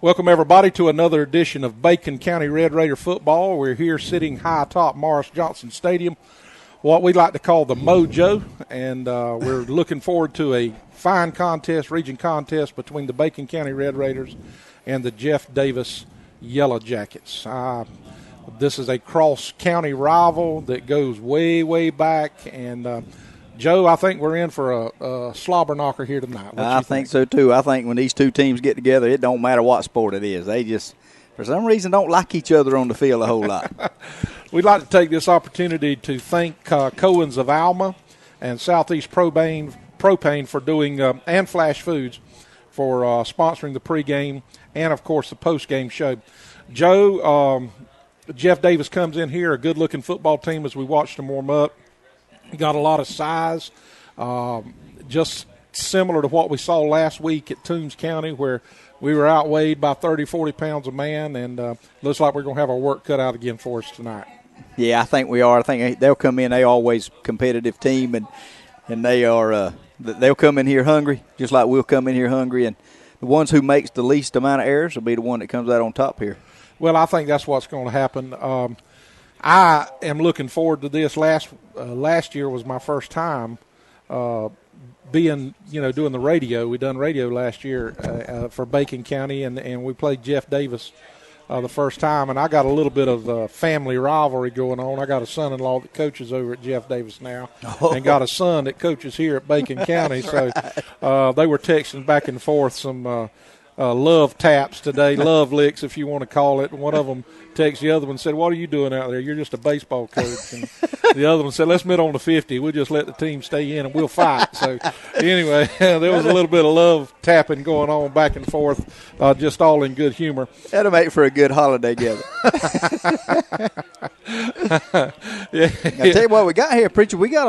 Welcome, everybody, to another edition of Bacon County Red Raider football. We're here sitting high atop Morris Johnson Stadium, what we like to call the Mojo, and we're looking forward to a fine contest, region contest between the Bacon County Red Raiders and the Jeff Davis Yellow Jackets. This is a cross-county rival that goes way, way back, and Joe, I think we're in for a slobber knocker here tonight. I think so, too. I think when these two teams get together, it don't matter what sport it is. They just, for some reason, don't like each other on the field a whole lot. We'd like to take this opportunity to thank Cohen's of Alma and Southeast Propane for doing, and Flash Foods for sponsoring the pregame and, of course, the postgame show. Joe, Jeff Davis comes in here, a good-looking football team as we watched them warm up. Got a lot of size, just similar to what we saw last week at Toombs County, where we were outweighed by 30, 40 pounds a man, and looks like we're going to have our work cut out again for us tonight. Yeah, I think we are. I think they'll come in. They always competitive team, and they are. They'll come in here hungry, just like we'll come in here hungry. And the ones who makes the least amount of errors will be the one that comes out on top here. Well, I think that's what's going to happen. I am looking forward to this. Last year was my first time doing the radio. We done radio last year for Bacon County, and we played Jeff Davis the first time, and I got a little bit of family rivalry going on. I got a son-in-law that coaches over at Jeff Davis now, and got a son that coaches here at Bacon County. So they were texting back and forth some love taps today, love licks if you want to call it. One of them texted the other one and said, "What are you doing out there? You're just a baseball coach." And the other one said, "Let's meet on the 50. We'll just let the team stay in and we'll fight." So anyway, there was a little bit of love tapping going on back and forth, just all in good humor. That'll make for a good holiday together. Yeah. I tell you what we got here, preacher. We got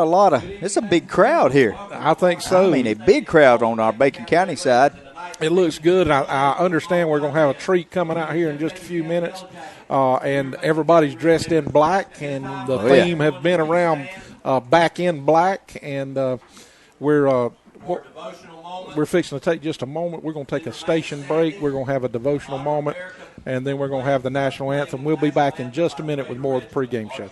it's a big crowd here. I think so. I mean, a big crowd on our Bacon County side. It looks good. I understand we're going to have a treat coming out here in just a few minutes, and everybody's dressed in black, and the theme has been around back in black, and we're fixing to take just a moment. We're going to take a station break. We're going to have a devotional moment, and then we're going to have the national anthem. We'll be back in just a minute with more of the pregame show.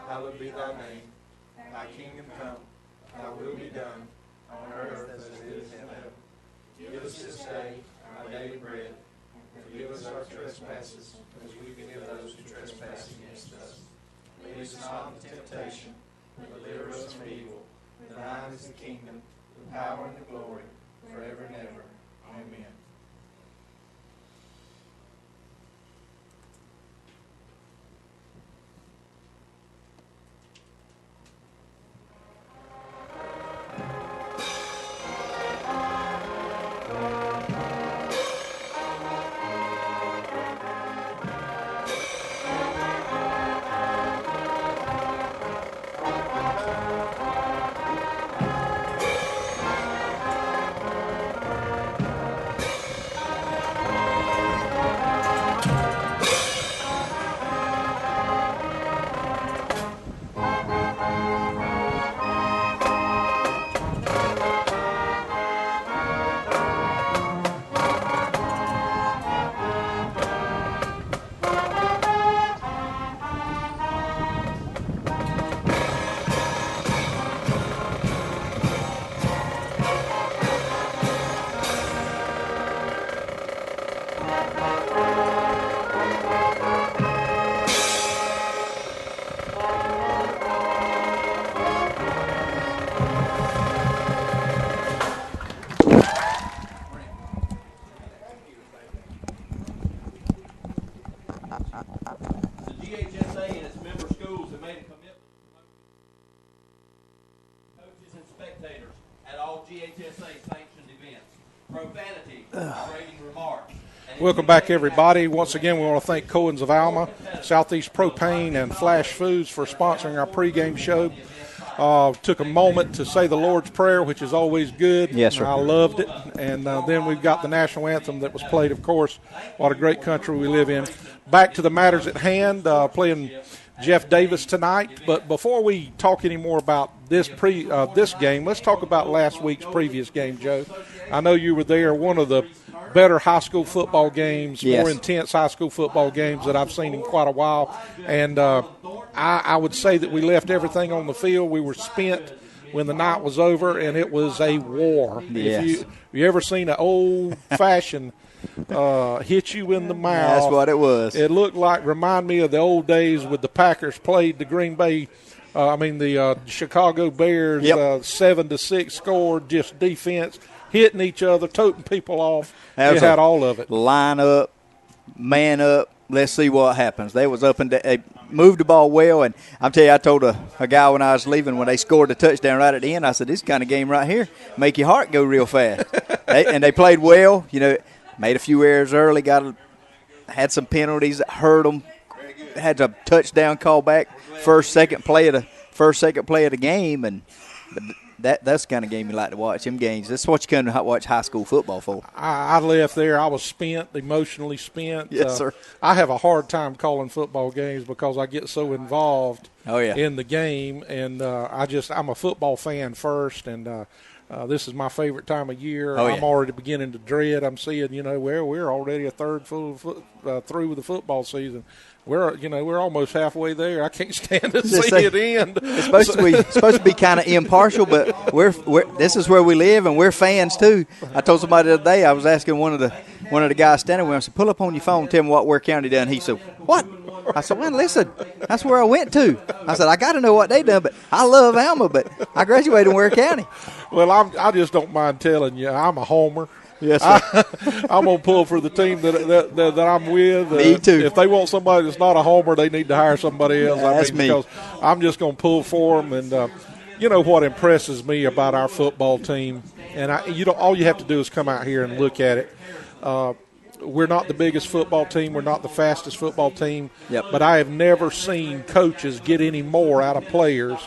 Hallowed be thy name, thy kingdom come, thy will be done, on earth as it is in heaven. Give us this day our daily bread, and forgive us our trespasses, as we forgive those who trespass against us. Lead us not into temptation, but deliver us from evil. For thine is the kingdom, the power, and the glory, forever and ever. Amen. GHSA-sanctioned events. Profanity, degrading remarks. Welcome back, everybody. Once again, we want to thank Cohen's of Alma, Southeast Propane, and Flash Foods for sponsoring our pregame show. Took a moment to say the Lord's Prayer, which is always good. Yes, sir. I loved it. And then we've got the national anthem that was played, of course. What a great country we live in. Back to the matters at hand, playing Jeff Davis tonight. But before we talk any more about this game, let's talk about last week's previous game, Joe. I know you were there, one of the better high school football games, yes, more intense high school football games that I've seen in quite a while. And I would say that we left everything on the field. We were spent when the night was over, and it was a war. Yes. If you ever seen an old-fashioned hit you in the mouth. That's what it was. It looked like, remind me of the old days with the Packers played the the Chicago Bears, Yep. 7-6 score, just defense, hitting each other, toting people off. That was It had all of it. Line up, man up, let's see what happens. They was up and they moved the ball well, and I'm telling you, I told a guy when I was leaving when they scored the touchdown right at the end, I said, this kind of game right here make your heart go real fast. They played well, made a few errors early, had some penalties that hurt them, had a touchdown call back first second play of the game, and that's the kind of game you like to watch. Them games, that's what you come to watch high school football for. I left there. I was spent, emotionally spent. Yes, sir. I have a hard time calling football games because I get so involved in the game, and I'm a football fan first, and this is my favorite time of year. I'm already beginning to dread. I'm seeing, we're already a third through with the football season. We're almost halfway there. I can't stand to see it end. It's supposed to be kind of impartial, but this is where we live, and we're fans too. I told somebody the other day, I was asking one of the guys standing with me, I said, pull up on your phone, tell me what Ware County done. He said, what? I said, well, listen, that's where I went to. I said, I got to know what they done, but I love Alma, but I graduated in Ware County. Well, I just don't mind telling you, I'm a homer. Yes, sir. I'm going to pull for the team that I'm with. Me too. If they want somebody that's not a homer, they need to hire somebody else. That's me. Because I'm just going to pull for them. And what impresses me about our football team, and all you have to do is come out here and look at it. We're not the biggest football team. We're not the fastest football team. Yep. But I have never seen coaches get any more out of players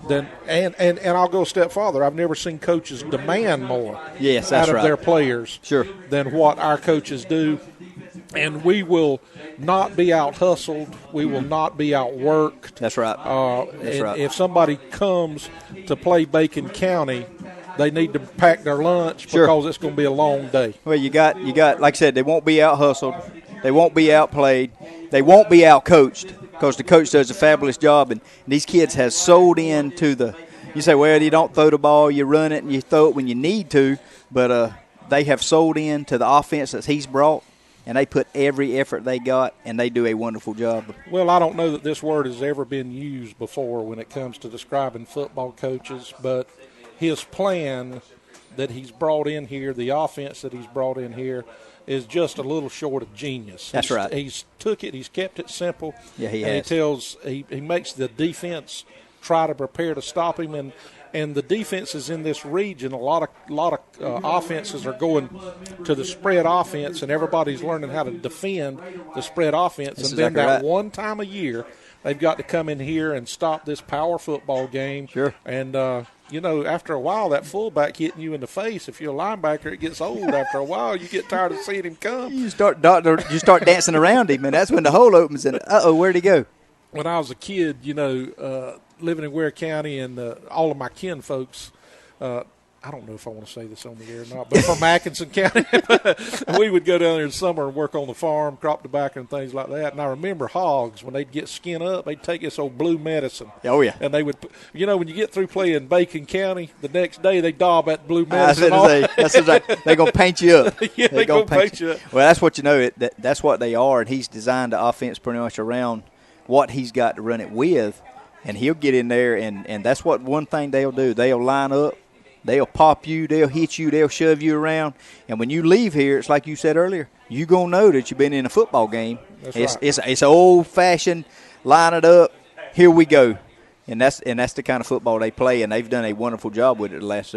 than and I'll go a step farther. I've never seen coaches demand more out of their players than what our coaches do. And we will not be out-hustled. We will not be outworked. That's right. If somebody comes to play Bacon County, they need to pack their lunch because it's going to be a long day. Well, you got like I said, they won't be out-hustled. They won't be outplayed. They won't be out-coached because the coach does a fabulous job. And these kids have sold into you say, well, you don't throw the ball, you run it, and you throw it when you need to. But they have sold into the offense that he's brought, and they put every effort they got, and they do a wonderful job. Well, I don't know that this word has ever been used before when it comes to describing football coaches, but his plan that he's brought in here, the offense that he's brought in here, is just a little short of genius. That's right. He's took it. He's kept it simple. Yeah, he has. He makes the defense try to prepare to stop him, and the defenses in this region, a lot of offenses are going to the spread offense, and everybody's learning how to defend the spread offense. That's and then exactly right. one time a year, they've got to come in here and stop this power football game. Sure. And after a while, that fullback hitting you in the face, if you're a linebacker, it gets old. After a while, you get tired of seeing him come. You start dancing around him, and that's when the hole opens, and where'd he go? When I was a kid, living in Ware County, and all of my kin folks, I don't know if I want to say this on the air or not, but from Atkinson County, we would go down there in summer and work on the farm, crop tobacco and things like that. And I remember hogs, when they'd get skin up, they'd take this old blue medicine. Oh, yeah. And they would, when you get through playing Bacon County, the next day they daub that blue medicine they're going to paint you up. Yeah, they're going to paint you up. Well, that's what that's what they are, and he's designed the offense pretty much around what he's got to run it with. And he'll get in there, and that's what one thing they'll do. They'll line up. They'll pop you, they'll hit you, they'll shove you around. And when you leave here, it's like you said earlier, you're going to know that you've been in a football game. That's right. It's old-fashioned, line it up, here we go. And that's the kind of football they play, and they've done a wonderful job with it the last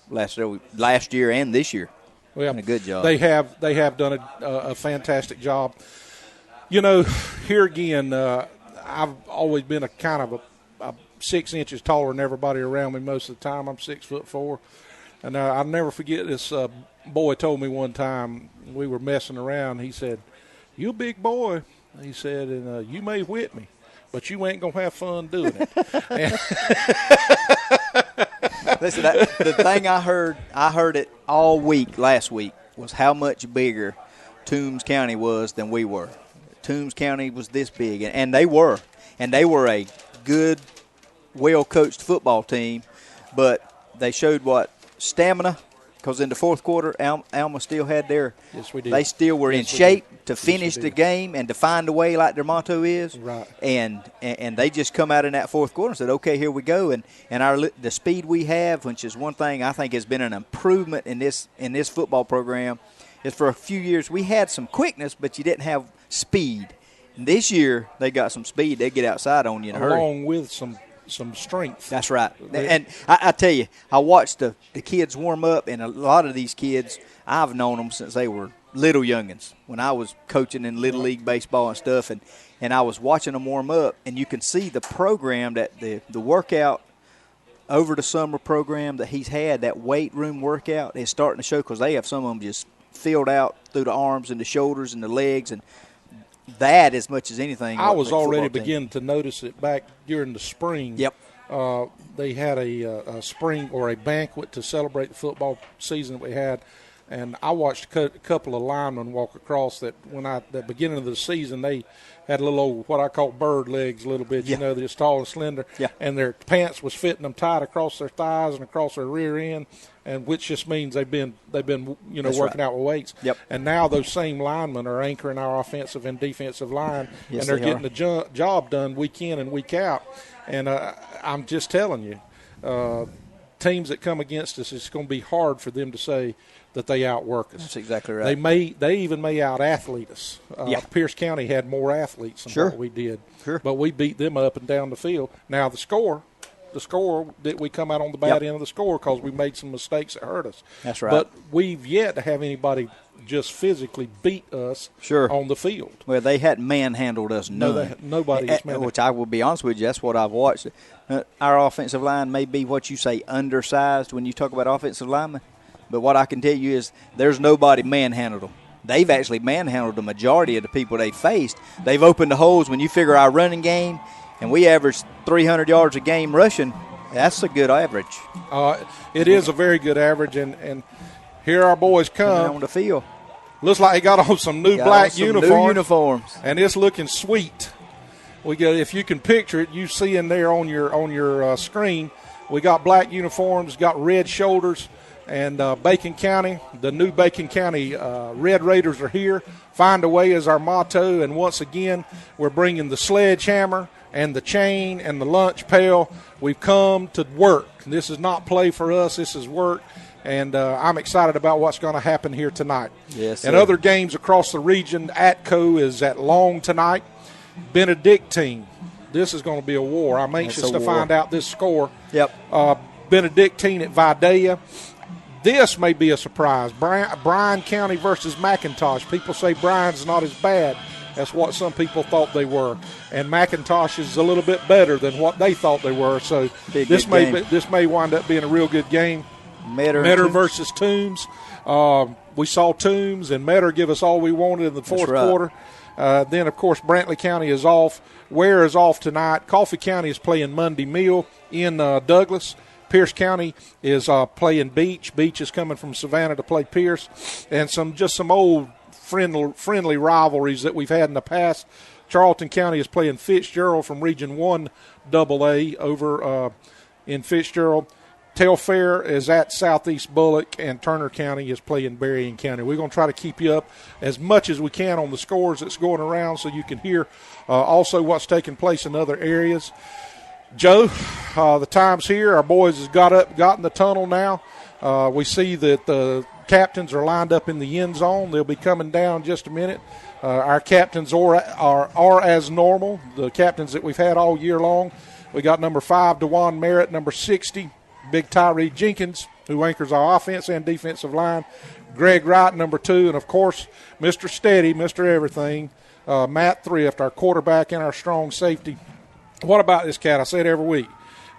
last year and this year. Well, Done a good job. They have done a fantastic job. You know, here again, I've always been a kind of a 6 inches taller than everybody around me most of the time. I'm 6'4", and I'll never forget this. Boy told me one time we were messing around. He said, "You a big boy," he said, "and you may whip me, but you ain't gonna have fun doing it." Listen, the thing I heard it all week last week was how much bigger Toombs County was than we were. Toombs County was this big, and they were a good, well-coached football team, but they showed what stamina. Because in the fourth quarter, Alma still had their – yes, we did. They still were in shape to finish the game and to find a way like their motto is. Right. And they just come out in that fourth quarter and said, okay, here we go. And the speed we have, which is one thing I think has been an improvement in this football program, is for a few years we had some quickness, but you didn't have speed. And this year they got some speed. They get outside on you in a hurry. Along with some strength. That's right. And I tell you, I watched the kids warm up, and a lot of these kids, I've known them since they were little youngins, when I was coaching in Little League baseball and stuff, and I was watching them warm up, and you can see the program, that the workout over the summer program that he's had, that weight room workout, is starting to show, because they have some of them just filled out through the arms and the shoulders and the legs, and that as much as anything. I was already beginning to notice it back during the spring. Yep. They had a spring or a banquet to celebrate the football season that we had, and I watched a couple of linemen walk across that the beginning of the season, they had a little old, what I call bird legs a little bit, yeah. you know, they're just tall and slender, yeah. and their pants was fitting them tight across their thighs and across their rear end, and which just means they've been you know, That's working right. out with weights. Yep. And now those same linemen are anchoring our offensive and defensive line, yes, and they're they getting are. the job done week in and week out. And I'm just telling you, teams that come against us, it's going to be hard for them to say that they outwork us. That's exactly right. They even may out-athlete us. Yeah. Pierce County had more athletes than Sure. what we did. Sure. But we beat them up and down the field. Now the score that we come out on the bad end of the score because we made some mistakes that hurt us. That's right. But we've yet to have anybody just physically beat us Sure. on the field. Well, they hadn't manhandled us none. Nobody has manhandled. Which I will be honest with you, that's what I've watched. Our offensive line may be what you say undersized when you talk about offensive linemen, but what I can tell you is there's nobody manhandled them. They've actually manhandled the majority of the people they faced. They've opened the holes. When you figure our running game, and we average 300 yards a game rushing, that's a good average. It is a very good average, and here our boys come on the field. Looks like they got on some new black uniforms, and it's looking sweet. We got, if you can picture it, you see in there on your screen, we got black uniforms, got red shoulders, and Bacon County, the new Bacon County Red Raiders are here. Find a way is our motto, and once again, we're bringing the sledgehammer and the chain and the lunch pail. We've come to work. This is not play for us. This is work. And I'm excited about what's going to happen here tonight. Yes, and sir. other games across the region, ATCO is at Long tonight. Benedictine, this is going to be a war. I'm anxious to find out this score. Yep. Benedictine at Vidalia. This may be a surprise. Bryan County versus McIntosh. People say Bryan's not as bad as what some people thought they were, and McIntosh is a little bit better than what they thought they were. So this may wind up being a real good game. Metter versus Toombs. We saw Toombs and Metter give us all we wanted in the fourth quarter. Then, of course, Brantley County is off. Ware is off tonight. Coffee County is playing Monday Mill in Douglas. Pierce County is playing Beach. Beach is coming from Savannah to play Pierce. And some old friendly rivalries that we've had in the past. Charlton County is playing Fitzgerald from Region 1 AA over in Fitzgerald. Telfair is at Southeast Bullock, and Turner County is playing Berrien County. We're going to try to keep you up as much as we can on the scores that's going around so you can hear also what's taking place in other areas. Joe, the time's here. Our boys has got in the tunnel now. We see that the captains are lined up in the end zone. They'll be coming down in just a minute. Our captains are as normal, the captains that we've had all year long. We got number 5, DeJuan Merritt, number 60, Big Tyree Jenkins, who anchors our offense and defensive line. Greg Wright, number 2, and, of course, Mr. Steady, Mr. Everything, Matt Thrift, our quarterback and our strong safety. What about this cat? I say it every week.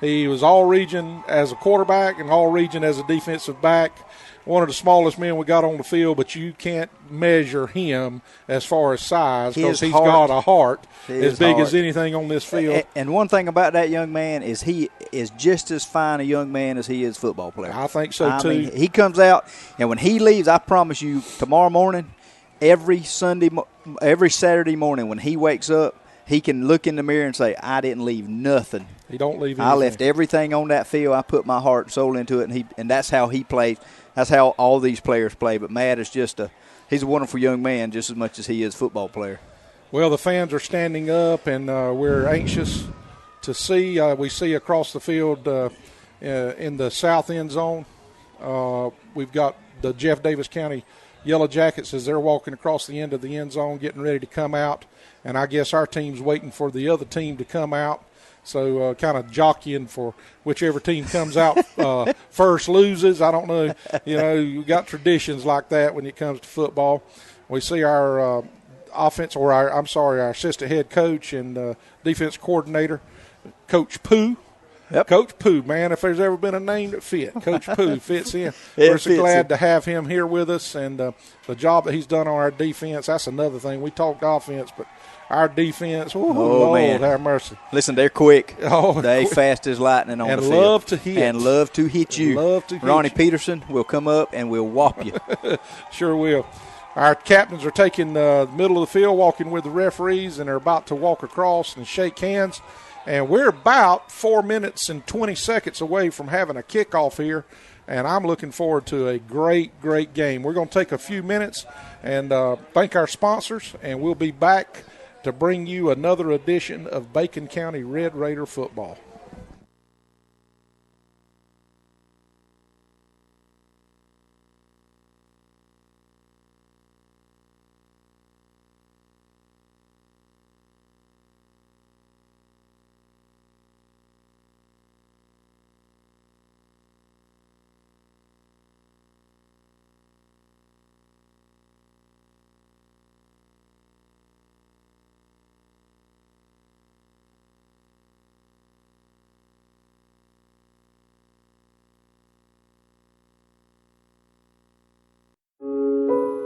He was all-region as a quarterback and all-region as a defensive back. One of the smallest men we got on the field, but you can't measure him as far as size because he's got a heart as big as anything on this field. And one thing about that young man is he is just as fine a young man as he is a football player. I think so, too. I mean, he comes out, and when he leaves, I promise you, tomorrow morning, every Saturday morning when he wakes up, he can look in the mirror and say, I didn't leave nothing. He don't leave anything. I left everything on that field. I put my heart and soul into it, and that's how he plays. That's how all these players play. But Matt is he's a wonderful young man just as much as he is a football player. Well, the fans are standing up, and we're anxious to see. We see across the field in the south end zone, we've got the Jeff Davis County Yellow Jackets as they're walking across the end of the end zone, getting ready to come out. And I guess our team's waiting for the other team to come out. So kind of jockeying for whichever team comes out first loses. I don't know. You got traditions like that when it comes to football. We see our our assistant head coach and defense coordinator, Coach Pooh. Yep. Coach Pooh, man, if there's ever been a name that fit, Coach Pooh fits in. We're so glad to have him here with us, and the job that he's done on our defense, that's another thing. We talked offense, but our defense, Lord, man, have mercy. Listen, they're quick. They fast as lightning on the field. And love to hit. And love to hit you. Ronnie Peterson will come up and will whop you. Sure will. Our captains are taking the middle of the field, walking with the referees, and they're about to walk across and shake hands. And we're about 4 minutes and 20 seconds away from having a kickoff here, and I'm looking forward to a great, great game. We're going to take a few minutes and thank our sponsors, and we'll be back to bring you another edition of Bacon County Red Raider football.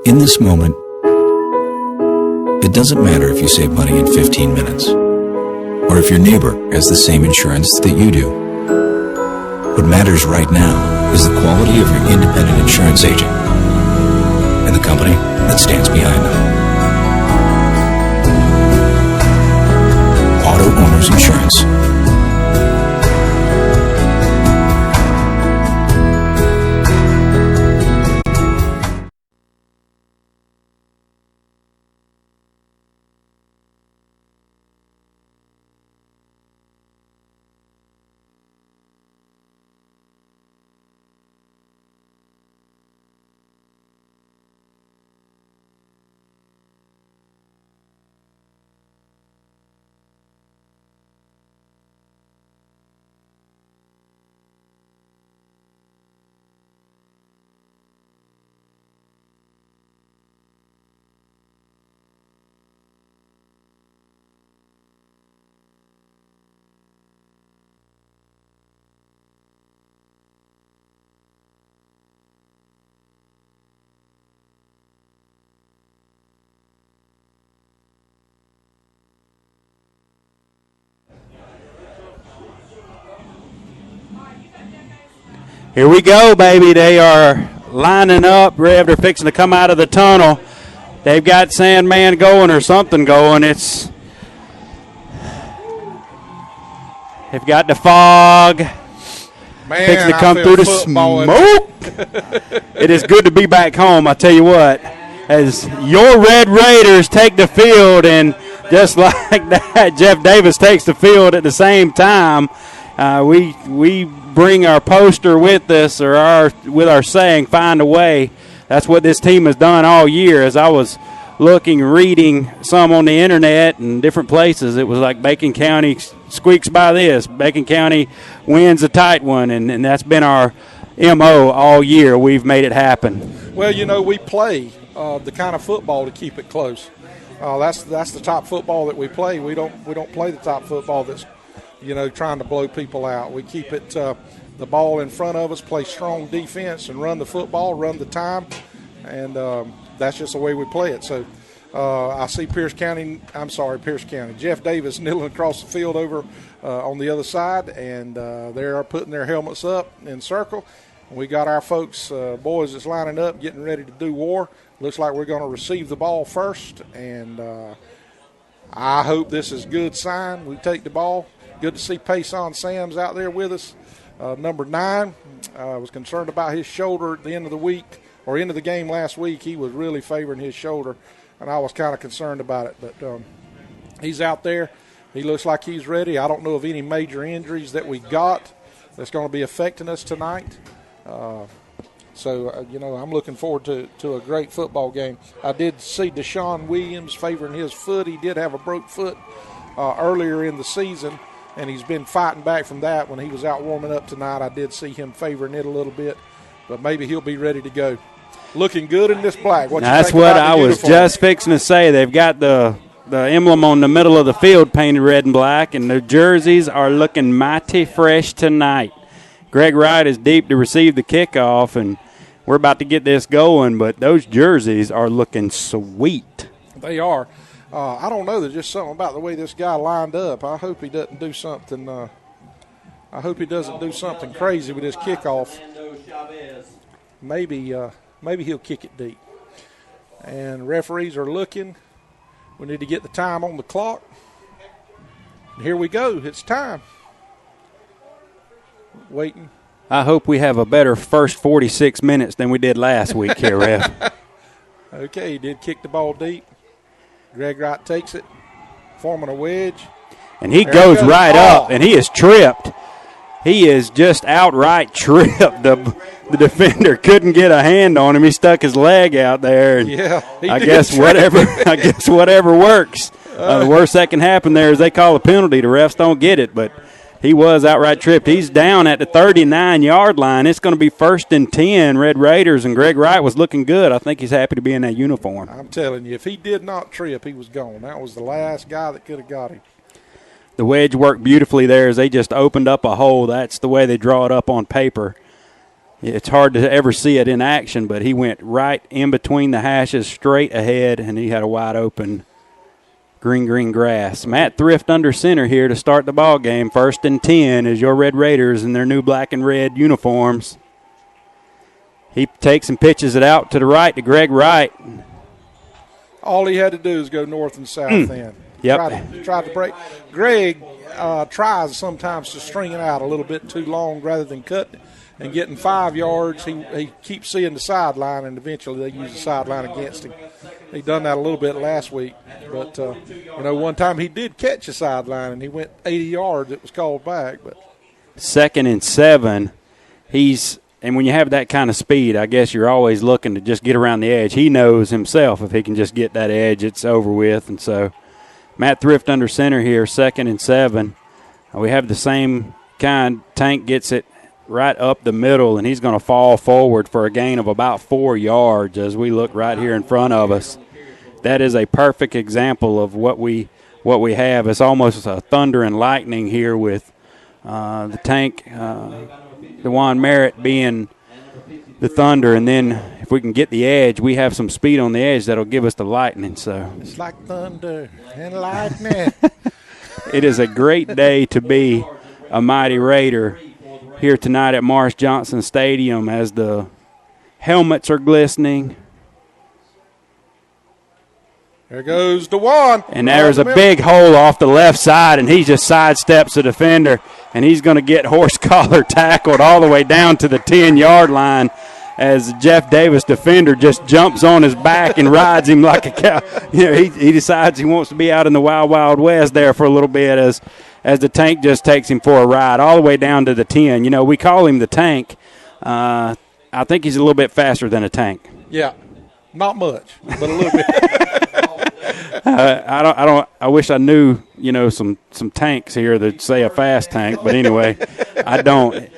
In this moment, it doesn't matter if you save money in 15 minutes, or if your neighbor has the same insurance that you do. What matters right now is the quality of your independent insurance agent and the company that stands behind them. Auto Owners Insurance. Here we go, baby. They are lining up. Rev, they're fixing to come out of the tunnel. They've got Sandman going or something going. They've got the fog. Man, fixing to come through the smoke. It is good to be back home, I tell you what. As your Red Raiders take the field, and just like that, Jeff Davis takes the field at the same time. We bring our poster with us, or with our saying, find a way. That's what this team has done all year. As I was looking, reading some on the internet and different places, it was like Bacon County squeaks by this. Bacon County wins a tight one, and that's been our MO all year. We've made it happen. Well, we play the kind of football to keep it close. That's the top football that we play. We don't play the top football that's trying to blow people out. We keep it the ball in front of us, play strong defense, and run the football, run the time, and that's just the way we play it. So I see Jeff Davis kneeling across the field over on the other side, and they are putting their helmets up in circle. We got our folks, boys that's lining up, getting ready to do war. Looks like we're going to receive the ball first, and I hope this is a good sign. We take the ball. Good to see Payson Sam's out there with us. Number 9, I was concerned about his shoulder at the end of the week, or end of the game last week. He was really favoring his shoulder, and I was kind of concerned about it. But he's out there. He looks like he's ready. I don't know of any major injuries that we got that's going to be affecting us tonight. So I'm looking forward to a great football game. I did see Deshaun Williams favoring his foot. He did have a broke foot earlier in the season, and he's been fighting back from that. When he was out warming up tonight, I did see him favoring it a little bit, but maybe he'll be ready to go. Looking good in this black. That's what I was just fixing to say. They've got the emblem on the middle of the field painted red and black, and the jerseys are looking mighty fresh tonight. Greg Wright is deep to receive the kickoff, and we're about to get this going, but those jerseys are looking sweet. They are. I don't know. There's just something about the way this guy lined up. I hope he doesn't do something. I hope he doesn't do something crazy with his kickoff. Maybe he'll kick it deep. And referees are looking. We need to get the time on the clock. And here we go. It's time. Waiting. I hope we have a better first 46 minutes than we did last week here, Ref. Okay, he did kick the ball deep. Greg Wright takes it, forming a wedge. And he goes right up, and he is tripped. He is just outright tripped. The defender couldn't get a hand on him. He stuck his leg out there. And yeah, I guess whatever works. The worst that can happen there is they call a penalty. The refs don't get it, but he was outright tripped. He's down at the 39-yard line. It's going to be 1st and 10, Red Raiders, and Greg Wright was looking good. I think he's happy to be in that uniform. I'm telling you, if he did not trip, he was gone. That was the last guy that could have got him. The wedge worked beautifully there as they just opened up a hole. That's the way they draw it up on paper. It's hard to ever see it in action, but he went right in between the hashes, straight ahead, and he had a wide open green grass. Matt Thrift under center here to start the ball game. 1st and 10 is your Red Raiders in their new black and red uniforms. He takes and pitches it out to the right to Greg Wright. All he had to do is go north and south then. Yep. Tried to break. Greg tries sometimes to string it out a little bit too long rather than cut and getting 5 yards. He keeps seeing the sideline, and eventually they use the sideline against him. He done that a little bit last week. But, one time he did catch a sideline, and he went 80 yards. It was called back. But 2nd and 7. And when you have that kind of speed, I guess you're always looking to just get around the edge. He knows himself if he can just get that edge, it's over with. And so Matt Thrift under center here, 2nd and 7. We have the same kind. Tank gets it right up the middle, and he's going to fall forward for a gain of about 4 yards as we look right here in front of us. That is a perfect example of what we have. It's almost a thunder and lightning here with the Tank, DeJuan Merritt being the thunder, and then if we can get the edge, we have some speed on the edge that'll give us the lightning. So it's like thunder and lightning. It is a great day to be a Mighty Raider here tonight at Morris Johnson Stadium as the helmets are glistening. There goes DeJuan. And there's a big hole off the left side, and he just sidesteps the defender, and he's going to get horse collar tackled all the way down to the 10-yard line as Jeff Davis defender just jumps on his back and rides him like a cow. He decides he wants to be out in the wild, wild west there for a little bit as the Tank just takes him for a ride all the way down to the 10. We call him the Tank. I think he's a little bit faster than a Tank. Yeah. Not much, but a little bit. I wish I knew, some tanks here that say a fast tank, but anyway, I don't.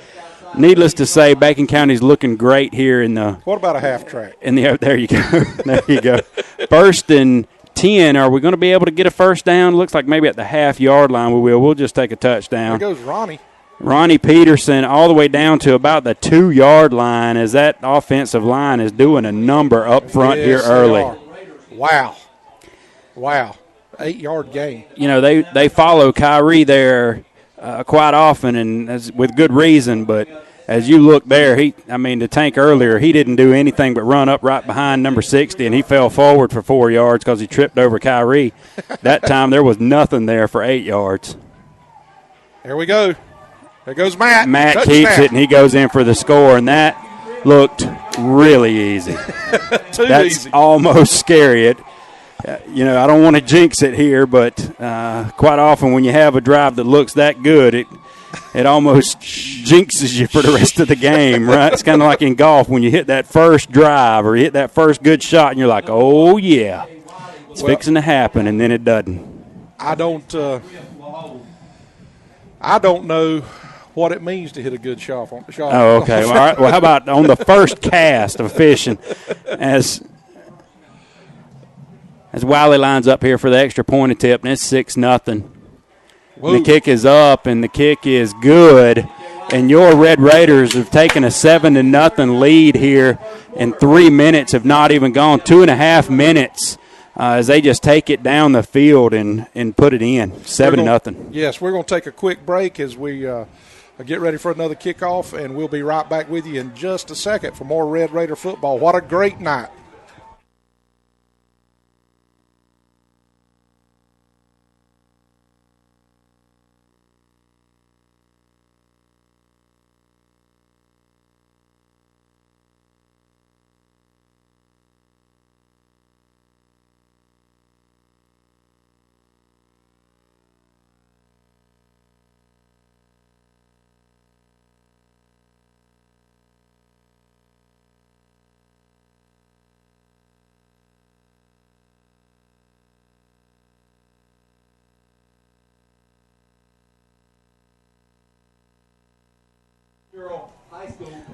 Needless to say, Bacon County's looking great here in the. What about a half track? There you go. There you go. 1st and 10. Are we going to be able to get a first down? Looks like maybe at the half-yard line we will. We'll just take a touchdown. There goes Ronnie. Ronnie Peterson all the way down to about the 2-yard line as that offensive line is doing a number up front here early. Wow. 8-yard gain. They follow Kyrie there quite often and with good reason, but as you look there, the tank earlier, he didn't do anything but run up right behind number 60, and he fell forward for 4 yards because he tripped over Kyrie. That time there was nothing there for 8 yards. There we go. There goes Matt. Matt Touchdown. keeps it, and he goes in for the score, and that looked really easy. That's easy. Almost scary. I don't want to jinx it here, but quite often when you have a drive that looks that good, it almost jinxes you for the rest of the game, right? It's kind of like in golf when you hit that first drive or you hit that first good shot, and you're like, oh, yeah, it's fixing to happen, and then it doesn't. I don't know what it means to hit a good shot. Oh, okay. All right. Well, how about on the first cast of fishing as Wiley lines up here for the extra point attempt, and it's 6-0. The kick is up, and the kick is good. And your Red Raiders have taken a 7-0 lead here in 3 minutes, have not even gone 2.5 minutes as they just take it down the field and put it in, 7-0. Yes, we're going to take a quick break as we get ready for another kickoff, and we'll be right back with you in just a second for more Red Raider football. What a great night.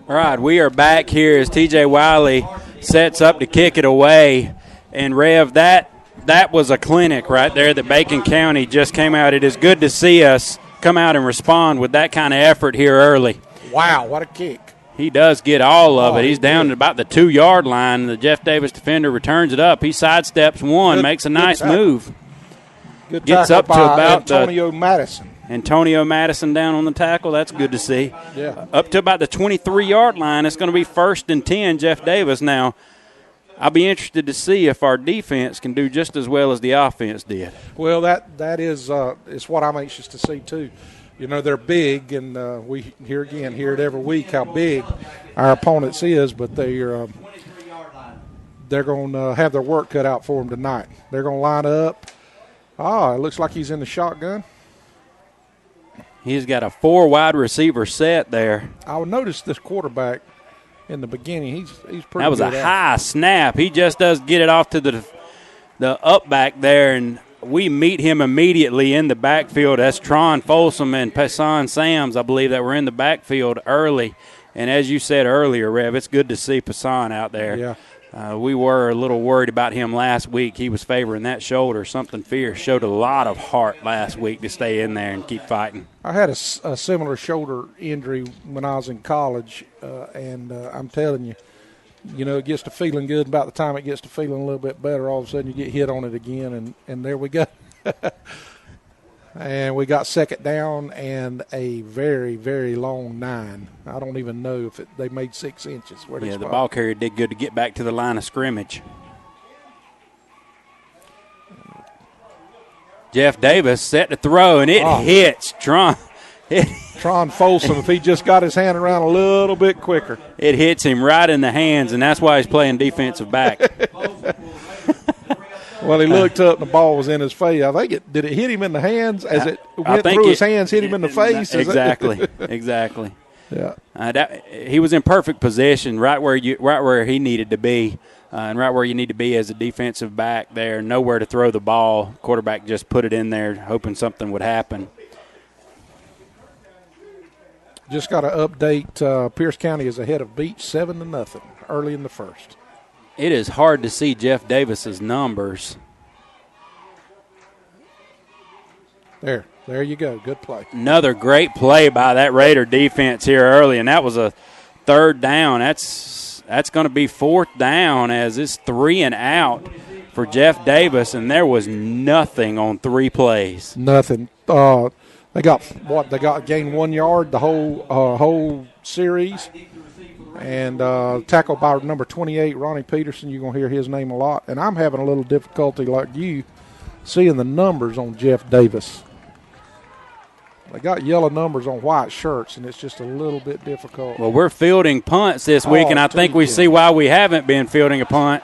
All right, we are back here as T.J. Wiley sets up to kick it away. And, Rev, that was a clinic right there that Bacon County just came out. It is good to see us come out and respond with that kind of effort here early. Wow, what a kick. He does get all of it. He's down at about the 2-yard line. The Jeff Davis defender returns it up. He sidesteps one, makes a nice move. Good Gets tackle up to by about Antonio Madison. Antonio Madison down on the tackle. That's good to see. Yeah. Up to about the 23-yard line. It's going to be 1st and 10, Jeff Davis. Now, I'll be interested to see if our defense can do just as well as the offense did. Well, that is what I'm anxious to see, too. They're big, and we hear it every week how big our opponents is, but they're going to have their work cut out for them tonight. They're going to line up. It looks like he's in the shotgun. He's got a 4 wide receiver set there. I would notice this quarterback in the beginning. He's pretty good. That was a high snap. He just does get it off to the up back there, and we meet him immediately in the backfield. That's Tron Folsom and Passan Sams, I believe, that were in the backfield early. And as you said earlier, Rev, it's good to see Passan out there. Yeah. We were a little worried about him last week. He was favoring that shoulder. Something fierce. Showed a lot of heart last week to stay in there and keep fighting. I had a similar shoulder injury when I was in college, and I'm telling you, it gets to feeling good. About the time it gets to feeling a little bit better, all of a sudden you get hit on it again, and there we go. And we got second down and a very, very long 9. I don't even know if they made 6 inches. The ball carrier did good to get back to the line of scrimmage. Jeff Davis set to throw, and it hits Tron. Tron Folsom, if he just got his hand around a little bit quicker. It hits him right in the hands, and that's why he's playing defensive back. Well, he looked up and the ball was in his face. I think did it hit him in the hands as it went through his hands, hit him in the face? Exactly, exactly. Yeah. He was in perfect position, right where he needed to be. and right where you need to be as a defensive back there. Nowhere to throw the ball. Quarterback just put it in there hoping something would happen. Just got to update. Pierce County is ahead of Beach 7-0 early in the first. It is hard to see Jeff Davis's numbers. There you go. Good play. Another great play by that Raider defense here early, and that was a third down. That's going to be fourth down as it's 3 and out for Jeff Davis, and there was nothing on 3 plays. Nothing. They got gained 1 yard the whole series, and tackled by number 28, Ronnie Peterson. You're gonna hear his name a lot, and I'm having a little difficulty like you seeing the numbers on Jeff Davis. They got yellow numbers on white shirts, and it's just a little bit difficult. Well, we're fielding punts this week, and I think we see why we haven't been fielding a punt,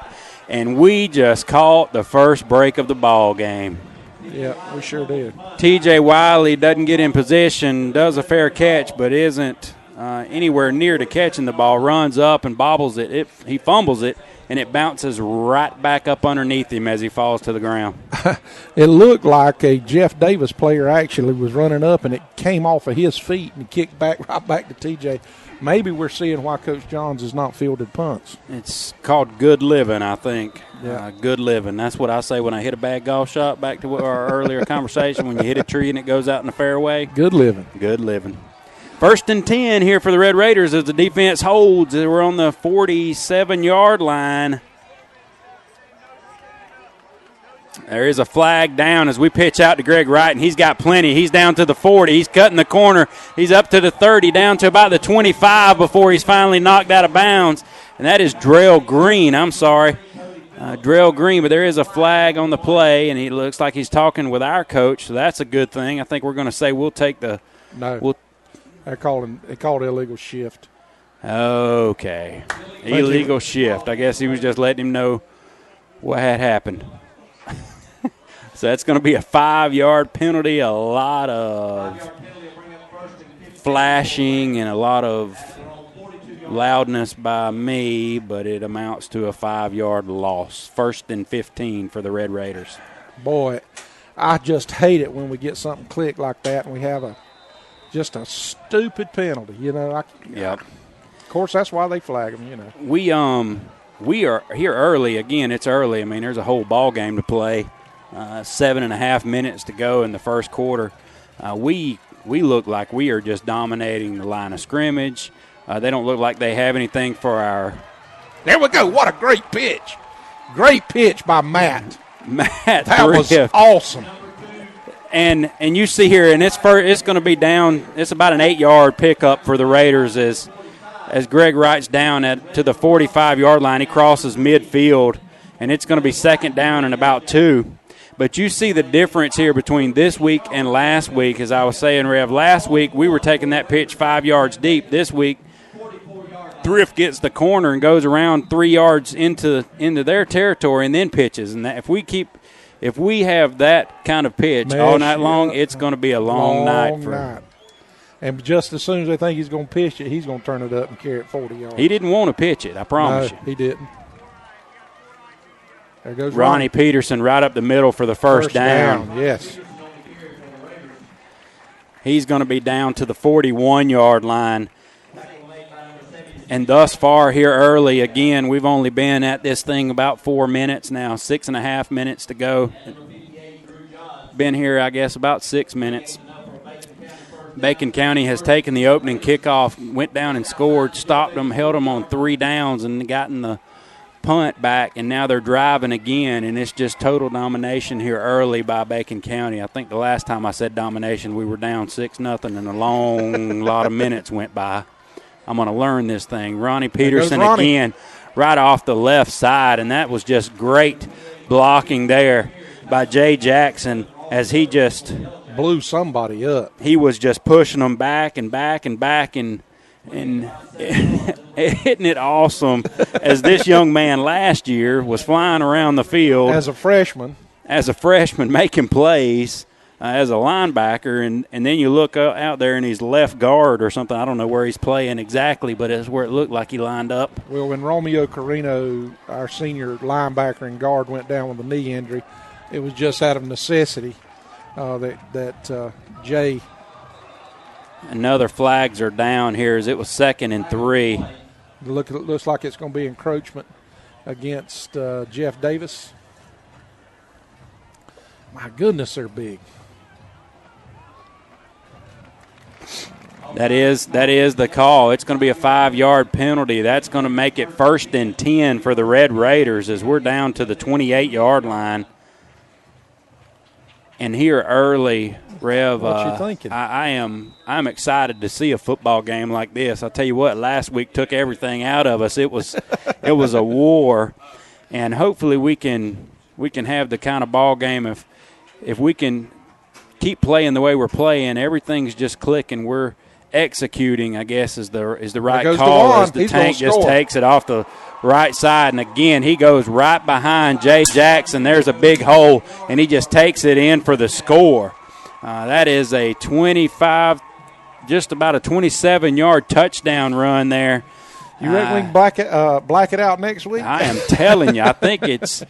and we just caught the first break of the ball game. Yeah, we sure did. T.J. Wiley doesn't get in position, does a fair catch, but isn't anywhere near to catching the ball, runs up and bobbles it. He fumbles it, and it bounces right back up underneath him as he falls to the ground. It looked like a Jeff Davis player actually was running up, and it came off of his feet and kicked back right back to T.J. Maybe we're seeing why Coach Johns has not fielded punts. It's called good living, I think. Yeah. Good living. That's what I say when I hit a bad golf shot, back to our earlier conversation, when you hit a tree and it goes out in the fairway. Good living. Good living. 1st and 10 here for the Red Raiders as the defense holds. We're on the 47-yard line. There is a flag down as we pitch out to Greg Wright, and he's got plenty. He's down to the 40. He's cutting the corner. He's up to the 30, down to about the 25 before he's finally knocked out of bounds. And that is Drell Green. I'm sorry. Drell Green, but there is a flag on the play, and he looks like he's talking with our coach, so that's a good thing. I think we're going to say we'll take the – No. They called illegal shift. Okay. Illegal shift. I guess he was just letting him know what had happened. So that's going to be a 5-yard penalty, a lot of flashing and a lot of loudness by me, but it amounts to a 5-yard loss. 1st and 15 for the Red Raiders. Boy, I just hate it when we get something click like that and we have just a stupid penalty, Yep. Of course, that's why they flag them, We are here early. Again, it's early. I mean, there's a whole ball game to play. 7.5 minutes to go in the first quarter. We look like we are just dominating the line of scrimmage. They don't look like they have anything for our. There we go. What a great pitch. Great pitch by Matt. That was Thrift. awesome. And you see here, and it's going to be down. It's about an 8-yard pickup for the Raiders as Greg Wright's down to the 45-yard line. He crosses midfield, and it's going to be 2nd down and about 2. But you see the difference here between this week and last week. As I was saying, Rev, last week we were taking that pitch 5 yards deep. This week, Thrift gets the corner and goes around 3 yards into their territory and then pitches. And if we have that kind of pitch all night long, it's going to be a long night for him. And just as soon as they think he's going to pitch it, he's going to turn it up and carry it 40 yards. He didn't want to pitch it, I promise you. He didn't. There goes Ronnie Peterson right up the middle for the first down. Yes. He's going to be down to the 41-yard line. And thus far here early, again, we've only been at this thing about 4 minutes now, 6.5 minutes to go. Been here, I guess, about 6 minutes. Bacon County has taken the opening kickoff, went down and scored, stopped them, held them on 3 downs, and gotten the punt back, and now they're driving again, and it's just total domination here early by Bacon County. I think the last time I said domination, we were down 6-0, and a long lot of minutes went by. I'm going to learn this thing. Ronnie Peterson again, right off the left side, and that was just great blocking there by Jay Jackson as he just blew somebody up. He was just pushing them back and back and back and hitting it awesome as this young man last year was flying around the field as a freshman making plays. as a linebacker, and then you look out there and he's left guard or something. I don't know where he's playing exactly, but it's where it looked like he lined up. Well, when Romeo Carino, our senior linebacker and guard, went down with a knee injury, it was just out of necessity that Jay. Another flags are down here as it was 2nd and 3. It looks like it's going to be encroachment against Jeff Davis. My goodness, they're big. That is the call. It's going to be a 5-yard penalty. That's going to make it 1st and 10 for the Red Raiders as we're down to the 28-yard line. And here early, Rev, what you thinking? I'm excited to see a football game like this. I'll tell you what, last week took everything out of us. It was a war, and hopefully we can have the kind of ball game if we can keep playing the way we're playing. Everything's just clicking. We're executing, I guess, is the right call as the tank just takes it off the right side. And, again, he goes right behind Jay Jackson. There's a big hole, and he just takes it in for the score. That is a 25, just about a 27-yard touchdown run there. You reckon we can black it out next week? I am telling you, I think it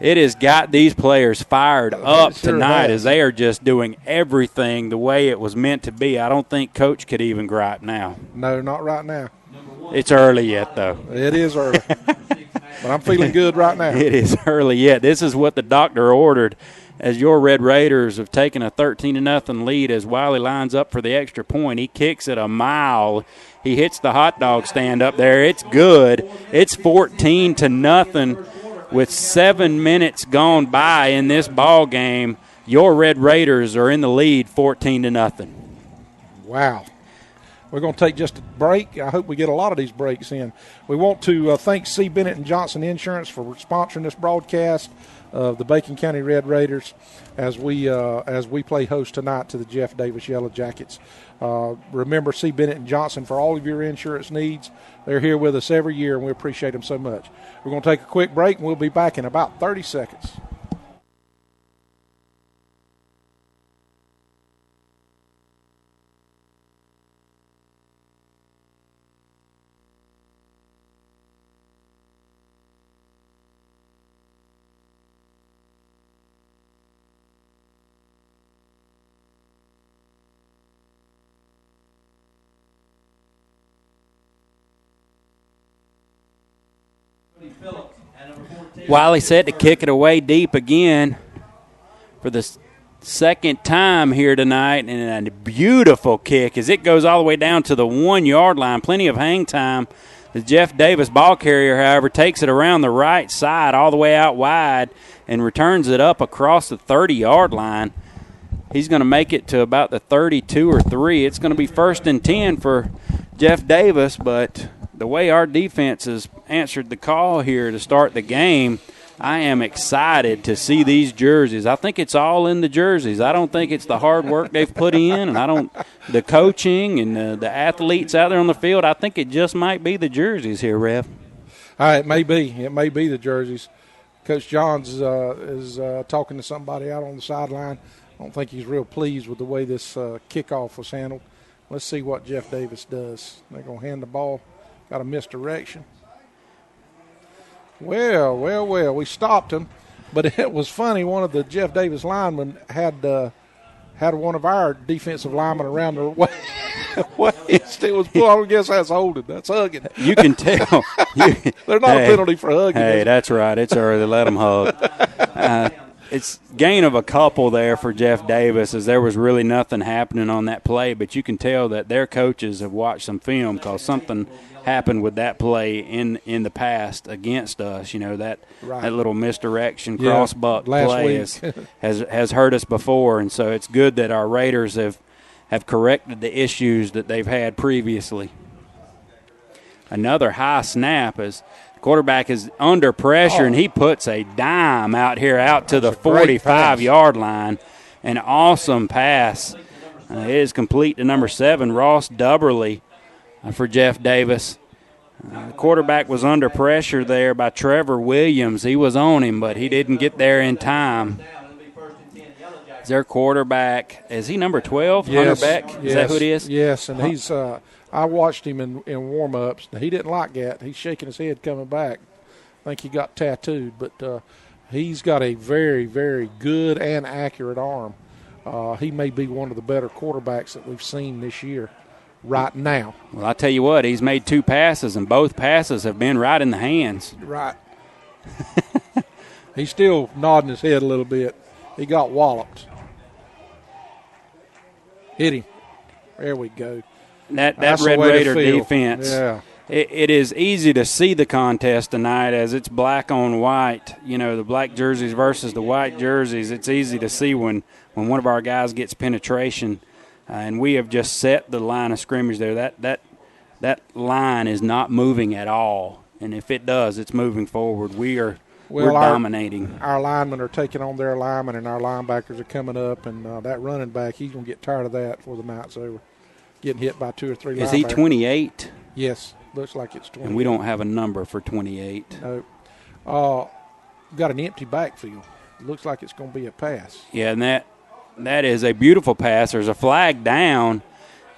has got these players fired up tonight as they are just doing everything the way it was meant to be. I don't think Coach could even gripe now. No, not right now. It's early yet, though. It is early. But I'm feeling good right now. It is early yet. This is what the doctor ordered as your Red Raiders have taken a 13-0 lead as Wiley lines up for the extra point. He kicks it a mile. He hits the hot dog stand up there. It's good. It's 14-0 with 7 minutes gone by in this ball game. Your Red Raiders are in the lead 14-0. Wow. We're going to take just a break. I hope we get a lot of these breaks in. We want to thank C. Bennett and Johnson Insurance for sponsoring this broadcast of the Bacon County Red Raiders as we play host tonight to the Jeff Davis Yellow Jackets. Remember C. Bennett and Johnson for all of your insurance needs. They're here with us every year, and we appreciate them so much. We're going to take a quick break, and we'll be back in about 30 seconds. Wiley set to kick it away deep again for the second time here tonight, and a beautiful kick as it goes all the way down to the 1-yard line. Plenty of hang time. The Jeff Davis ball carrier, however, takes it around the right side all the way out wide and returns it up across the 30-yard line. He's going to make it to about the 32 or 3. It's going to be 1st and 10 for Jeff Davis, but the way our defense has answered the call here to start the game, I am excited to see these jerseys. I think it's all in the jerseys. I don't think it's the hard work they've put in, and the coaching and the athletes out there on the field. I think it just might be the jerseys here, Rev. It may be. It may be the jerseys. Coach Johns is talking to somebody out on the sideline. I don't think he's real pleased with the way this kickoff was handled. Let's see what Jeff Davis does. They're going to hand the ball. Got a misdirection. Well, we stopped him, but it was funny. One of the Jeff Davis linemen had one of our defensive linemen around the waist. It was, well, I guess that's holding. That's hugging. You can tell. They're not a penalty for hugging. Hey, that's right. It's early. Let them hug. It's gain of a couple there for Jeff Davis, as there was really nothing happening on that play, but you can tell that their coaches have watched some film because something happened with that play in the past against us. You know, that little misdirection, cross-buck play has hurt us before, and so it's good that our Raiders have corrected the issues that they've had previously. Another high snap as quarterback is under pressure, and he puts a dime out to the 45-yard line. An awesome pass. It is complete to number 7, Ross Dubberly, for Jeff Davis. The quarterback was under pressure there by Trevor Williams. He was on him, but he didn't get there in time. is their quarterback. Is he number 12, Hunter Beck? Is that who it is? Yes, and he's I watched him in warm-ups. He didn't like that. He's shaking his head coming back. I think he got tattooed, but he's got a very, very good and accurate arm. He may be one of the better quarterbacks that we've seen this year right now. Well, I tell you what, he's made 2 passes, and both passes have been right in the hands. Right. He's still nodding his head a little bit. He got walloped. Hit him. There we go. That Red Raider defense. Yeah. It is easy to see the contest tonight as it's black on white. You know, the black jerseys versus the white jerseys. It's easy to see when one of our guys gets penetration, and we have just set the line of scrimmage there. That line is not moving at all, and if it does, it's moving forward. We're dominating. Our linemen are taking on their linemen, and our linebackers are coming up, and that running back, he's going to get tired of that before the night's over, getting hit by 2 or 3 linebackers. Is he 28? Yes. Looks like it's 20. And we don't have a number for 28. No. Got an empty backfield. Looks like it's going to be a pass. Yeah, and that is a beautiful pass. There's a flag down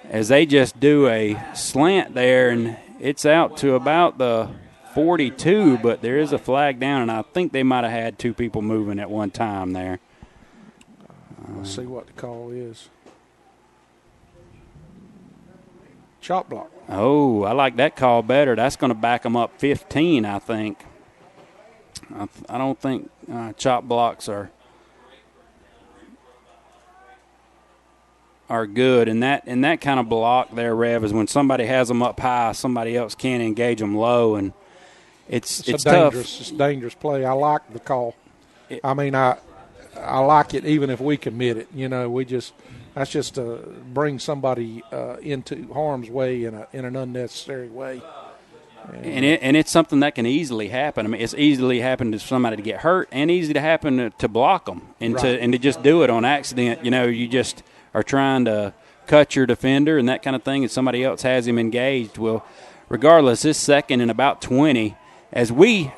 as they just do a slant there, and it's out to about the 42, but there is a flag down, and I think they might have had 2 people moving at one time there. Let's see what the call is. Chop block. Oh, I like that call better. That's going to back them up 15, I think. I don't think chop blocks are good. And that kind of block there, Rev, is when somebody has them up high, somebody else can't engage them low, and it's tough. It's a dangerous play. I like the call. I like it even if we commit it. You know, that's just to bring somebody into harm's way in an unnecessary way. And it's something that can easily happen. I mean, it's easily happened to somebody to get hurt, and easy to happen to block them and to just do it on accident. You know, you just are trying to cut your defender and that kind of thing, and somebody else has him engaged. Well, regardless, this second and about 20, as we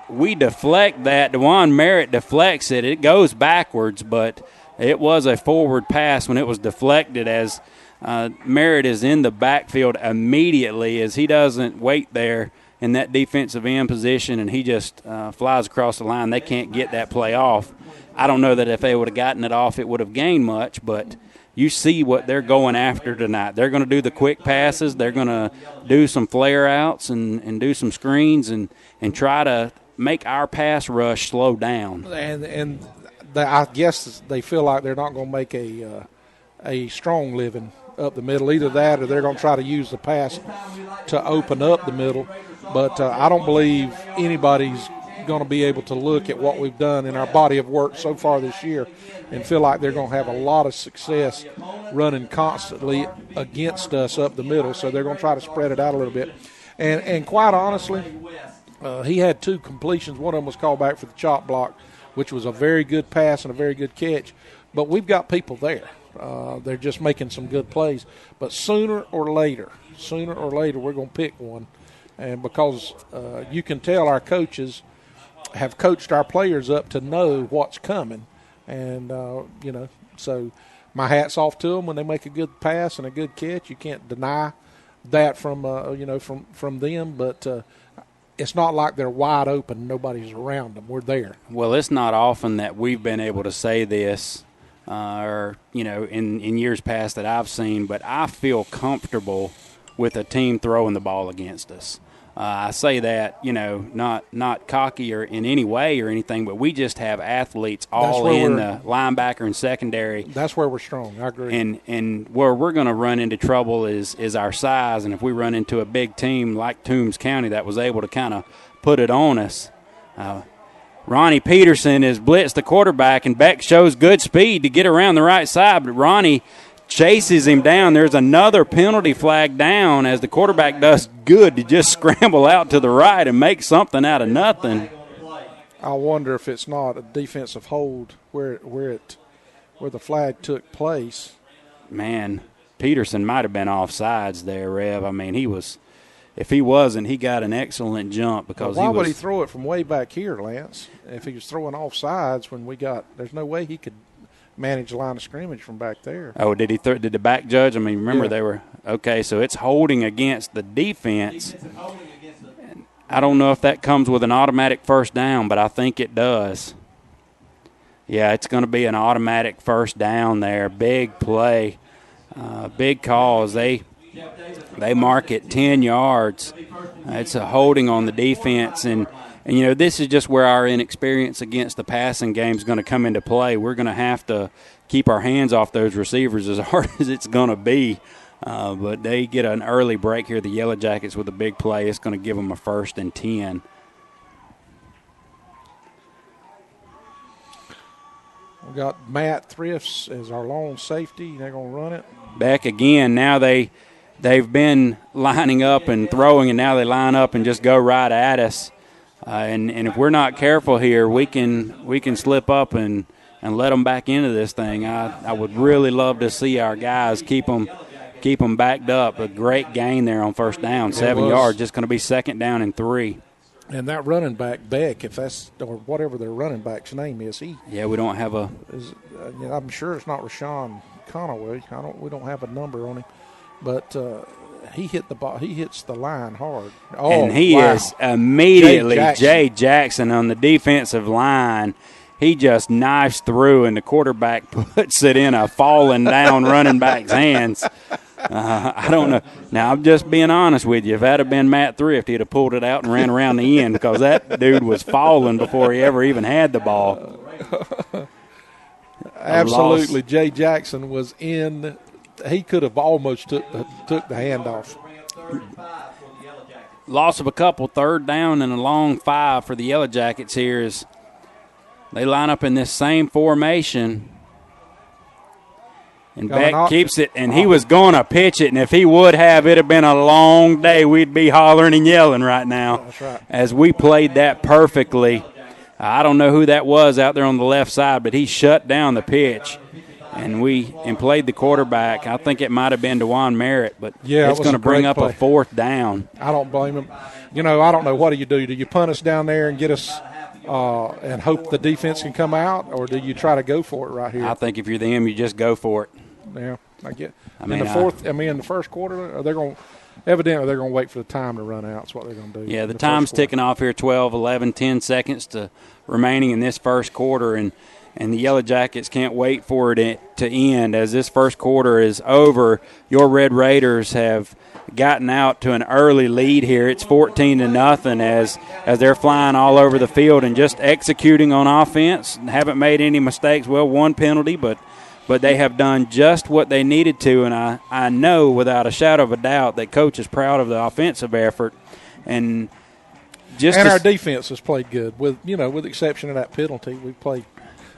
deflect that, DeJuan Merritt deflects it. It goes backwards, but it was a forward pass when it was deflected as Merritt is in the backfield immediately as he doesn't wait there in that defensive end position, and he just flies across the line. They can't get that play off. I don't know that if they would have gotten it off it would have gained much, but you see what they're going after tonight. They're going to do the quick passes. They're going to do some flare-outs and do some screens and try to make our pass rush slow down. And I guess they feel like they're not going to make a strong living up the middle. Either that or they're going to try to use the pass to open up the middle. But I don't believe anybody's going to be able to look at what we've done in our body of work so far this year and feel like they're going to have a lot of success running constantly against us up the middle. So they're going to try to spread it out a little bit. And quite honestly, he had 2 completions. One of them was called back for the chop block, which was a very good pass and a very good catch. But we've got people there. They're just making some good plays. But sooner or later, we're going to pick one. And because you can tell our coaches have coached our players up to know what's coming. And, so my hat's off to them when they make a good pass and a good catch. You can't deny that from them. But it's not like they're wide open. Nobody's around them. We're there. Well, it's not often that we've been able to say this in years past that I've seen, but I feel comfortable with a team throwing the ball against us. I say that, not cocky or in any way or anything, but we just have athletes all in the linebacker and secondary. That's where we're strong. I agree. And where we're going to run into trouble is our size, and if we run into a big team like Toombs County that was able to kind of put it on us. Ronnie Peterson has blitzed the quarterback, and Beck shows good speed to get around the right side, but Ronnie chases him down. There's another penalty flag down as the quarterback does good to just scramble out to the right and make something out of nothing. I wonder if it's not a defensive hold where the flag took place. Man, Peterson might have been offsides there, Rev. I mean, he was. If he wasn't, he got an excellent jump because why would he throw it from way back here, Lance? If he was throwing offsides when there's no way he could manage the line of scrimmage from back there. Oh, did he? Did the back judge? I mean, remember Yeah. they were okay. So it's holding against the defense. I don't know if that comes with an automatic first down, but I think it does. Yeah, it's going to be an automatic first down there. Big play, big calls. They mark it 10 yards. It's a holding on the defense, and this is just where our inexperience against the passing game is going to come into play. We're going to have to keep our hands off those receivers as hard as it's going to be. But they get an early break here, the Yellow Jackets, with a big play. It's going to give them a 1st and 10. We got MATTTHRIFT as our lone safety. They're going to run it. Back again. Now they've been lining up and throwing, and now they line up and just go right at us. And if we're not careful here, we can slip up and let them back into this thing. I would really love to see our guys keep them backed up. A great gain there on first down, 7 yards. Just going to be 2nd down and 3. And that running back, Beck, if that's or whatever their running back's name is, we don't have I'm sure it's not Rashawn Conaway. We don't have a number on him, but he hit the ball. He hits the line hard. Oh, and he is immediately Jay Jackson on the defensive line. He just knifes through, and the quarterback puts it in a falling down running back's hands. I don't know. Now, I'm just being honest with you. If that had been MATTTHRIFT, he'd have pulled it out and ran around the end because that dude was falling before he ever even had the ball. Absolutely. Jay Jackson was in. He could have almost took the handoff. Loss of a couple, 3rd down and a long 5 for the Yellow Jackets here as they line up in this same formation. And Beck keeps it, and he was going to pitch it, and if he would have, it would have been a long day. We'd be hollering and yelling right now. That's right. As we played that perfectly. I don't know who that was out there on the left side, but he shut down the pitch, and played the quarterback. I think it might have been DeJuan Merritt, but it's going to bring up a 4th down. I don't blame him. I don't know. What do? Do you punt us down there and get us and hope the defense can come out, or do you try to go for it right here? I think if you're them, you just go for it. Yeah, I get. In the first quarter, they're going to wait for the time to run out. That's what they're going to do. Yeah, the time's ticking off here. 12, 11, 10 seconds remaining in this first quarter, and the Yellow Jackets can't wait for it to end. As this first quarter is over, your Red Raiders have gotten out to an early lead here. It's 14-0 as they're flying all over the field and just executing on offense. Haven't made any mistakes. Well, one penalty, but they have done just what they needed to, and I know without a shadow of a doubt that Coach is proud of the offensive effort. And our defense has played good, with the exception of that penalty.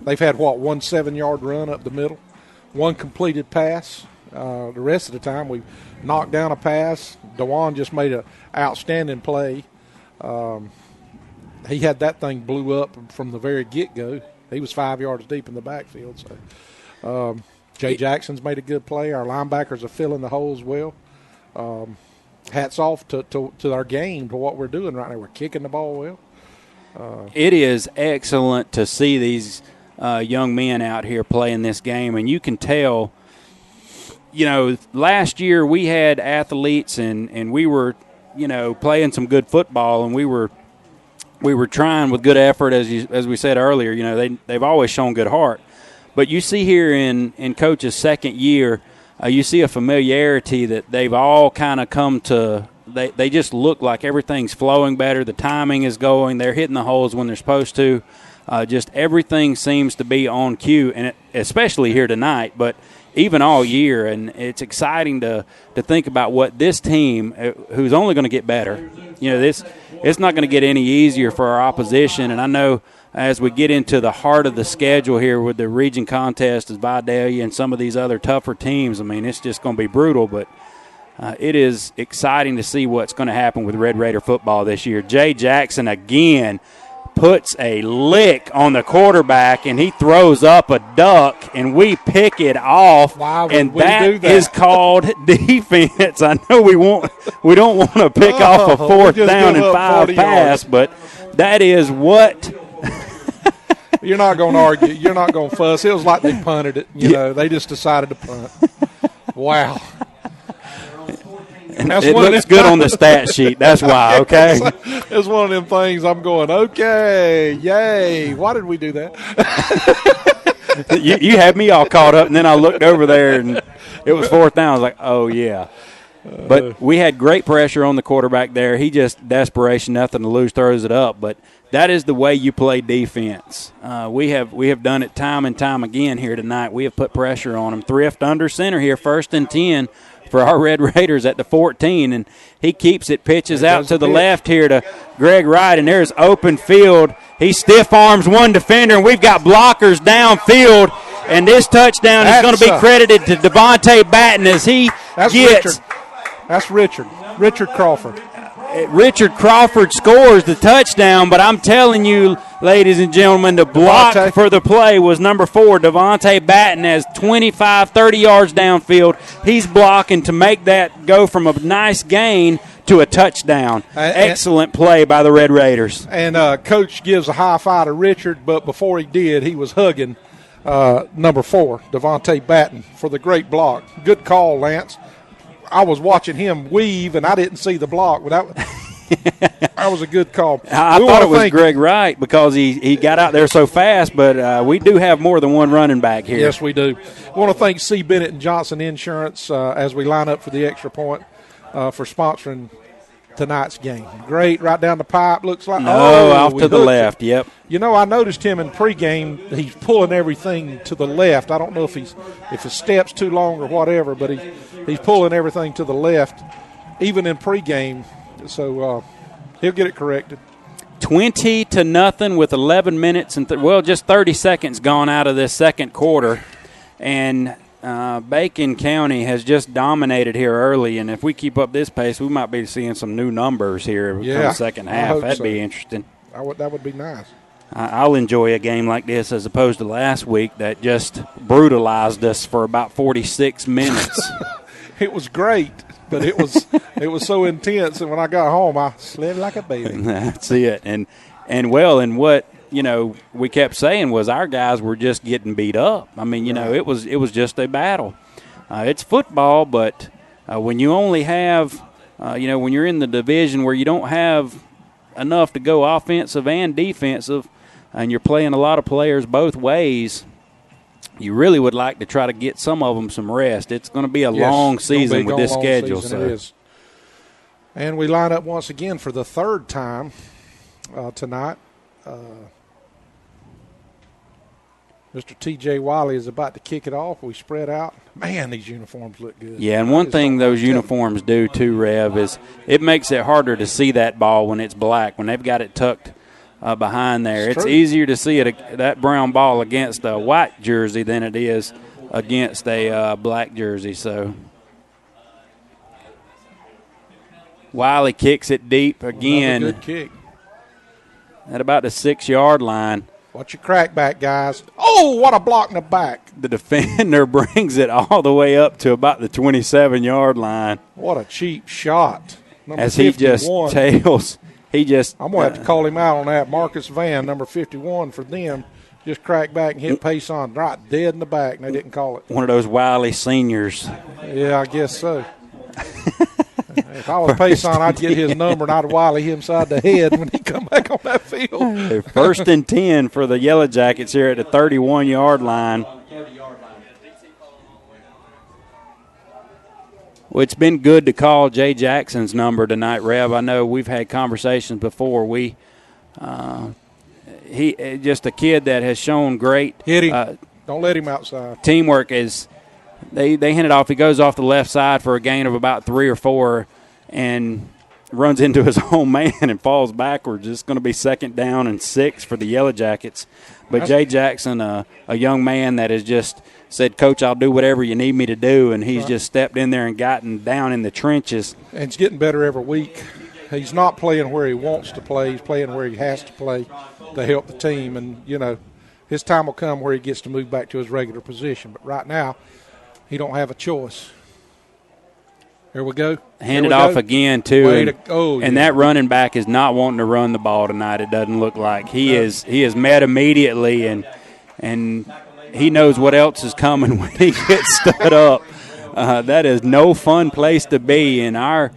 They've had one 7-yard run up the middle, one completed pass. The rest of the time we've knocked down a pass. DeJuan just made an outstanding play. He had that thing blew up from the very get-go. He was 5 yards deep in the backfield, so. Jay Jackson's made a good play. Our linebackers are filling the holes well. Hats off to our game, to what we're doing right now. We're kicking the ball well. It is excellent to see these young men out here playing this game, and you can tell, last year we had athletes and we were, playing some good football, and we were trying with good effort, as we said earlier. They've always shown good heart. But you see here in Coach's second year, you see a familiarity that they've all kind of come to. They just look like everything's flowing better. The timing is going. They're hitting the holes when they're supposed to. Just everything seems to be on cue, and especially here tonight, but even all year. And it's exciting to think about what this team, who's only going to get better, it's not going to get any easier for our opposition. And I know as we get into the heart of the schedule here with the region contest as Vidalia and some of these other tougher teams, it's just going to be brutal. But it is exciting to see what's going to happen with Red Raider football this year. Jay Jackson again puts a lick on the quarterback, and he throws up a duck, and we pick it off. And that is called defense. I know we don't want to pick off a 4th down and 5 pass, but that is what You're not going to argue. You're not going to fuss. It was like they punted it. You know, they just decided to punt. Wow. And it looks good on the stat sheet. That's why, okay? It's one of them things I'm going, okay, yay. Why did we do that? you had me all caught up, and then I looked over there, and it was fourth down. I was like, oh, yeah. But we had great pressure on the quarterback there. He just, desperation, nothing to lose, throws it up. But that is the way you play defense. We have done it time and time again here tonight. We have put pressure on him. Thrift under center here, 1st and 10 for our Red Raiders at the 14. And he keeps it, pitches out to the left here to Greg Wright, and there's open field. He stiff arms one defender, and we've got blockers downfield. And this touchdown is going to be credited to Devontae Batten as he gets. That's Richard Crawford. Richard Crawford scores the touchdown, but I'm telling you, ladies and gentlemen, the block for the play was number 4, Devontae Batten, as 25, 30 yards downfield. He's blocking to make that go from a nice gain to a touchdown. Excellent play by the Red Raiders. And Coach gives a high five to Richard, but before he did, he was hugging number 4, Devontae Batten, for the great block. Good call, Lance. I was watching him weave, and I didn't see the block, but that was a good call. I thought it was Greg Wright because he got out there so fast, but we do have more than one running back here. Yes, we do. I want to thank C. Bennett and Johnson Insurance as we line up for the extra point for sponsoring tonight's game. Great, right down the pipe. Looks like off to the left. Yep. You know, I noticed him in pregame. He's pulling everything to the left. I don't know if his step's too long or whatever, but he's pulling everything to the left, even in pregame. So he'll get it corrected. 20-0 with 11 minutes and just 30 seconds gone out of this second quarter, and Bacon County has just dominated here early, and if we keep up this pace, we might be seeing some new numbers here in the second half. That'd be interesting. That would be nice. I'll enjoy a game like this as opposed to last week that just brutalized us for about 46 minutes. It was great, but it was so intense, and when I got home, I slept like a baby. That's it. And what we kept saying was our guys were just getting beat up. I mean, it was just a battle. It's football, but when you only have, when you're in the division where you don't have enough to go offensive and defensive, and you're playing a lot of players both ways, you really would like to try to get some of them some rest. It's going to be a long season with this schedule. It is. And we line up once again for the third time tonight. Mr. T.J. Wiley is about to kick it off. We spread out. Man, these uniforms look good. Yeah, and one thing those uniforms do too, Rev, is it makes it harder to see that ball when it's black, when they've got it tucked behind there. It's easier to see that brown ball against a white jersey than it is against a black jersey. So Wiley kicks it deep again. Another good kick. At about the 6-yard line. Watch your crackback, guys. Oh, what a block in the back. The defender brings it all the way up to about the 27-yard line. What a cheap shot. As he 51. Just tails. I'm going to have to call him out on that. Marcus Van, number 51 for them, just cracked back and hit Payson right dead in the back, and they didn't call it. One of those Wiley seniors. Yeah, I guess so. If I was Payson, I'd get his number and I'd Wiley him side the head when he come back on that field. 1st and 10 for the Yellow Jackets here at the 31-yard line. Well, it's been good to call Jay Jackson's number tonight, Rev. I know we've had conversations before. He just a kid that has shown great. Hit him. Don't let him outside. Teamwork is they hand it off. He goes off the left side for a gain of about 3 or 4 and runs into his own man and falls backwards. It's going to be 2nd down and 6 for the Yellow Jackets. But Jay Jackson, a young man that has just said, Coach, I'll do whatever you need me to do, and he's just stepped in there and gotten down in the trenches. And he's getting better every week. He's not playing where he wants to play. He's playing where he has to play to help the team. And, his time will come where he gets to move back to his regular position. But right now, he don't have a choice. Here we go. Handed off again, too. And that running back is not wanting to run the ball tonight, it doesn't look like. He is met immediately, and he knows what else is coming when he gets stood up. That is no fun place to be, and our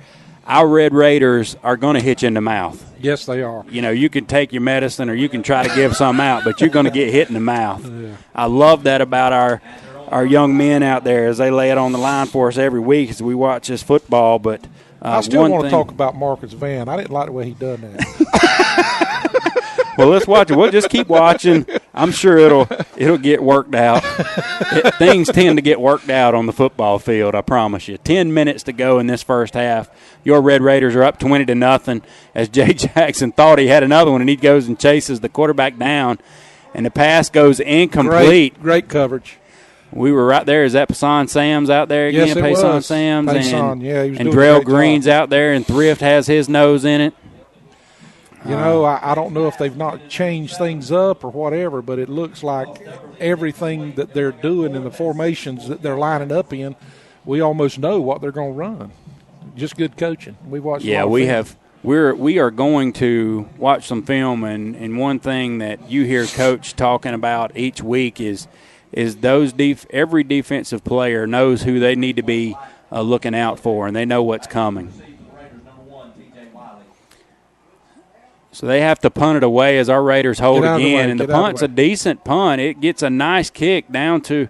Red Raiders are going to hit you in the mouth. Yes, they are. You know, you can take your medicine or you can try to give some out, but you're going to get hit in the mouth. Yeah. I love that about our young men out there as they lay it on the line for us every week as we watch this football. But I still want to talk about Marcus Van. I didn't like the way he done that. Well, let's watch it. We'll just keep watching. I'm sure it'll get worked out. Things tend to get worked out on the football field, I promise you. 10 minutes to go in this first half. Your Red Raiders are up 20-0 as Jay Jackson thought he had another one, and he goes and chases the quarterback down, and the pass goes incomplete. Great coverage. We were right there. Is that Pason Sam's out there again? Yes, it Pason was. Sam's. Pason, yeah, he was and doing a Drell great Green's job. out there, and Thrift has his nose in it. You know, I don't know if they've not changed things up or whatever, but it looks like everything that they're doing in the formations that they're lining up in, we almost know what they're going to run. Just good coaching. We watched. Yeah, we have. We are going to watch some film, and one thing that you hear Coach talking about each week is those every defensive player knows who they need to be looking out for, and they know what's coming. So they have to punt it away as our Raiders hold again, and the punt's a decent punt. It gets a nice kick down to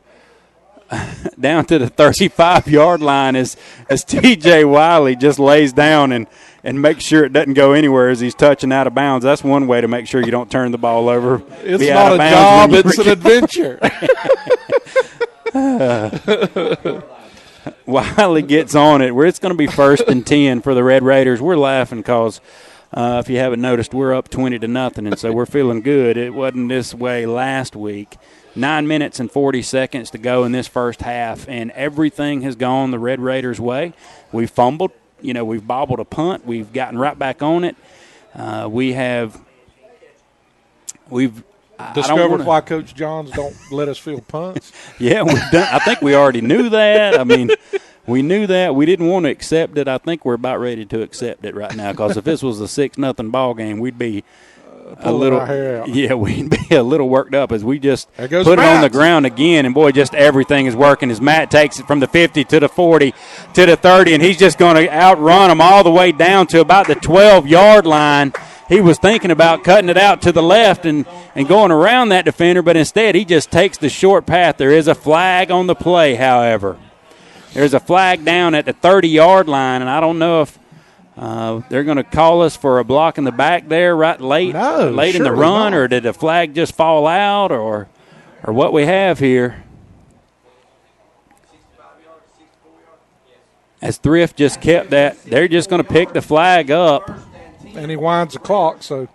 the 35-yard line as T.J. Wiley just lays down and makes sure it doesn't go anywhere as he's touching out of bounds. That's one way to make sure you don't turn the ball over. It's not a job, it's an adventure. Wiley gets on it. It's going to be 1st and 10 for the Red Raiders. We're laughing because if you haven't noticed, we're up 20-0, and so we're feeling good. It wasn't this way last week. 9 minutes and 40 seconds to go in this first half, and everything has gone the Red Raiders' way. We fumbled. We've bobbled a punt. We've gotten right back on it. We've discovered why Coach Johns don't let us field punts. Yeah, we've done. I think we already knew that. I mean, we knew that. We didn't want to accept it. I think we're about ready to accept it right now because if this was a 6-0 ball game, we'd be a little. Yeah, we'd be a little worked up as we just put it on the ground again, and boy, just everything is working as Matt takes it from the 50 to the 40 to the 30, and he's just going to outrun them all the way down to about the 12-yard line. He was thinking about cutting it out to the left and going around that defender, but instead he just takes the short path. There is a flag on the play, however. There's a flag down at the 30-yard line, and I don't know if they're going to call us for a block in the back there late in the run, or did the flag just fall out, or what we have here. As Thrift just kept that, they're just going to pick the flag up. And he winds the clock, so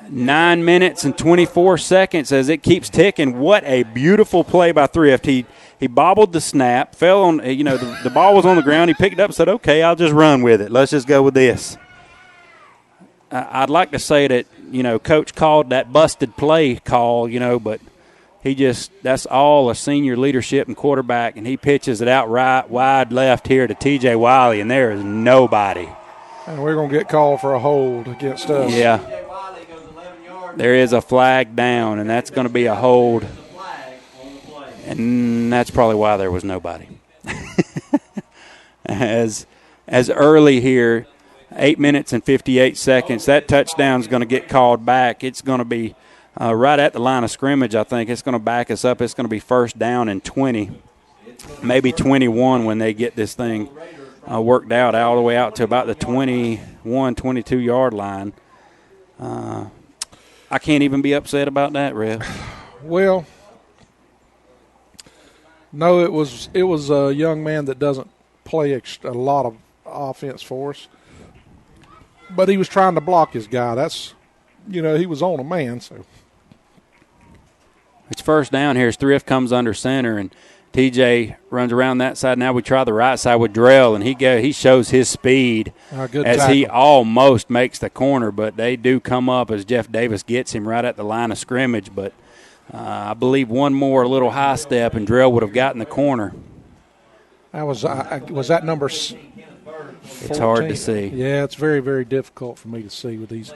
9 minutes and 24 seconds as it keeps ticking. What a beautiful play by Thrift. He bobbled the snap, fell on, the ball was on the ground. He picked it up and said, okay, I'll just run with it. Let's just go with this. I'd like to say that, Coach called that busted play call, but that's all a senior leadership and quarterback, and he pitches it out right, wide left here to T.J. Wiley, and there is nobody. And we're going to get called for a hold against us. Yeah. There is a flag down, and that's going to be a hold. And that's probably why there was nobody. As early here, 8 minutes and 58 seconds, that touchdown is going to get called back. It's going to be right at the line of scrimmage, I think. It's going to back us up. It's going to be 1st down and 20, maybe 21 when they get this thing worked out all the way out to about the 21, 22-yard line. I can't even be upset about that, Rev. Well, no, it was a young man that doesn't play a lot of offense for us. But he was trying to block his guy. That's, he was on a man. So it's 1st down here as Thrift comes under center, and TJ runs around that side. Now we try the right side with Drell, and he shows his speed as tackle. He almost makes the corner, but they do come up as Jeff Davis gets him right at the line of scrimmage. But I believe one more little high step, and Drell would have gotten the corner. Was that number It's hard to see. Yeah, it's very, very difficult for me to see with these.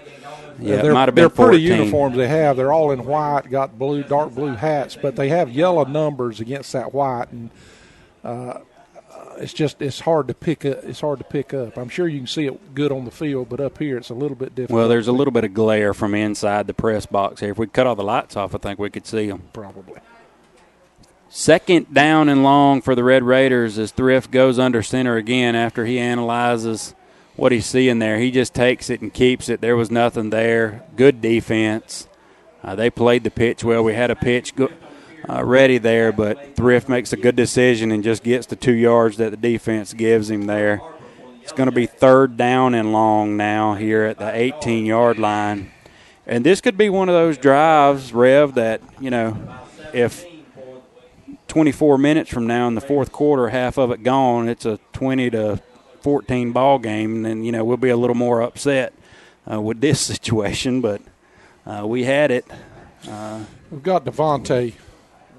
Yeah, it might have been they're pretty 14. uniforms they have. They're all in white, got blue, dark blue hats, but they have yellow numbers against that white, and it's hard to pick up. It's hard to pick up. I'm sure you can see it good on the field, but up here it's a little bit difficult. Well, there's a little bit of glare from inside the press box here. If we cut all the lights off, I think we could see them. Probably. Second down and long for the Red Raiders as Thrift goes under center again after he analyzes what he's seeing there. He just takes it and keeps it. There was nothing there. Good defense. They played the pitch well. We had a pitch ready there, but Thrift makes a good decision and just gets the 2 yards that the defense gives him there. It's going to be third down and long now here at the 18-yard line. And this could be one of those drives, Rev, that, if 24 minutes from now in the fourth quarter, half of it gone, it's a 20-14 ball game, and then, we'll be a little more upset with this situation, but we had it. We've got Devontae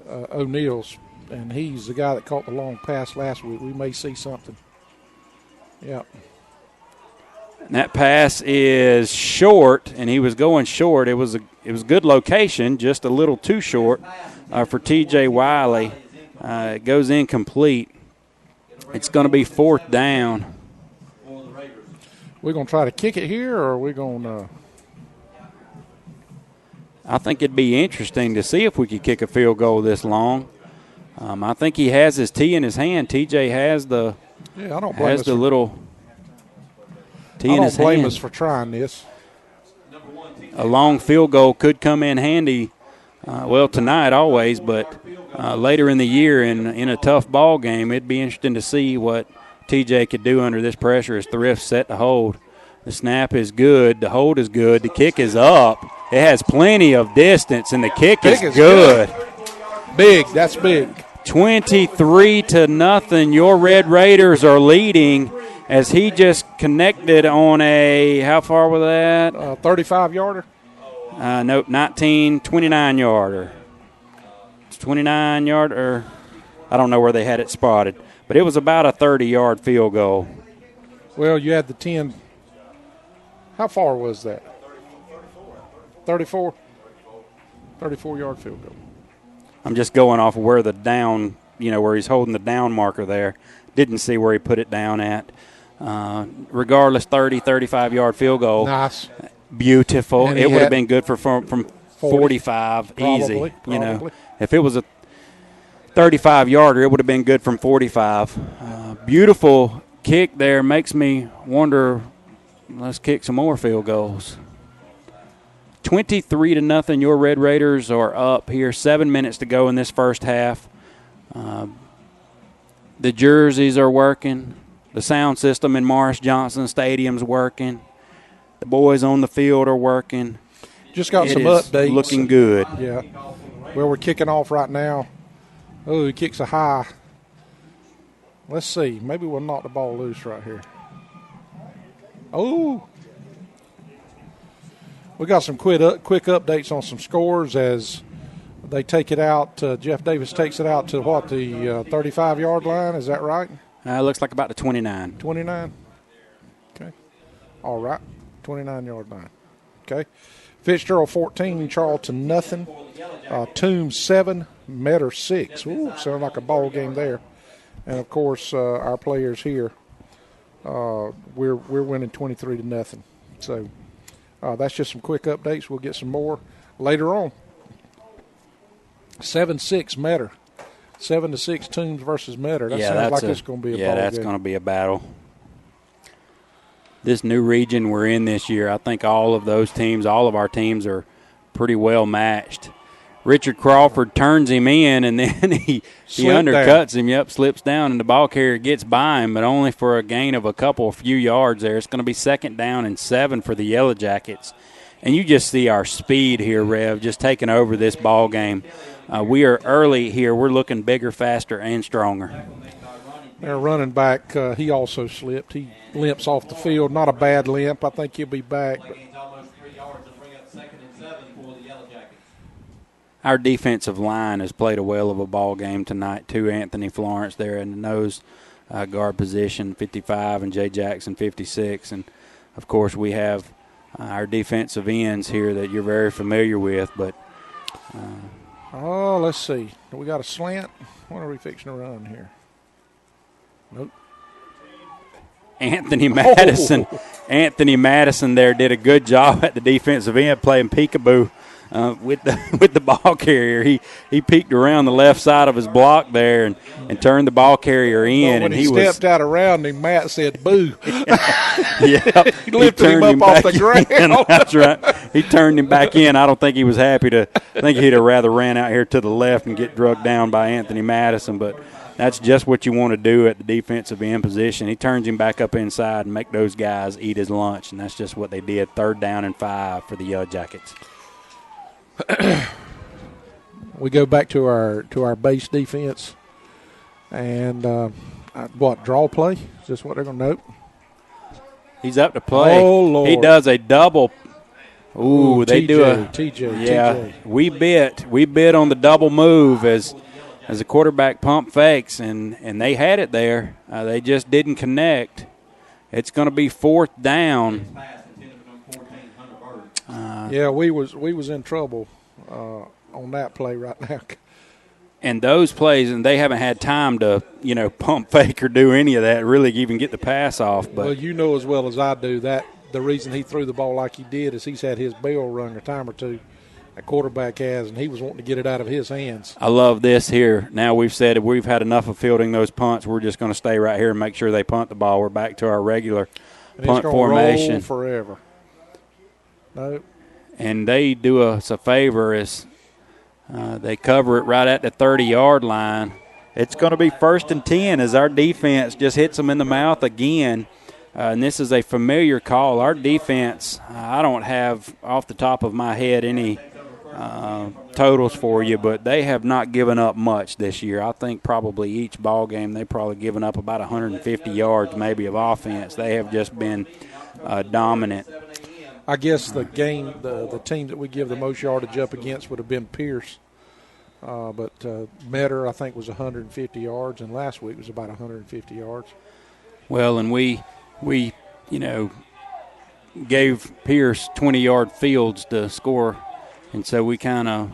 O'Neill's, and he's the guy that caught the long pass last week. We may see something. Yeah. And that pass is short, and he was going short. It was a good location, just a little too short for T.J. Wiley. It goes incomplete. It's going to be fourth down. We're going to try to kick it here, or are we going to I think it'd be interesting to see if we could kick a field goal this long. I think he has his tee in his hand. TJ has the I don't blame us little tee I in his don't blame hand. us for trying this. A long field goal could come in handy. Tonight always, but later in the year in a tough ball game, it'd be interesting to see what TJ could do under this pressure as Thrift set to hold. The snap is good. The hold is good. The kick is up. It has plenty of distance, and the kick is good. Big. That's big. 23-0. Your Red Raiders are leading as he just connected on a, how far was that? 35-yarder? Nope, 29-yarder. It's 29-yarder. I don't know where they had it spotted, but it was about a 30-yard field goal. Well, you had the 10. How far was that? 34? 34-yard field goal. I'm just going off of where the down, where he's holding the down marker there. Didn't see where he put it down at. Regardless, 30, 35-yard field goal. Nice. Beautiful. It would have been good from 45 easy. Probably. If it was a 35-yarder, it would have been good from 45. Beautiful kick there. Makes me wonder, let's kick some more field goals. 23-0. Your Red Raiders are up here. 7 minutes to go in this first half. The jerseys are working. The sound system in Morris Johnson Stadium's working. The boys on the field are working. Just got some updates. Looking good. Yeah. Well, we're kicking off right now. Oh, he kicks a high. Let's see. Maybe we'll knock the ball loose right here. Oh. We got some quick updates on some scores as they take it out. Jeff Davis takes it out to the 35-yard line. Is that right? Looks like about the 29. 29? Okay. All right. 29-yard line. Okay. Fitzgerald 14, Charlton nothing. Toombs 7, Metter 6. Ooh, sound like a ball game there. And of course, our players here, we're winning 23-0. So that's just some quick updates. We'll get some more later on. 7-6 Metter. 7-6 Toombs versus Metter. That sounds like it's going to be a ball game. Yeah, that's going to be a battle. This new region we're in this year, I think all of our teams are pretty well matched. Richard Crawford turns him in, and then he undercuts him. Yep, slips down, and the ball carrier gets by him, but only for a gain of a few yards there. It's going to be 2nd down and 7 for the Yellow Jackets. And you just see our speed here, Rev, just taking over this ball game. We are early here. We're looking bigger, faster, and stronger. Their running back, he also slipped. He limps off the field. Not a bad limp. I think he'll be back. Our defensive line has played a well of a ball game tonight, too. Anthony Florence there in the nose guard position, 55, and Jay Jackson, 56. And, of course, we have our defensive ends here that you're very familiar with. But let's see. We got a slant. What are we fixing to run here? Nope. Anthony Madison. Anthony Madison there did a good job at the defensive end playing peekaboo with the ball carrier. He peeked around the left side of his block there and turned the ball carrier in. When and he stepped out around him, Matt said, "Boo!" Yeah, he lifted him up off the ground. That's right. He turned him back in. I don't think he was happy to. I think he'd have rather ran out here to the left and get drugged down by Anthony Madison, but. That's just what you want to do at the defensive end position. He turns him back up inside and make those guys eat his lunch, and that's just what they did. 3rd down and 5 for the Yellow Jackets. We go back to our base defense, and draw play? Is this what they're going to note? He's up to play. Oh, Lord. He does a double. Ooh, they TJ, do a TJ. Yeah, TJ. we bit on the double move as the quarterback pump fakes, and they had it there. They just didn't connect. It's going to be 4th down. Yeah, we was in trouble on that play right now. And those plays, and they haven't had time to, pump fake or do any of that, really even get the pass off. But well, you know as well as I do that the reason he threw the ball like he did is he's had his bell rung a time or two. That quarterback has, and he was wanting to get it out of his hands. I love this here. Now we've said we've had enough of fielding those punts. We're just going to stay right here and make sure they punt the ball. We're back to our regular punt formation. Roll forever. No. And they do us a favor as they cover it right at the 30-yard line. It's going to be 1st and 10 as our defense just hits them in the mouth again. And this is a familiar call. Our defense, I don't have off the top of my head any totals for you, but they have not given up much this year. I think probably each ball game they've probably given up about 150 yards maybe of offense. They have just been dominant. I guess the team that we give the most yardage up against would have been Pierce. But Metter, I think, was 150 yards, and last week was about 150 yards. Well, and we gave Pierce 20-yard fields to score, and so we kind of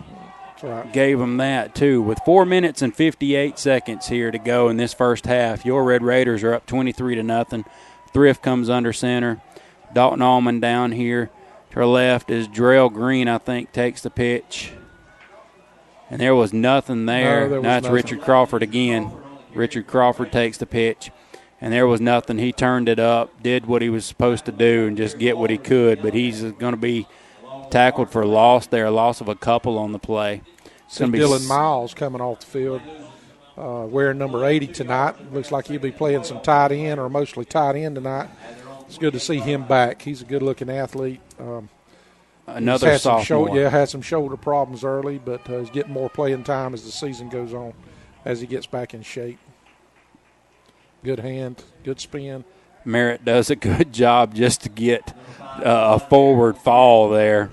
gave them that too. With 4 minutes and 58 seconds here to go in this first half, your Red Raiders are up 23-0. Thrift comes under center. Dalton Allman down here to our left is Drell Green, I think, takes the pitch. And there was nothing there. Now it's Richard Crawford again. Richard Crawford takes the pitch. And there was nothing. He turned it up, did what he was supposed to do, and just get what he could. But he's going to be tackled for a loss there, a loss of a couple on the play. Dylan Miles coming off the field, wearing number 80 tonight. Looks like he'll be playing some tight end or mostly tight end tonight. It's good to see him back. He's a good-looking athlete. Another sophomore. Had some shoulder problems early, but he's getting more playing time as the season goes on, as he gets back in shape. Good hand, good spin. Merritt does a good job just to get a forward fall there.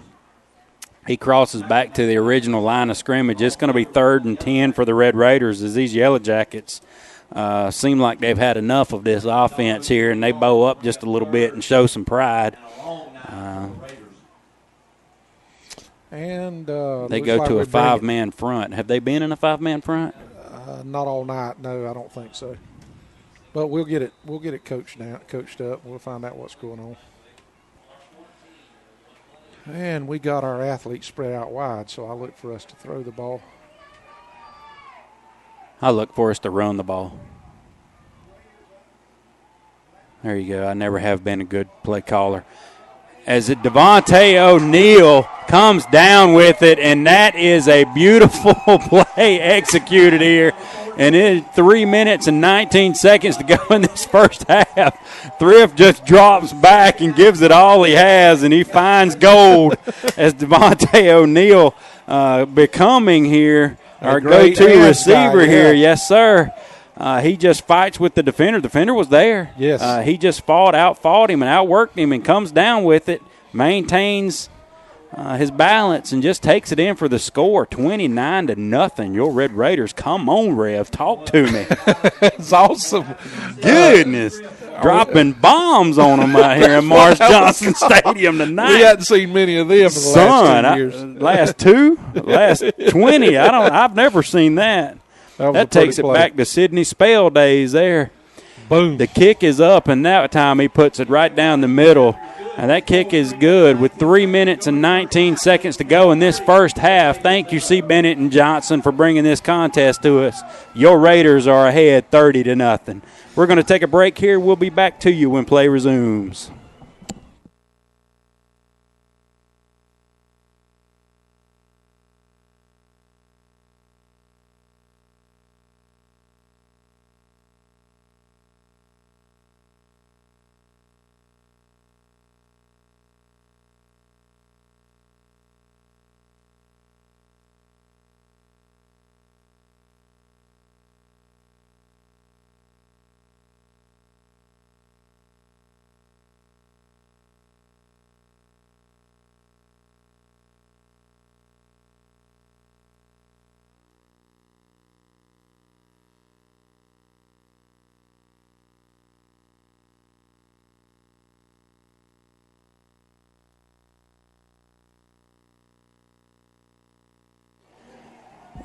He crosses back to the original line of scrimmage. It's going to be 3rd and 10 for the Red Raiders as these Yellow Jackets seem like they've had enough of this offense here, and they bow up just a little bit and show some pride. And they go to a 5-man front. Have they been in a 5-man front? Not all night. No, I don't think so. But we'll get it coached up. We'll find out what's going on. And we got our athletes spread out wide, so I look for us to throw the ball. I look for us to run the ball. There you go. I never have been a good play caller. As Devontae O'Neal comes down with it, and that is a beautiful play executed here. And it is 3 minutes and 19 seconds to go in this first half. Thrift just drops back and gives it all he has, and he finds gold as Devontae O'Neal becoming here our go-to receiver here. Yes, sir. He just fights with the defender. The defender was there. Yes. He just outfought him and outworked him and comes down with it, maintains his balance and just takes it in for the score, 29-0. Your Red Raiders. Come on, Rev, talk to me. It's awesome. Goodness. Dropping bombs on them out here in Morris Johnson Stadium tonight. We hadn't seen many of them in the last 2 years. Last 20. I've never seen that. That takes it back to Sidney Spell days there. Boom. The kick is up, and that time he puts it right down the middle. And that kick is good with 3 minutes and 19 seconds to go in this first half. Thank you, C. Bennett and Johnson, for bringing this contest to us. Your Raiders are ahead 30-0. We're going to take a break here. We'll be back to you when play resumes.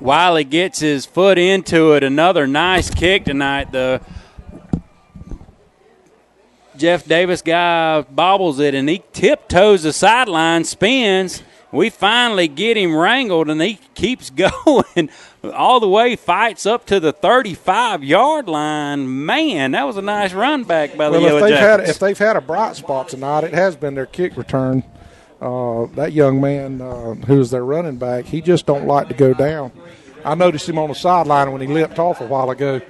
Wiley gets his foot into it. Another nice kick tonight. The Jeff Davis guy bobbles it, and he tiptoes the sideline, spins. We finally get him wrangled, and he keeps going all the way, fights up to the 35-yard line. Man, that was a nice run back by the Yellow Jackets. If they've had a bright spot tonight, it has been their kick return. That young man who's their running back, he just don't like to go down. I noticed him on the sideline when he limped off a while ago.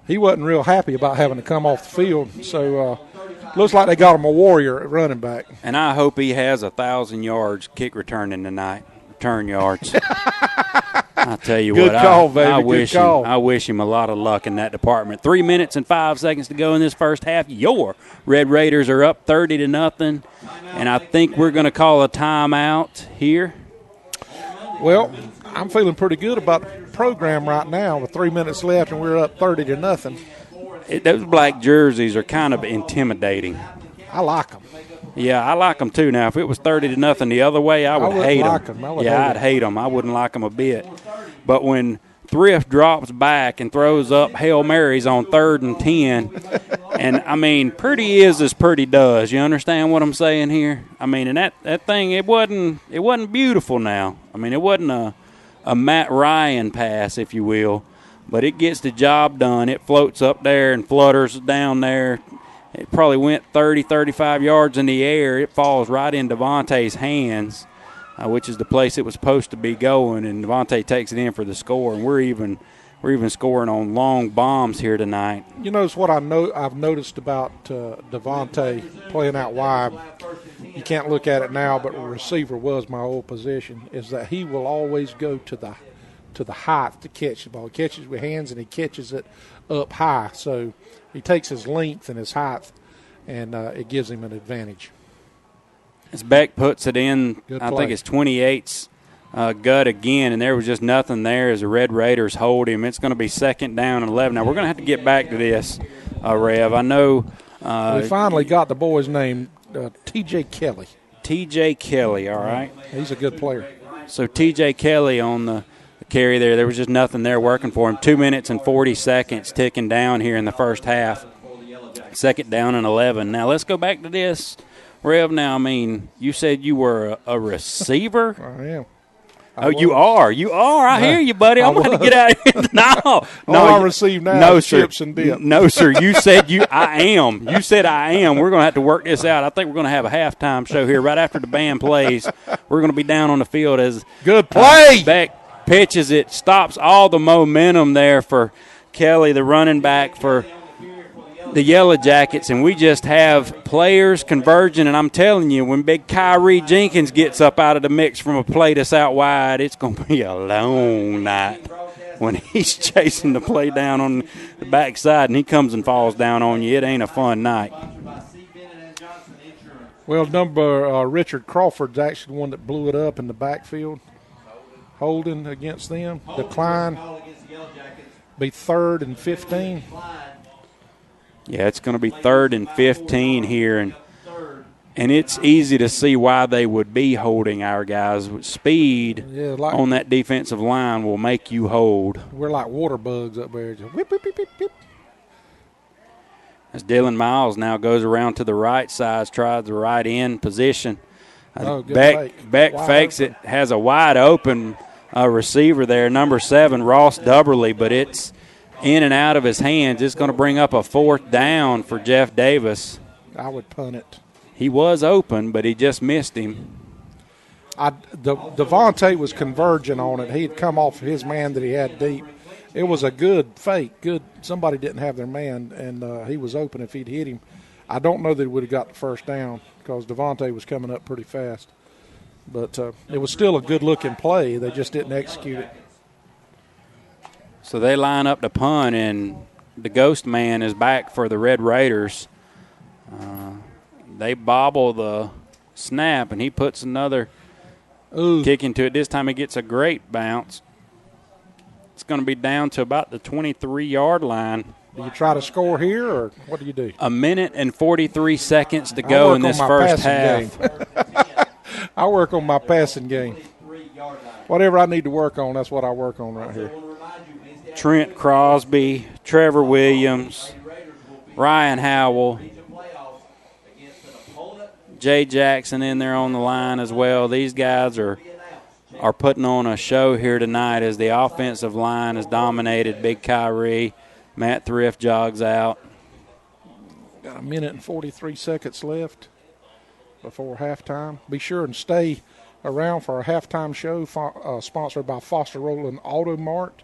He wasn't real happy about having to come off the field. So looks like they got him a warrior at running back. And I hope he has 1,000 yards kick returning tonight. Return yards. I'll tell you Good what. call, baby. I wish him a lot of luck in that department. 3 minutes and 5 seconds to go in this first half. Your Red Raiders are up 30-0. And I think we're going to call a timeout here. Well, I'm feeling pretty good about the program right now with 3 minutes left, and we're up 30-0. Those black jerseys are kind of intimidating. I like them. Yeah, I like them too. Now, if it was 30-0 the other way, I would hate them. I'd hate them. I wouldn't like them a bit. But when Thrift drops back and throws up Hail Marys on 3rd and 10, and, I mean, pretty is as pretty does. You understand what I'm saying here? I mean, and that thing, it wasn't beautiful now. I mean, it wasn't a Matt Ryan pass, if you will, but it gets the job done. It floats up there and flutters down there. It probably went 30, 35 yards in the air. It falls right in Devontae's hands, which is the place it was supposed to be going, and Devontae takes it in for the score, and we're even scoring on long bombs here tonight. You notice what I've noticed about Devontae playing out wide. You can't look at it now, but receiver was my old position, is that he will always go to the height to catch the ball. He catches with hands, and he catches it up high. So he takes his length and his height, and it gives him an advantage. As Beck puts it in, Good I play. think it's 28's gut again, and there was just nothing there as the Red Raiders hold him. It's going to be 2nd down and 11. Now, we're going to have to get back to this, Rev. I know we finally got the boy's name, T.J. Kelly. T.J. Kelly, all right. He's a good player. So T.J. Kelly on the carry there. There was just nothing there working for him. 2 minutes and 40 seconds ticking down here in the first half. 2nd down and 11. Now, let's go back to this. Rev, now, I mean, you said you were a receiver? I am. You are. I hear you, buddy. I'm going to get out of here. No. All I receive now is chips and dip. No, sir. You said I am. You said I am. We're going to have to work this out. I think we're going to have a halftime show here right after the band plays. We're going to be down on the field as Good play. Beck pitches it, stops all the momentum there for Kelly, the running back for the Yellow Jackets, and we just have players converging. And I'm telling you, when big Kyrie Jenkins gets up out of the mix from a play that's out wide, it's going to be a long night when he's chasing the play down on the backside and he comes and falls down on you. It ain't a fun night. Well, Richard Crawford's actually the one that blew it up in the backfield. Holding against them. Decline. Be 3rd and 15. Yeah, it's going to be 3rd and 15 here, and it's easy to see why they would be holding our guys. Speed on that defensive line will make you hold. We're like water bugs up there. Just whip, whip, whip, whip, whip. As Dylan Miles now goes around to the right side, tries the right end position. Beck fakes it, has a wide open receiver there, number 7, Ross Dubberly, but it's in and out of his hands. It's going to bring up a 4th down for Jeff Davis. I would punt it. He was open, but he just missed him. Devontae was converging on it. He had come off his man that he had deep. It was a good fake. Good. Somebody didn't have their man, and he was open if he'd hit him. I don't know that he would have got the first down because Devontae was coming up pretty fast. But it was still a good-looking play. They just didn't execute it. So they line up to punt, and the ghost man is back for the Red Raiders. They bobble the snap, and he puts another kick into it. This time he gets a great bounce. It's going to be down to about the 23-yard line. Do you try to score here, or what do you do? 1 minute and 43 seconds to go in this first half. I work on my passing game. Whatever I need to work on, that's what I work on right here. Trent Crosby, Trevor Williams, Ryan Howell, Jay Jackson in there on the line as well. These guys are putting on a show here tonight as the offensive line is dominated. Big Kyrie, Matt Thrift jogs out. Got 1 minute and 43 seconds left before halftime. Be sure and stay around for our halftime show sponsored by Foster Roland Auto Mart.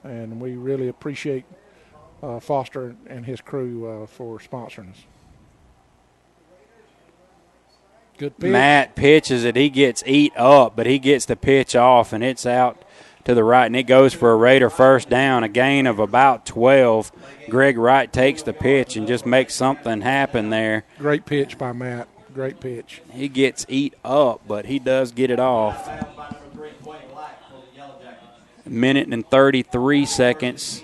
And we really appreciate Foster and his crew for sponsoring us. Good pitch. Matt pitches it. He gets eat up, but he gets the pitch off, and it's out to the right, and it goes for a Raider first down, a gain of about 12. Greg Wright takes the pitch and just makes something happen there. Great pitch by Matt. Great pitch. He gets eat up, but he does get it off. 1 minute and 33 seconds.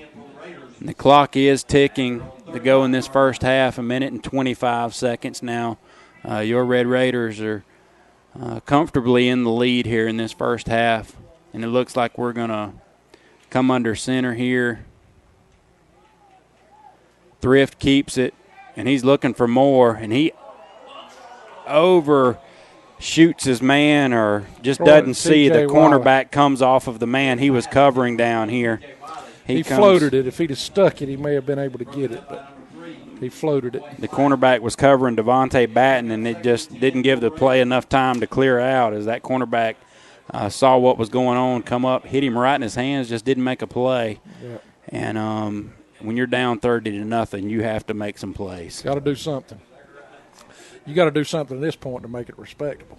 And the clock is ticking to go in this first half. 1 minute and 25 seconds now. Your Red Raiders are comfortably in the lead here in this first half. And it looks like we're going to come under center here. Thrift keeps it, and he's looking for more. And he overshoots his man or just doesn't see the cornerback comes off of the man he was covering down here. He floated it. If he'd have stuck it, he may have been able to get it, but he floated it. The cornerback was covering Devontae Batten, and it just didn't give the play enough time to clear out as that cornerback saw what was going on, come up, hit him right in his hands, just didn't make a play. Yeah. And when you're down 30-0, you have to make some plays. Got to do something. You got to do something at this point to make it respectable.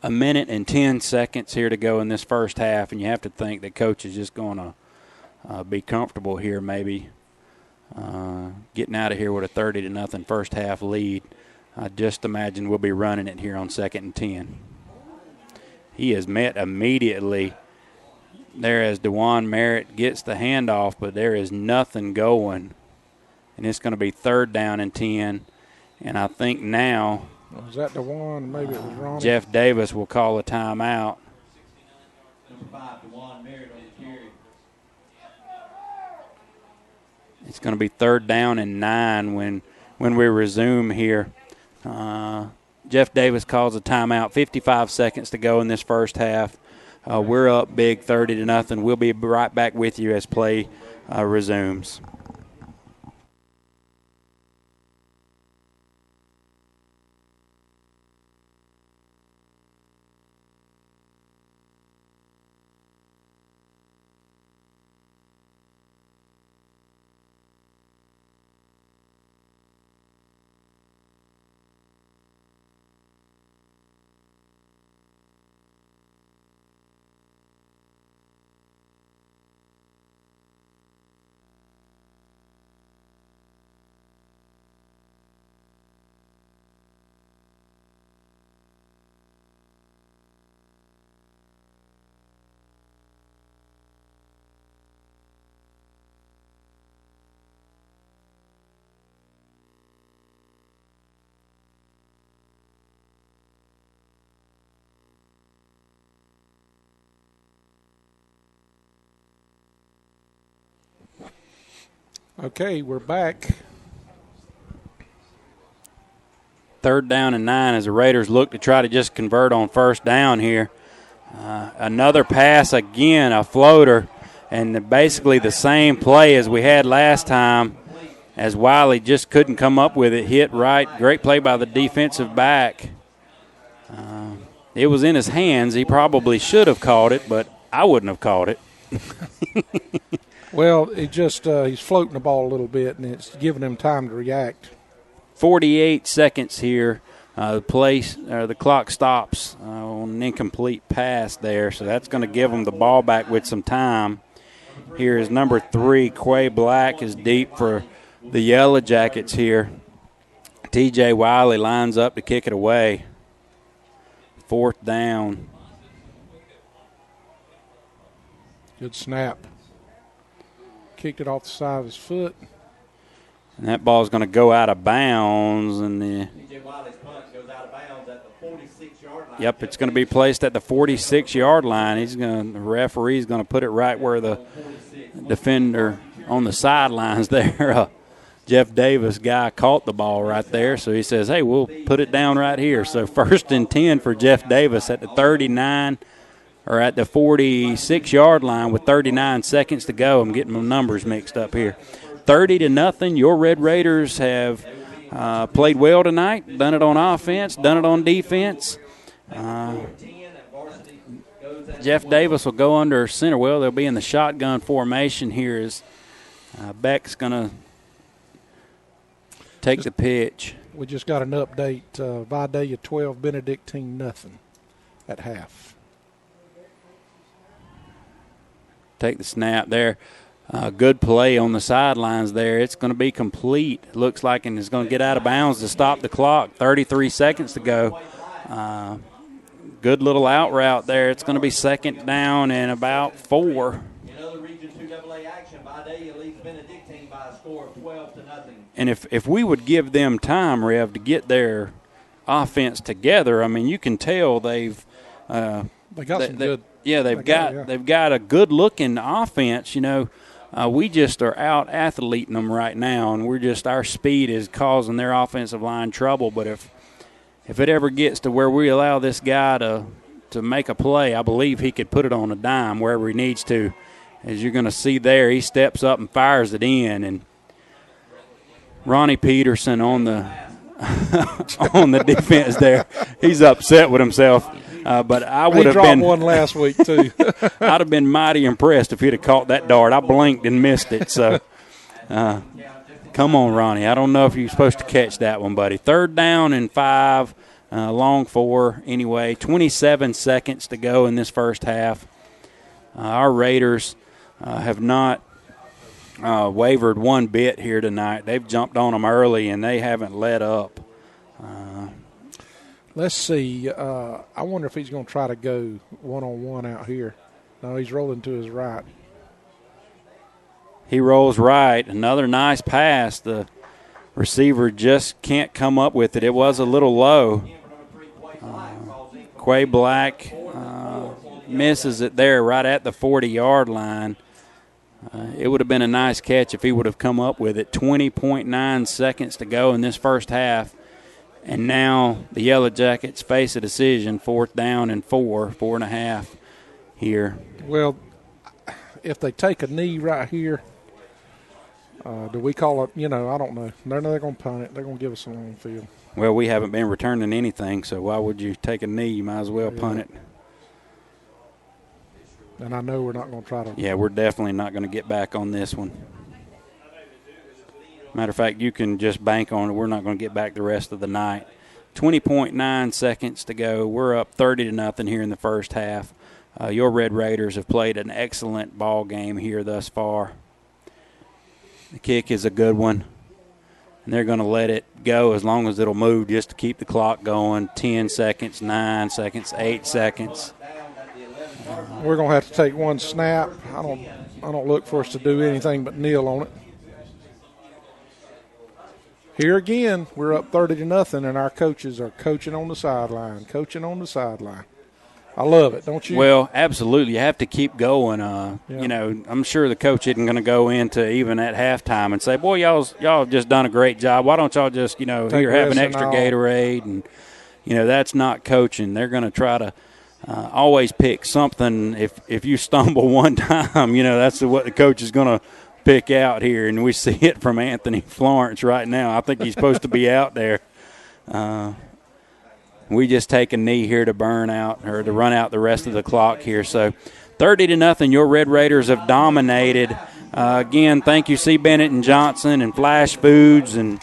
1 minute and 10 seconds here to go in this first half, and you have to think that coach is just going to be comfortable here, maybe getting out of here with a 30-0 first half lead. I just imagine we'll be running it here on 2nd and 10. He is met immediately there as DeJuan Merritt gets the handoff, but there is nothing going. And it's going to be 3rd down and 10. And I think now was that DeJuan? Maybe it was Ronnie. Jeff Davis will call a timeout. Number 5, DeJuan Merritt on the carry. It's going to be 3rd down and 9 when we resume here. Jeff Davis calls a timeout. 55 seconds to go in this first half. We're up big, 30-0. We'll be right back with you as play resumes. Okay, we're back. 3rd down and 9 as the Raiders look to try to just convert on 1st down here. Another pass again, a floater, and basically the same play as we had last time, as Wiley just couldn't come up with it. Hit right. Great play by the defensive back. It was in his hands. He probably should have caught it, but I wouldn't have caught it. Well, it just he's floating the ball a little bit, and it's giving him time to react. 48 seconds here. The clock stops on an incomplete pass there, so that's going to give them the ball back with some time. Here is number 3, Quay Black, is deep for the Yellow Jackets here. T.J. Wiley lines up to kick it away. 4th down. Good snap. Kicked it off the side of his foot. And that ball is going to go out of bounds. And T.J. Wiley's punt goes out of bounds at the 46-yard line. Yep, it's going to be placed at the 46-yard line. The referee's going to put it right where the defender on the sidelines there. Jeff Davis guy caught the ball right there, so he says, hey, we'll put it down right here. So 1st and 10 for Jeff Davis at the 39 or at the 46-yard line with 39 seconds to go. I'm getting my numbers mixed up here. 30-0. Your Red Raiders have played well tonight, done it on offense, done it on defense. Jeff Davis will go under center. Well, they'll be in the shotgun formation here as Beck's going to take the pitch. We just got an update. Vidalia 12, Benedictine nothing at half. Take the snap there. Good play on the sidelines there. It's going to be complete, it looks like, and it's going to get out of bounds to stop the clock. 33 seconds to go. Good little out route there. It's going to be 2nd down and about 4. In other Region 2AA action, Vidalia leads Benedictine by a score of 12-0. And if we would give them time, Rev, to get their offense together, I mean, you can tell they've They got some good. Yeah, they've got a good looking offense. We just are out athleting them right now, and our speed is causing their offensive line trouble. But if it ever gets to where we allow this guy to make a play, I believe he could put it on a dime wherever he needs to. As you're going to see there, he steps up and fires it in, and Ronnie Peterson on the on the defense there, he's upset with himself. But I would have been one last week too. I'd have been mighty impressed if he'd have caught that dart. I blinked and missed it. So, come on, Ronnie. I don't know if you're supposed to catch that one, buddy. 3rd down and 5, long 4. Anyway, 27 seconds to go in this first half. Our Raiders have not wavered one bit here tonight. They've jumped on them early, and they haven't let up. Let's see. I wonder if he's going to try to go one-on-one out here. No, he's rolling to his right. He rolls right. Another nice pass. The receiver just can't come up with it. It was a little low. Quay Black misses it there right at the 40-yard line. It would have been a nice catch if he would have come up with it. 20.9 seconds to go in this first half. And now the Yellow Jackets face a decision, 4th down and 4.5 here. Well, if they take a knee right here, do we call it, I don't know. They're going to punt it. They're going to give us a long field. Well, we haven't been returning anything, so why would you take a knee? You might as well punt it. And I know we're not going to try to. Yeah, we're definitely not going to get back on this one. Matter of fact, you can just bank on it. We're not going to get back the rest of the night. 20.9 seconds to go. We're up 30-0 here in the first half. Your Red Raiders have played an excellent ball game here thus far. The kick is a good one, and they're going to let it go as long as it'll move just to keep the clock going. 10 seconds, 9 seconds, 8 seconds. We're going to have to take one snap. I don't look for us to do anything but kneel on it. Here again, we're up 30-0, and our coaches are coaching on the sideline. I love it, don't you? Well, absolutely. You have to keep going. Yeah. You know, I'm sure the coach isn't going to go into even at halftime and say, boy, y'all have just done a great job. Why don't y'all just, you know, here have an extra Gatorade? And, you know, that's not coaching. They're going to try to always pick something. If you stumble one time, you know, that's what the coach is going to pick out here. And we see it from Anthony Florence right now. I think he's supposed to be out there. We just take a knee here to burn out or to run out the rest of the clock here. So 30-0, your Red Raiders have dominated. Again, thank you, C. Bennett and Johnson and Flash Foods and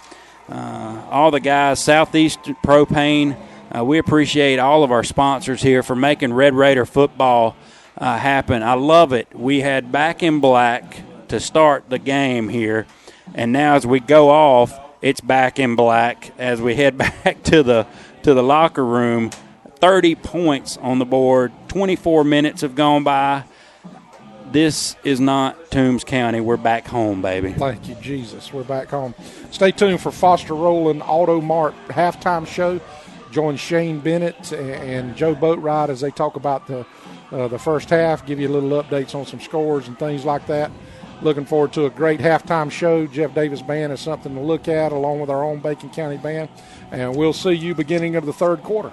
all the guys, Southeast Propane. We appreciate all of our sponsors here for making Red Raider football happen. I love it. We had Back in Black to start the game here, and now as we go off, it's Back in Black as we head back to the locker room. 30 points on the board. 24 minutes have gone by. This is not Toombs County. We're back home, baby. Thank you, Jesus. We're back home. Stay tuned for Foster Rowland Auto Mart halftime show. Join Shane Bennett and Joe Boatride as they talk about the first half, give you a little updates on some scores and things like that. Looking forward to a great halftime show. Jeff Davis Band is something to look at along with our own Bacon County Band. And we'll see you beginning of the third quarter.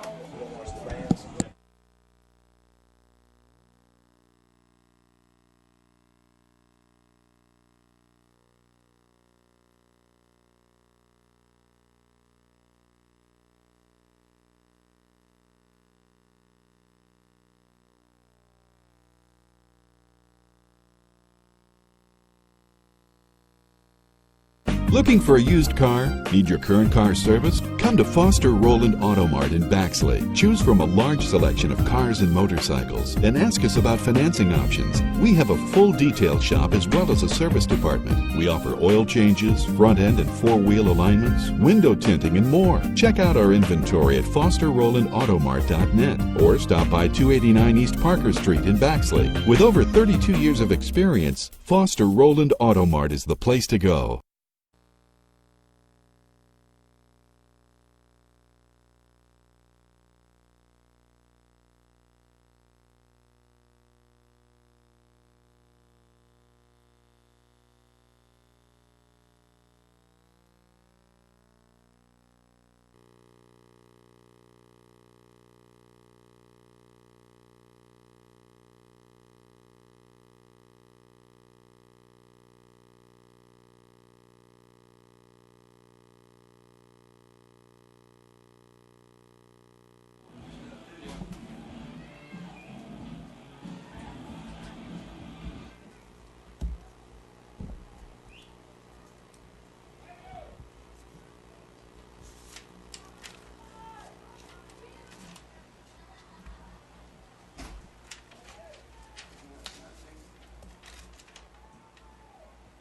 Looking for a used car? Need your current car serviced? Come to Foster Rowland Auto Mart in Baxley. Choose from a large selection of cars and motorcycles and ask us about financing options. We have a full detail shop as well as a service department. We offer oil changes, front end and four-wheel alignments, window tinting, and more. Check out our inventory at fosterrowlandautomart.net or stop by 289 East Parker Street in Baxley. With over 32 years of experience, Foster Rowland Auto Mart is the place to go.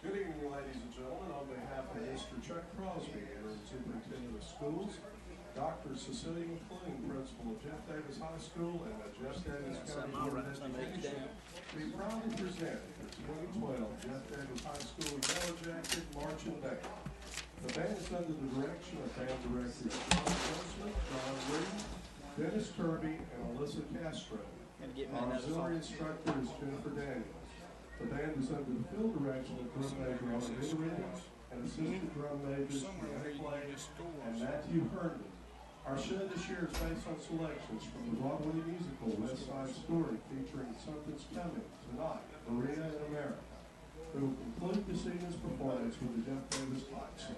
Good evening, ladies and gentlemen. On behalf of Mr. Chuck Crosby, interim superintendent of schools, Dr. Cecilia McLean, principal of Jeff Davis High School, and the Jeff Davis County Board of Education, we proudly present the 2012 Jeff Davis High School Yellow Jacket Marching Band. The band is under the direction of band directors John Grossman, John Reed, Dennis Kirby, and Alyssa Castro. Our auxiliary instructor is Jennifer Daniels. The band is under the field direction of drum major Arvin Reed and assistant drum majors Deanna Clay and Matthew Herndon. Our show this year is based on selections from the Broadway musical West Side Story featuring Something's Coming Tonight, Maria in America. We will conclude this evening's performance with the Jeff Davis High song.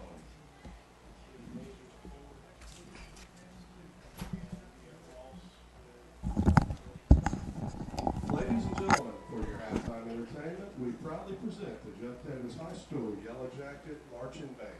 Ladies and gentlemen, for your halftime entertainment, we proudly present the Jeff Davis High School Yellow Jacket Marching Band.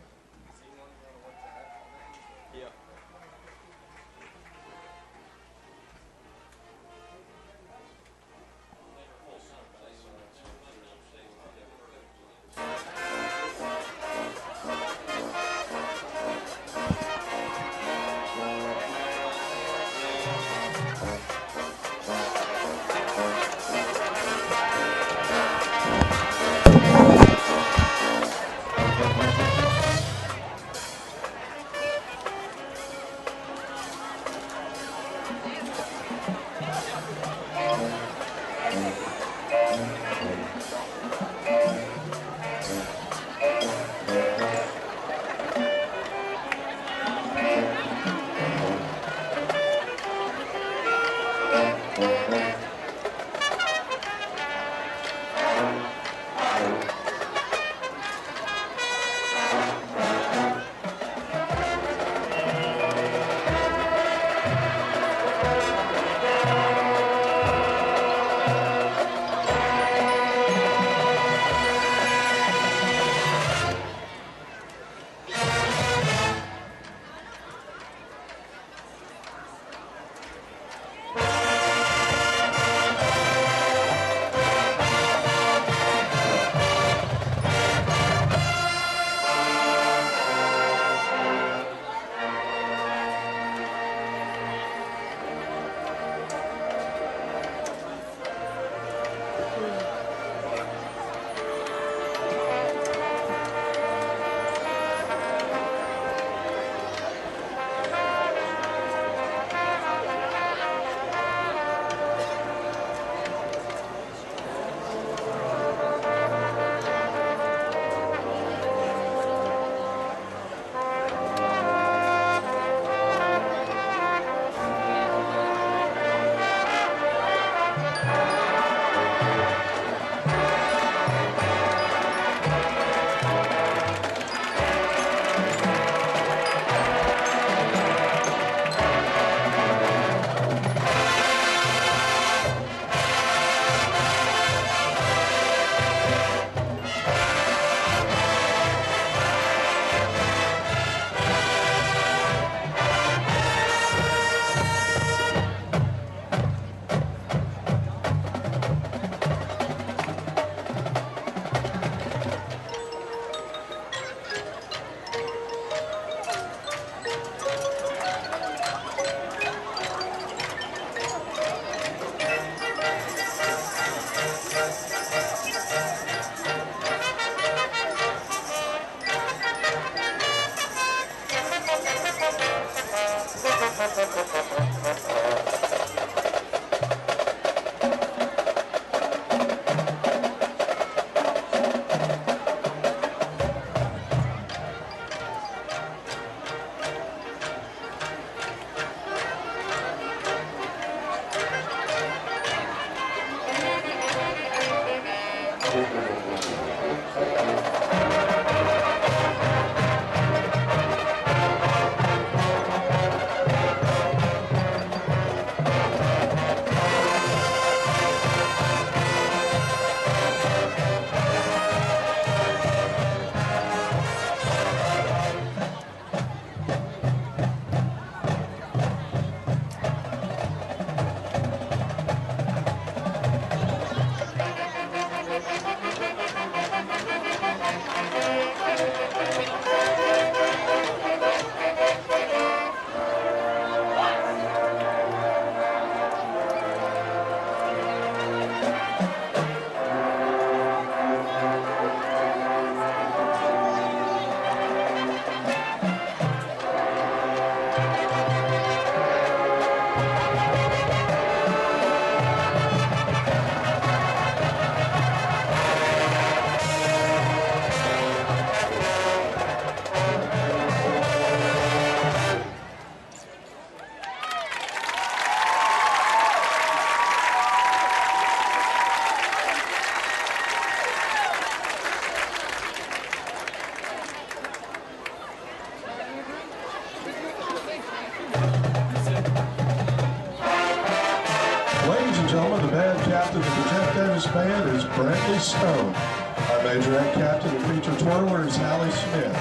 Band is Brantley Stone. Our majorette captain and feature twirler is Hallie Smith.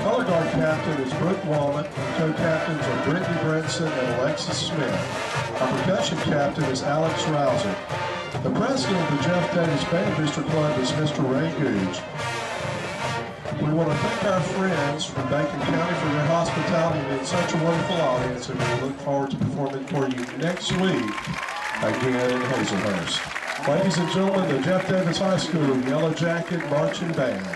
Color guard captain is Brooke Walnut, and co-captains are Brittany Brinson and Alexis Smith. Our percussion captain is Alex Rouser. The president of the Jeff Davis Band Booster Club is Mr. Ray Googe. We want to thank our friends from Bacon County for their hospitality and such a wonderful audience, and we look forward to performing for you next week again in Hazelhurst. Ladies and gentlemen, the Jeff Davis High School Yellow Jacket Marching Band.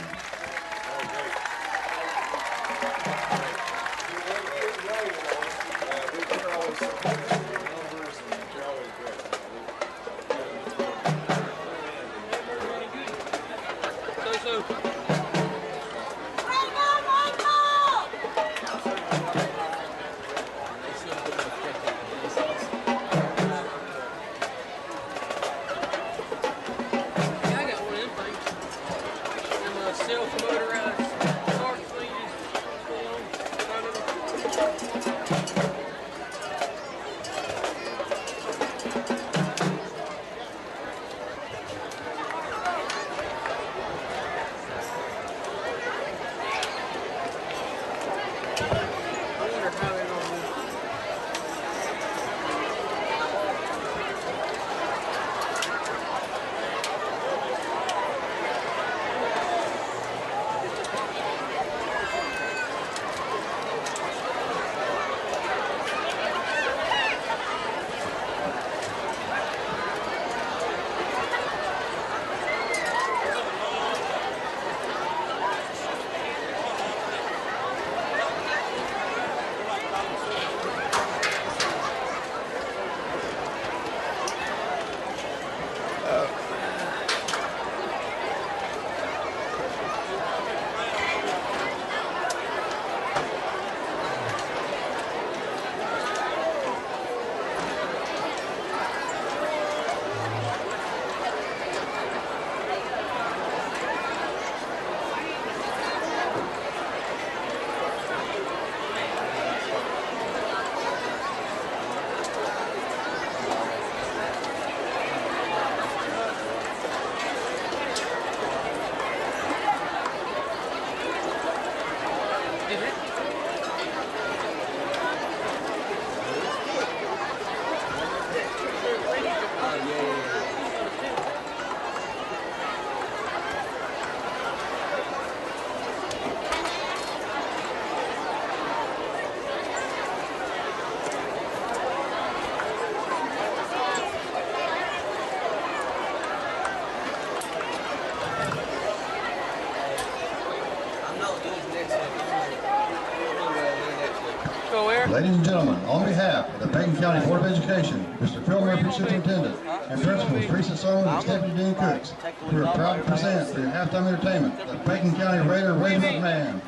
Ladies and gentlemen, on behalf of the Macon County Board of Education, Mr. Phil Murphy, Superintendent, and Principals Teresa Solomon and Stephanie Dean Cooks, we are proud to present for your halftime entertainment the Macon County Raider Regiment Band.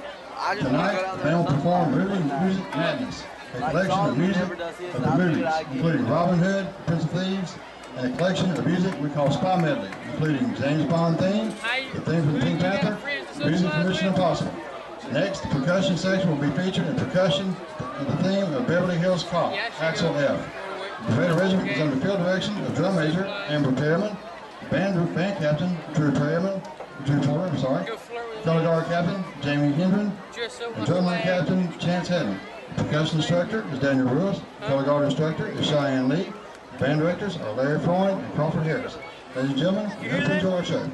Tonight, the band will perform Movie Music Madness, a collection of music of the movies, including Robin Hood, Prince of Thieves, and a collection of music we call Spy Medley, including James Bond theme, the theme from Pink Panther, music from Mission Impossible. Next, the percussion section will be featured in percussion of the theme of Beverly Hills Cop, Axel F. The Raider Regiment is under field direction of Drum Major Amber Pearman, Band Captain Drew Porter, Color Guard Captain Jamie Hendren, and Drumline Captain Chance Hedden. The percussion instructor is Daniel Lewis. Color Guard instructor is Cheyenne Lee. Band directors are Larry Freund and Crawford Harris. Ladies and gentlemen, we hope you enjoy our show.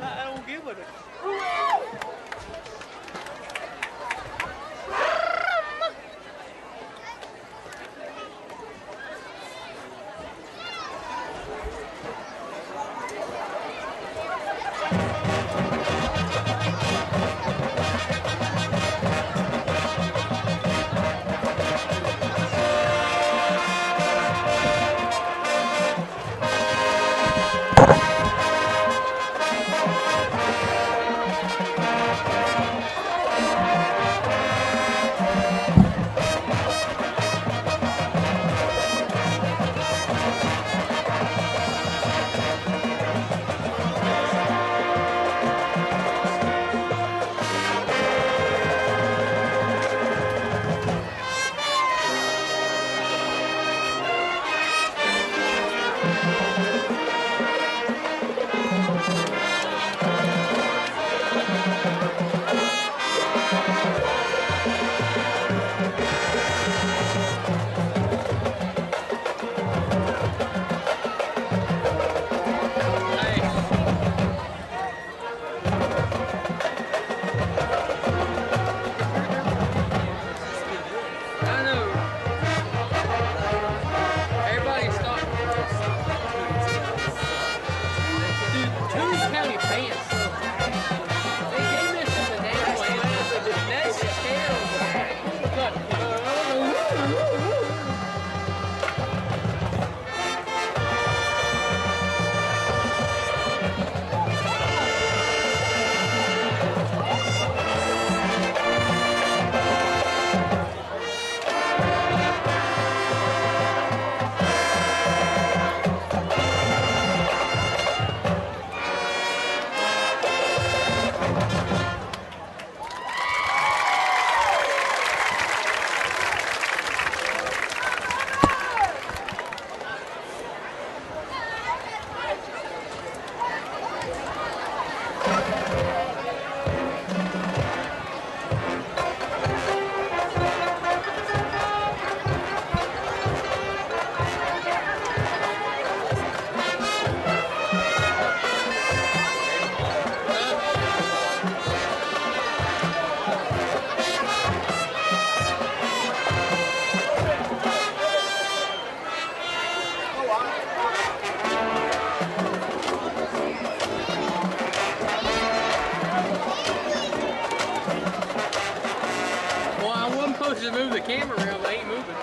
To move the camera around, but I ain't moving.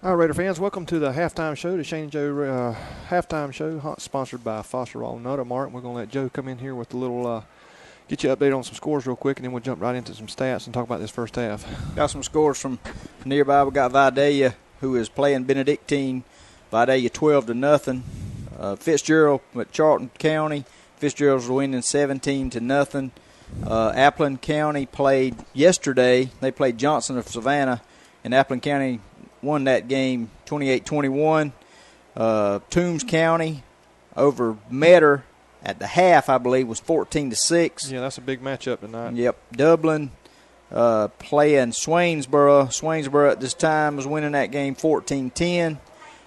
All right, Raider fans, welcome to the halftime show, the Shane and Joe halftime show, sponsored by Foster Roll and Auto Mart. We're going to let Joe come in here with a little, get you updated on some scores real quick, and then we'll jump right into some stats and talk about this first half. Got some scores from nearby. We got Vidalia, who is playing Benedictine. Vidalia 12-0. Fitzgerald with Charlton County. Fitzgerald's winning 17-0. Appleton County played yesterday. They played Johnson of Savannah, and Appleton County won that game 28-21. Toombs County over Metter at the half, I believe, was 14-6. Yeah, that's a big matchup tonight. Yep. Dublin playing Swainsboro. Swainsboro at this time was winning that game 14-10.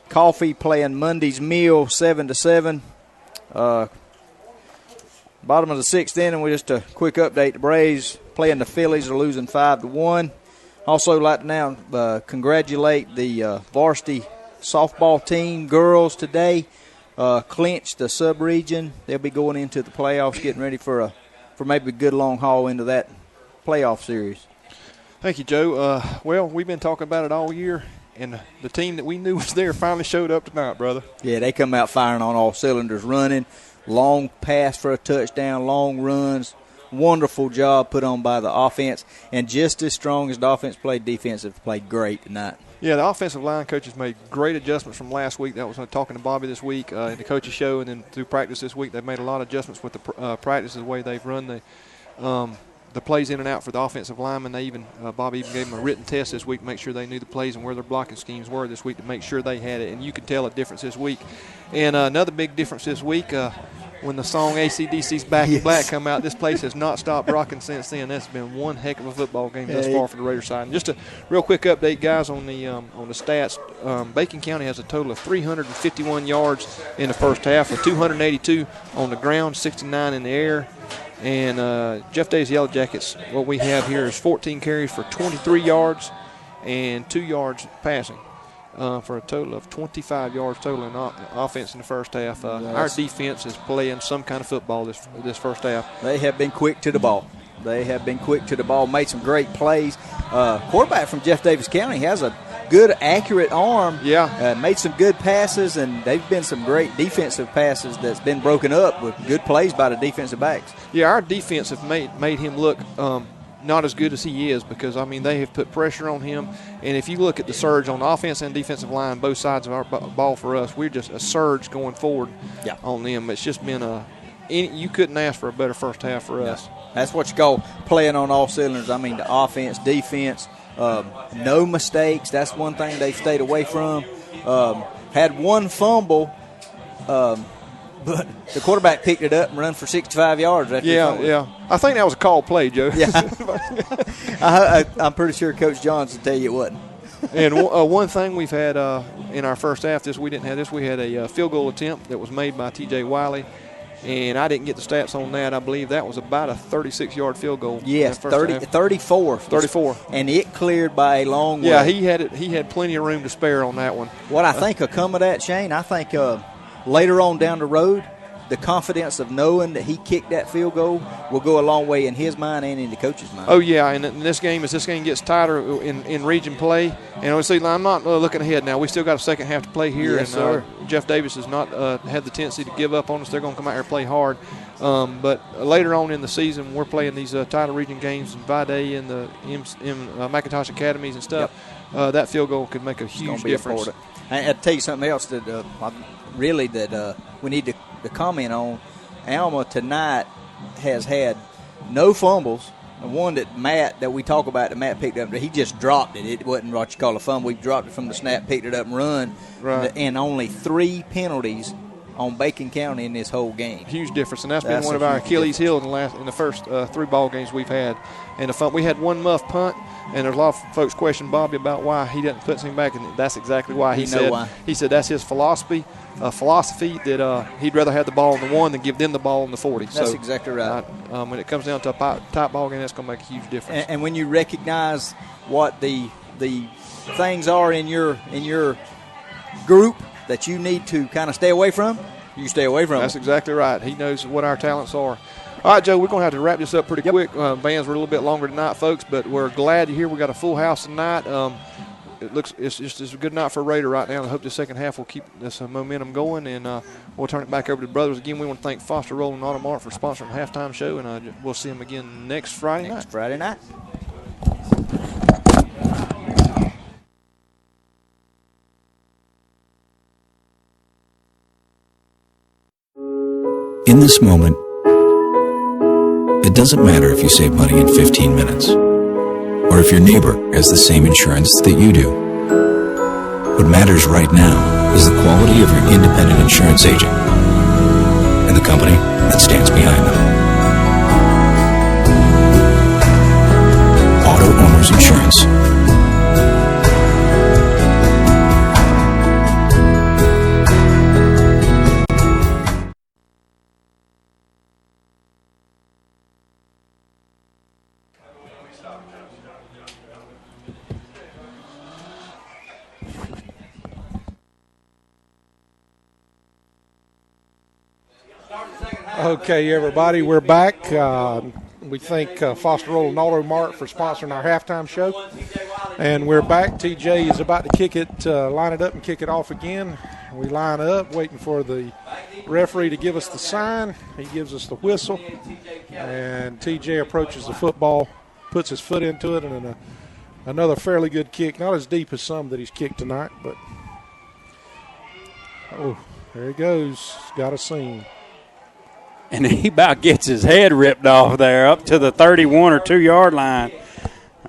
Coffee playing Monday's Mill 7-7. Bottom of the sixth inning, we just a quick update. The Braves playing the Phillies are losing 5-1. Also, like to now congratulate the varsity softball team girls today. Clinched the sub-region. They'll be going into the playoffs, getting ready for maybe a good long haul into that playoff series. Thank you, Joe. Well, we've been talking about it all year, and the team that we knew was there finally showed up tonight, brother. Yeah, they come out firing on all cylinders, running, long pass for a touchdown, long runs. Wonderful job put on by the offense, and just as strong as the offense played, defense have played great tonight. Yeah, the offensive line coaches made great adjustments from last week. That was talking to Bobby this week in the coaches show, and then through practice this week, they've made a lot of adjustments with the practice, the way they've run the plays in and out for the offensive linemen. They even Bobby even gave them a written test this week to make sure they knew the plays and where their blocking schemes were this week to make sure they had it, and you could tell a difference this week. And another big difference this week, when the song AC/DC's Back in Black come out, this place has not stopped rocking since then. That's been one heck of a football game thus far for the Raider side. And just a real quick update, guys, on the stats. Bacon County has a total of 351 yards in the first half, with 282 on the ground, 69 in the air. And Jeff Day's Yellow Jackets, what we have here is 14 carries for 23 yards and 2 yards passing. For a total of 25 yards total in offense in the first half. Our defense is playing some kind of football this first half. They have been quick to the ball. Made some great plays. Quarterback from Jeff Davis County has a good, accurate arm. Yeah. Made some good passes, and they've been some great defensive passes that's been broken up with good plays by the defensive backs. Yeah, our defense have made him look not as good as he is, because, I mean, they have put pressure on him. And if you look at the surge on the offense and defensive line, both sides of our ball for us, we're just a surge going forward on them. It's just been you couldn't ask for a better first half for us. That's what you call playing on all cylinders. I mean, the offense, defense, no mistakes. That's one thing they've stayed away from. Had one fumble, but the quarterback picked it up and run for 65 yards. Yeah. I think that was a call play, Joe. Yeah. I'm pretty sure Coach Johns will tell you it wasn't. And one thing we've had in our first half, we didn't have this. We had a field goal attempt that was made by T.J. Wiley, and I didn't get the stats on that. I believe that was about a 36-yard field goal. Yes, 34. 34. And it cleared by a long way. Yeah, he had plenty of room to spare on that one. What I think will come of that, Shane, I think later on down the road, the confidence of knowing that he kicked that field goal will go a long way in his mind and in the coach's mind. Oh, yeah, and in this game, as this game gets tighter in region play, and obviously I'm not looking ahead now. We still got a second half to play here, yes, sir. Jeff Davis has not had the tendency to give up on us. They're going to come out here and play hard. But later on in the season, we're playing these title region games in Vidalia and the McIntosh Academies and stuff. Yep. That field goal could make a huge difference. Important. I'll tell you something else that we need to comment on. Alma tonight has had no fumbles, The one that we talk about that Matt picked up, he just dropped it. It wasn't what you call a fumble. We dropped it from the snap, picked it up and run. Right. And only 3 penalties on Bacon County in this whole game. Huge difference, and that's been one of our Achilles heel in the first 3 ball games we've had. And we had 1 muff punt, and there's a lot of folks question Bobby about why he doesn't put something back, and that's exactly why. He said that's his philosophy that he'd rather have the ball on the 1 than give them the ball on the 40. That's exactly right. When it comes down to a tight ball game, that's going to make a huge difference. And when you recognize what the things are in your group that you need to kind of stay away from, you stay away from That's them. exactly right. He knows what our talents are. All right, Joe, we're going to have to wrap this up pretty quick. Bands were a little bit longer tonight, folks, but we're glad to hear we got a full house tonight. It's just a good night for Raider right now. I hope the second half will keep this momentum going, and we'll turn it back over to the brothers again. We want to thank Foster Rolling Auto Mart for sponsoring the halftime show, and we'll see them again next Friday night. In this moment, it doesn't matter if you save money in 15 minutes, or if your neighbor has the same insurance that you do. What matters right now is the quality of your independent insurance agent and the company that stands behind them. Auto Owners Insurance. Okay, everybody, we're back. We thank Foster Rolling Auto Mart for sponsoring our halftime show. And we're back. TJ is about to kick it, line it up and kick it off again. We line up, waiting for the referee to give us the sign. He gives us the whistle. And TJ approaches the football, puts his foot into it, and another fairly good kick. Not as deep as some that he's kicked tonight, but there he goes. Got a seam. And he about gets his head ripped off there up to the 31 or 2 yard line.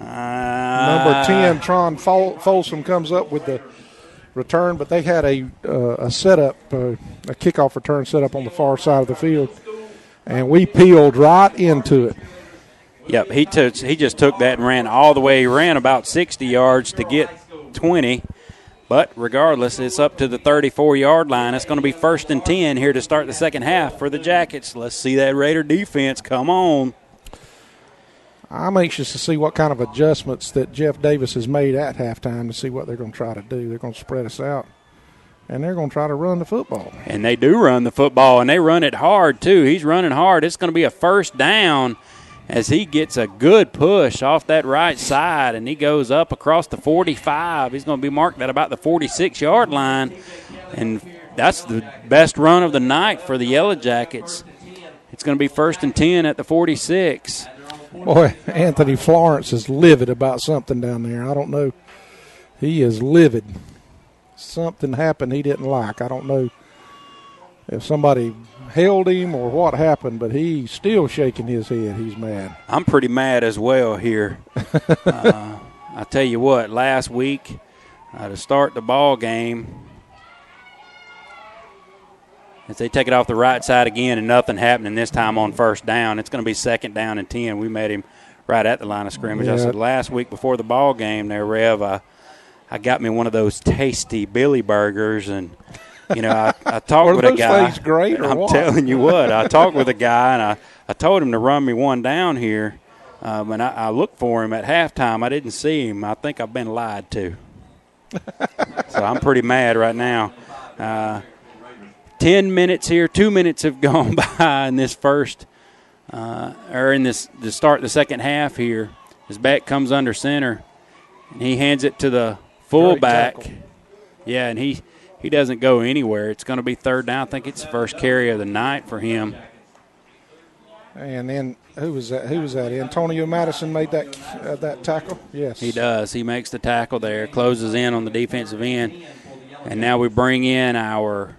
Number 10, Tron Folsom, comes up with the return, but they had a setup, a kickoff return set up on the far side of the field, and we peeled right into it. Yep, he just took that and ran all the way. He ran about 60 yards to get 20. But regardless, it's up to the 34-yard line. It's going to be 1st and 10 here to start the second half for the Jackets. Let's see that Raider defense. Come on. I'm anxious to see what kind of adjustments that Jeff Davis has made at halftime to see what they're going to try to do. They're going to spread us out, and they're going to try to run the football. And they do run the football, and they run it hard, too. He's running hard. It's going to be a 1st down as he gets a good push off that right side, and he goes up across the 45. He's going to be marked at about the 46-yard line, and that's the best run of the night for the Yellow Jackets. It's going to be 1st and 10 at the 46. Boy, Anthony Florence is livid about something down there. I don't know. He is livid. Something happened he didn't like. I don't know if somebody held him or what happened, but he's still shaking his head. He's mad. I'm pretty mad as well here. I tell you what, last week to start the ball game, as they take it off the right side again and nothing happening this time on 1st down, it's going to be 2nd down and 10. We made him right at the line of scrimmage. Yeah. I said last week before the ball game there, Rev, I got me one of those tasty Billy burgers, and you know, I talked with a guy. Were those things great or I'm what? telling you what, I talked with a guy, and I told him to run me one down here. And I looked for him at halftime. I didn't see him. I think I've been lied to. So I'm pretty mad right now. 10 minutes here. 2 minutes have gone by in this first, to start the second half here. His back comes under center, and he hands it to the fullback. Yeah, and he doesn't go anywhere. It's going to be 3rd down. I think it's the first carry of the night for him. And then who was that? Antonio Madison made that tackle? Yes. He does. He makes the tackle there, closes in on the defensive end. And now we bring in our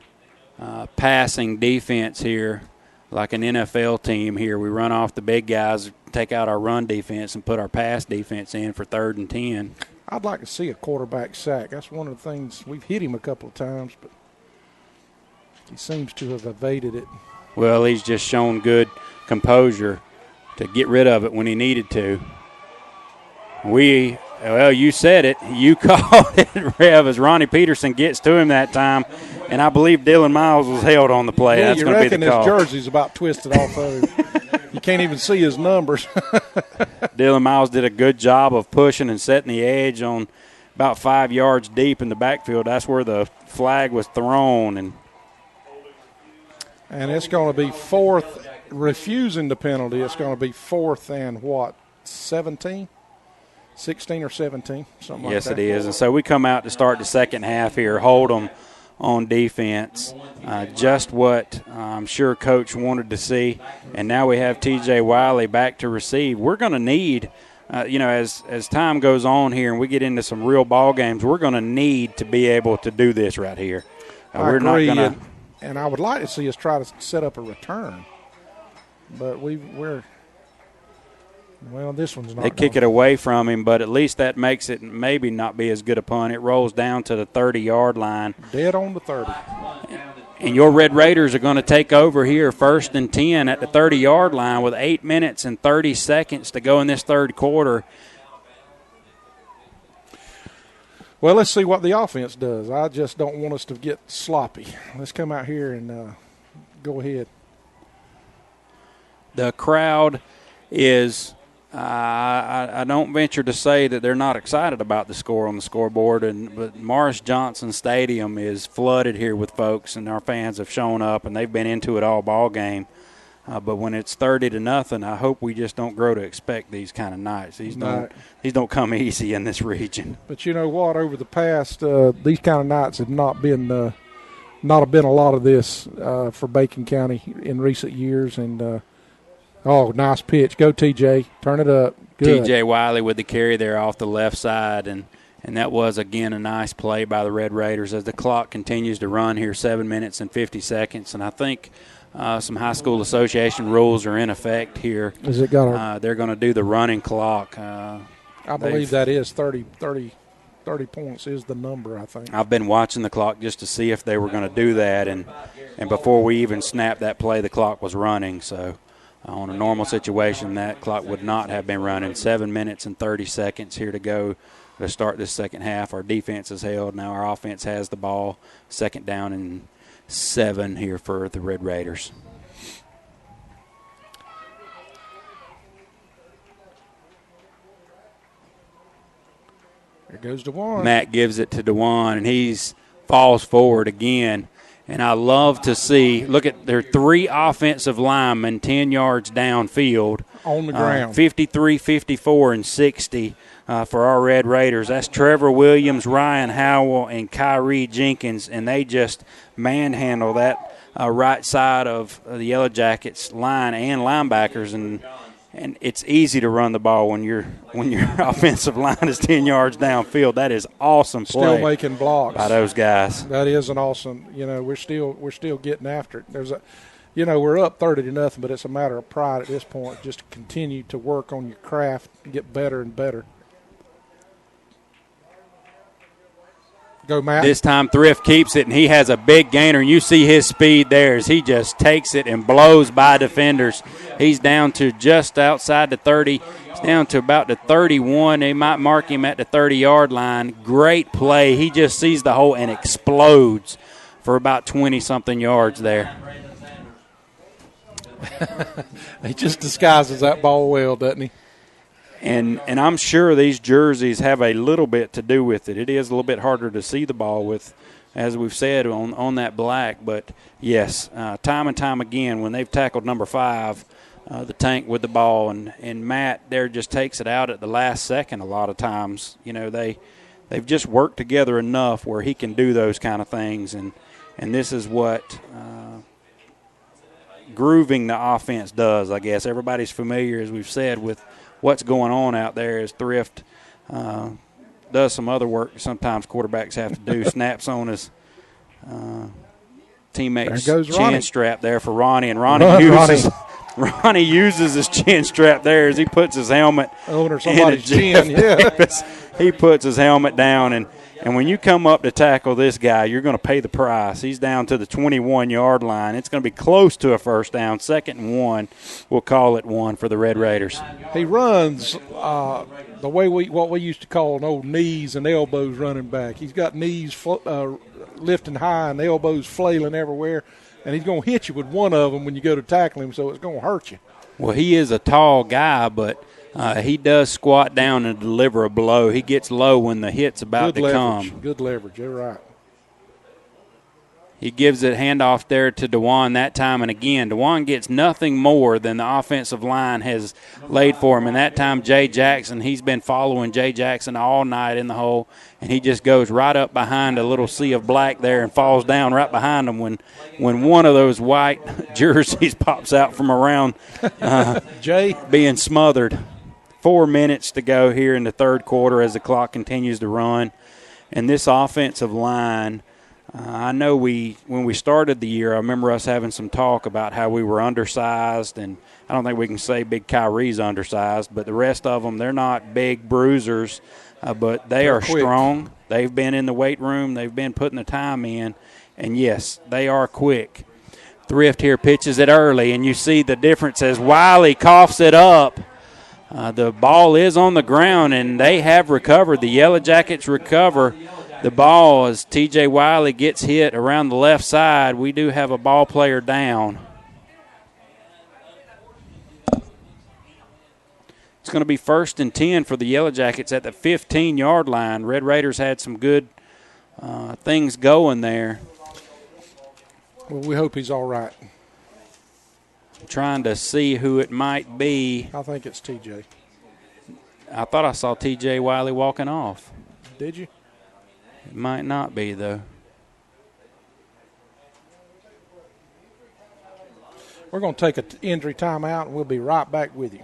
passing defense here like an NFL team here. We run off the big guys, take out our run defense and put our pass defense in for 3rd and 10. I'd like to see a quarterback sack. That's one of the things. We've hit him a couple of times, but he seems to have evaded it. Well, he's just shown good composure to get rid of it when he needed to. Well, you said it. You called it, Rev, as Ronnie Peterson gets to him that time. And I believe Dylan Miles was held on the play. Yeah, That's you going to be reckon the call. his jersey's about twisted off of him. You can't even see his numbers. Dylan Miles did a good job of pushing and setting the edge on about 5 yards deep in the backfield. That's where the flag was thrown. And it's going to be 4th, refusing the penalty. It's going to be 4th and 17? 16 or 17, something like that. Yes, it is. And so we come out to start the second half here, hold them on defense, just what I'm sure Coach wanted to see. And now we have T.J. Wiley back to receive. We're going to need, as time goes on here and we get into some real ball games, we're going to need to be able to do this right here. I agree, and I would like to see us try to set up a return. But we're – well, this one's not. They kick it away from him, but at least that makes it maybe not be as good a punt. It rolls down to the 30-yard line. Dead on the 30. And your Red Raiders are going to take over here 1st and 10 at the 30-yard line with 8 minutes and 30 seconds to go in this third quarter. Well, let's see what the offense does. I just don't want us to get sloppy. Let's come out here and go ahead. The crowd is I don't venture to say that they're not excited about the score on the scoreboard, but Morris Johnson Stadium is flooded here with folks, and our fans have shown up, and they've been into it all ball game. But when it's 30-0, I hope we just don't grow to expect these kind of nights. These don't come easy in this region. But you know what? Over the past, these kind of nights have not been a lot of this for Bacon County in recent years, and. Oh, nice pitch. Go, TJ. Turn it up. Good. TJ Wiley with the carry there off the left side, and that was, again, a nice play by the Red Raiders as the clock continues to run here, 7 minutes and 50 seconds. And I think some high school association rules are in effect here. Is it got they're going to do the running clock. I believe that is 30 points is the number, I think. I've been watching the clock just to see if they were going to do that, and before we even snapped that play, the clock was running, so – on a normal situation, that clock would not have been running. 7 minutes and 30 seconds here to go to start this second half. Our defense is held. Now our offense has the ball. 2nd down and 7 here for the Red Raiders. There goes DeJuan. Matt gives it to DeJuan, and he's falls forward again. And I love to see, look at their 3 offensive linemen 10 yards downfield. On the ground. 53, 54, and 60 for our Red Raiders. That's Trevor Williams, Ryan Howell, and Kyrie Jenkins, and they just manhandle that right side of the Yellow Jackets line and linebackers, and it's easy to run the ball when your offensive line is 10 yards downfield. That is awesome play. Still making blocks by those guys. That is an awesome. We're still getting after it. We're up 30-0, but it's a matter of pride at this point. Just to continue to work on your craft, get better and better. Go, Matt. This time Thrift keeps it, and he has a big gainer. And you see his speed there as he just takes it and blows by defenders. He's down to just outside the 30. He's down to about the 31. They might mark him at the 30-yard line. Great play. He just sees the hole and explodes for about 20-something yards there. He just disguises that ball well, doesn't he? And I'm sure these jerseys have a little bit to do with it. It is a little bit harder to see the ball with, as we've said, on that black. But, yes, time and time again, when they've tackled number 5, the tank with the ball, and Matt there just takes it out at the last second a lot of times. They've just worked together enough where he can do those kind of things. And this is what grooving the offense does, I guess. Everybody's familiar, as we've said, with what's going on out there as Thrift does some other work sometimes quarterbacks have to do. Snaps on his teammate's chin strap there for Ronnie, and Ronnie uses Ronnie uses his chin strap there as he puts his helmet under somebody's Jeff chin. Yeah. Davis. He puts his helmet down, and when you come up to tackle this guy, you're going to pay the price. He's down to the 21-yard line. It's going to be close to a first down. 2nd and 1. We'll call it 1 for the Red Raiders. He runs the way what we used to call an old knees and elbows running back. He's got knees lifting high and elbows flailing everywhere, and he's going to hit you with one of them when you go to tackle him, so it's going to hurt you. Well, he is a tall guy, but he does squat down and deliver a blow. He gets low when the hit's about to come. Good leverage. You're right. He gives it handoff there to DeJuan that time, and again, DeJuan gets nothing more than the offensive line has laid for him. And that time, Jay Jackson, he's been following Jay Jackson all night in the hole, and he just goes right up behind a little sea of black there and falls down right behind him when one of those white jerseys pops out from around Jay being smothered. 4 minutes to go here in the third quarter as the clock continues to run. And this offensive line, I know when we started the year, I remember us having some talk about how we were undersized, and I don't think we can say Big Kyrie's undersized, but the rest of them, they're not big bruisers, but they're quick. Strong. They've been in the weight room. They've been putting the time in, and, yes, they are quick. Thrift here pitches it early, and you see the difference as Wiley coughs it up. The ball is on the ground, and they have recovered. The Yellow Jackets recover the ball as T.J. Wiley gets hit around the left side. We do have a ball player down. It's going to be 1st and 10 for the Yellow Jackets at the 15-yard line. Red Raiders had some good things going there. Well, we hope he's all right. I'm trying to see who it might be. I think it's T.J. I thought I saw T.J. Wiley walking off. Did you? It might not be, though. We're going to take an injury timeout, and we'll be right back with you.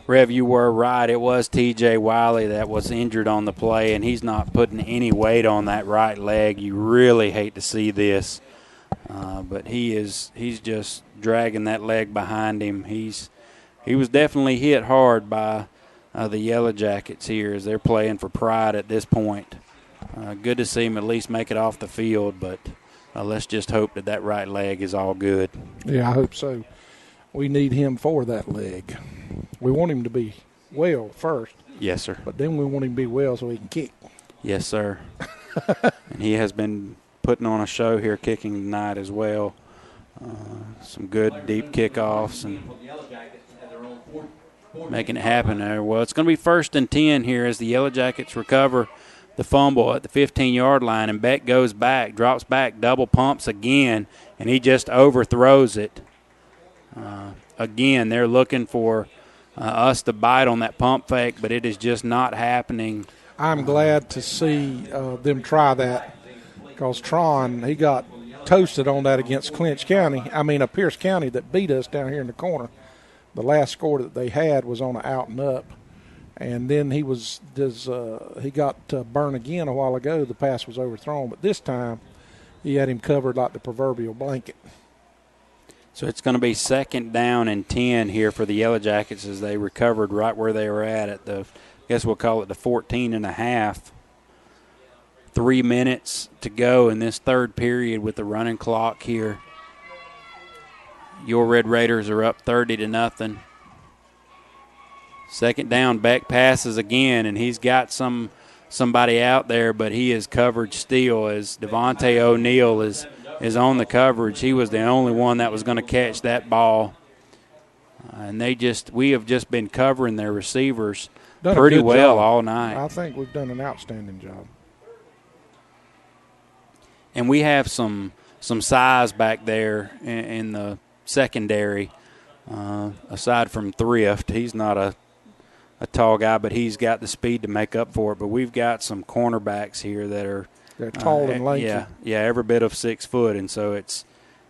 Rev, you were right. It was T.J. Wiley that was injured on the play, and he's not putting any weight on that right leg. You really hate to see this, but he's just dragging that leg behind him. He was definitely hit hard by the Yellow Jackets here as they're playing for pride at this point. Good to see him at least make it off the field, but let's just hope that right leg is all good. Yeah, I hope so. We need him for that leg. We want him to be well first. Yes, sir. But then we want him to be well so he can kick. Yes, sir. And he has been putting on a show here kicking tonight as well. Some good deep kickoffs and making it happen there. Well, it's going to be 1st and 10 here as the Yellow Jackets recover the fumble at the 15-yard line, and Beck goes back, drops back, double pumps again, and he just overthrows it. Again, they're looking for us to bite on that pump fake, but it is just not happening. I'm glad to see them try that because Tron, he got toasted on that against Pierce County that beat us down here in the corner. The last score that they had was on an out and up. And then he got burned again a while ago. The pass was overthrown. But this time he had him covered like the proverbial blanket. So it's going to be 2nd down and 10 here for the Yellow Jackets as they recovered right where they were at the, I guess we'll call it the 14 and a half. 3 minutes to go in this third period with the running clock here. Your Red Raiders are up 30-0. Second down, Beck passes again, and he's got somebody out there, but he is covered still as Devontae O'Neal is on the coverage. He was the only one that was going to catch that ball. And we have just been covering their receivers pretty well all night. I think we've done an outstanding job. And we have some size back there in the secondary. Aside from Thrift, he's not a tall guy, but he's got the speed to make up for it. But we've got some cornerbacks here that are tall and lanky. Yeah, every bit of 6 foot, and so it's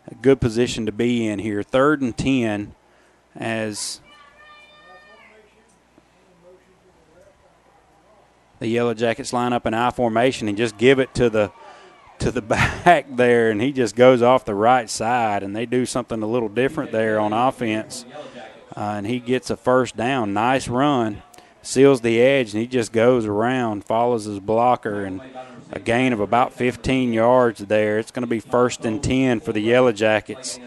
a good position to be in here. 3rd and 10 as the Yellow Jackets line up in I formation and just give it to the back there, and he just goes off the right side, and they do something a little different there on offense. And he gets a first down. Nice run. Seals the edge, and he just goes around, follows his blocker, and a gain of about 15 yards there. It's going to be 1st and 10 for the Yellow Jackets.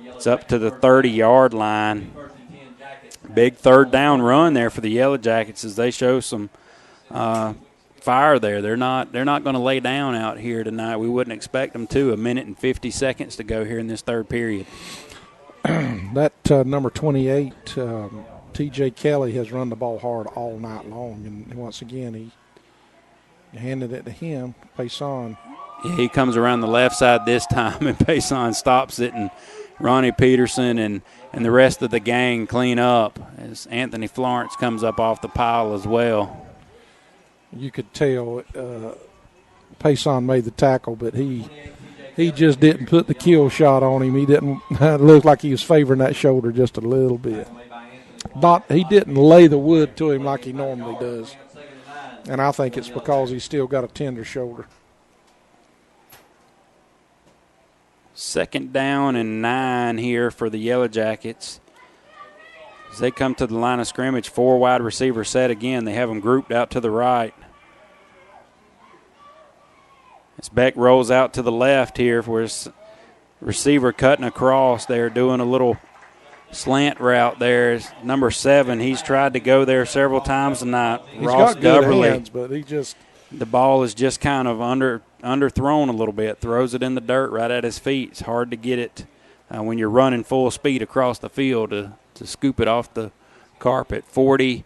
It's up to the 30-yard line. Big third down run there for the Yellow Jackets as they show some fire there. They're not going to lay down out here tonight. We wouldn't expect them to. 1 minute and 50 seconds to go here in this third period. That number 28, T.J. Kelly, has run the ball hard all night long, and once again he handed it to him, Payson. Yeah, he comes around the left side this time, and Payson stops it, and Ronnie Peterson and the rest of the gang clean up as Anthony Florence comes up off the pile as well. You could tell Payson made the tackle, but he just didn't put the kill shot on him. He didn't. It looked like he was favoring that shoulder just a little bit. He didn't lay the wood to him like he normally does. And I think it's because he's still got a tender shoulder. 2nd down and 9 here for the Yellow Jackets. As they come to the line of scrimmage, 4 wide receiver set again. They have them grouped out to the right. As Beck rolls out to the left here for his receiver cutting across. They're doing a little slant route there. Number 7, he's tried to go there several times tonight. He's Ross got good Gubberly. hands, but the ball is just kind of underthrown a little bit. Throws it in the dirt right at his feet. It's hard to get it when you're running full speed across the field to scoop it off the carpet. 40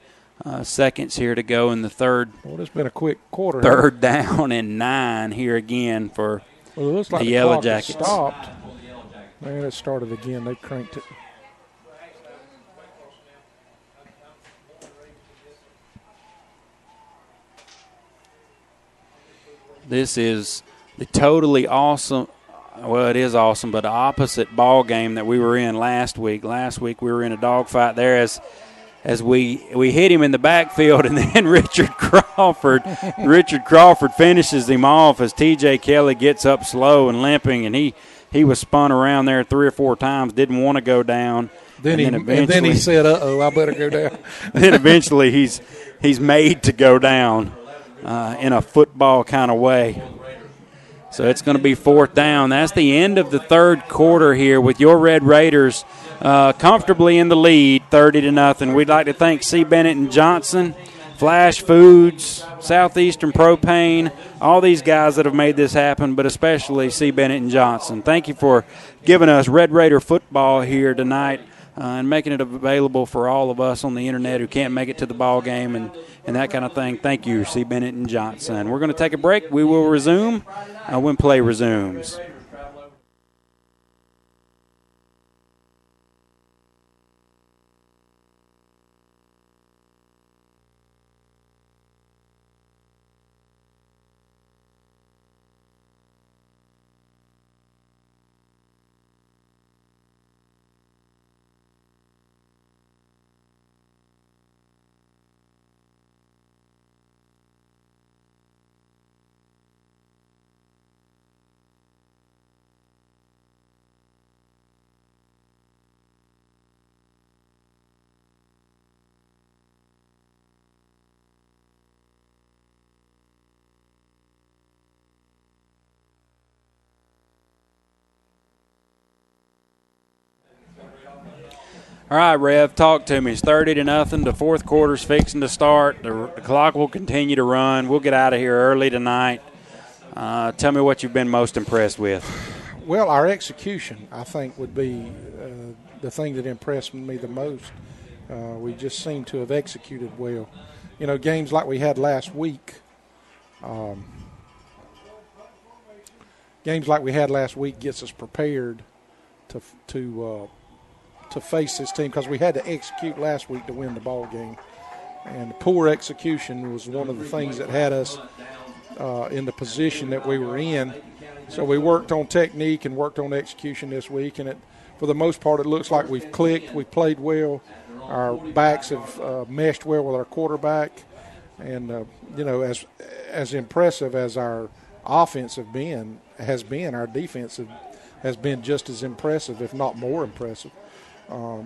seconds here to go in the third. Well, it's been a quick quarter. 3rd down and 9 here again for it looks like the the Yellow clock has Jackets. Stopped. Man, it started again. They cranked it. This is the totally awesome, well, it is awesome, but the opposite ball game that we were in last week. Last week we were in a dogfight there as we hit him in the backfield, and then Richard Crawford finishes him off as T.J. Kelly gets up slow and limping, and he was spun around there 3 or 4 times, didn't want to go down. Then he said, "Uh-oh, I better go down." Then eventually he's made to go down in a football kind of way. So it's going to be 4th down. That's the end of the third quarter here with your Red Raiders comfortably in the lead, 30-0. We'd like to thank C. Bennett and Johnson, Flash Foods, Southeastern Propane, all these guys that have made this happen, but especially C. Bennett and Johnson. Thank you for giving us Red Raider football here tonight and making it available for all of us on the internet who can't make it to the ball game and that kind of thing. Thank you, C. Bennett and Johnson. We're going to take a break. We will resume when play resumes. All right, Rev, talk to me. It's 30-0. The fourth quarter's fixing to start. The clock will continue to run. We'll get out of here early tonight. Tell me what you've been most impressed with. Well, our execution, I think, would be the thing that impressed me the most. We just seem to have executed well. You know, games like we had last week, gets us prepared to face this team, because we had to execute last week to win the ball game. And poor execution was one of the things that had us in the position that we were in. So we worked on technique and worked on execution this week, and for the most part it looks like we've clicked. We've played well. Our backs have meshed well with our quarterback. And, as impressive as our offense has been, our defense has been just as impressive, if not more impressive.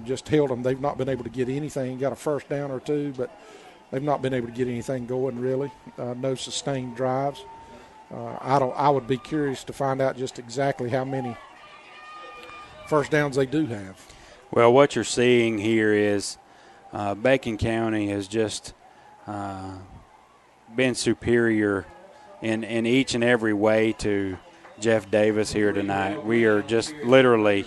Just held them. They've not been able to get anything. Got a first down or two, but they've not been able to get anything going really. No sustained drives. I would be curious to find out just exactly how many first downs they do have. Well, what you're seeing here is Bacon County has just been superior in each and every way to Jeff Davis here tonight. We are just literally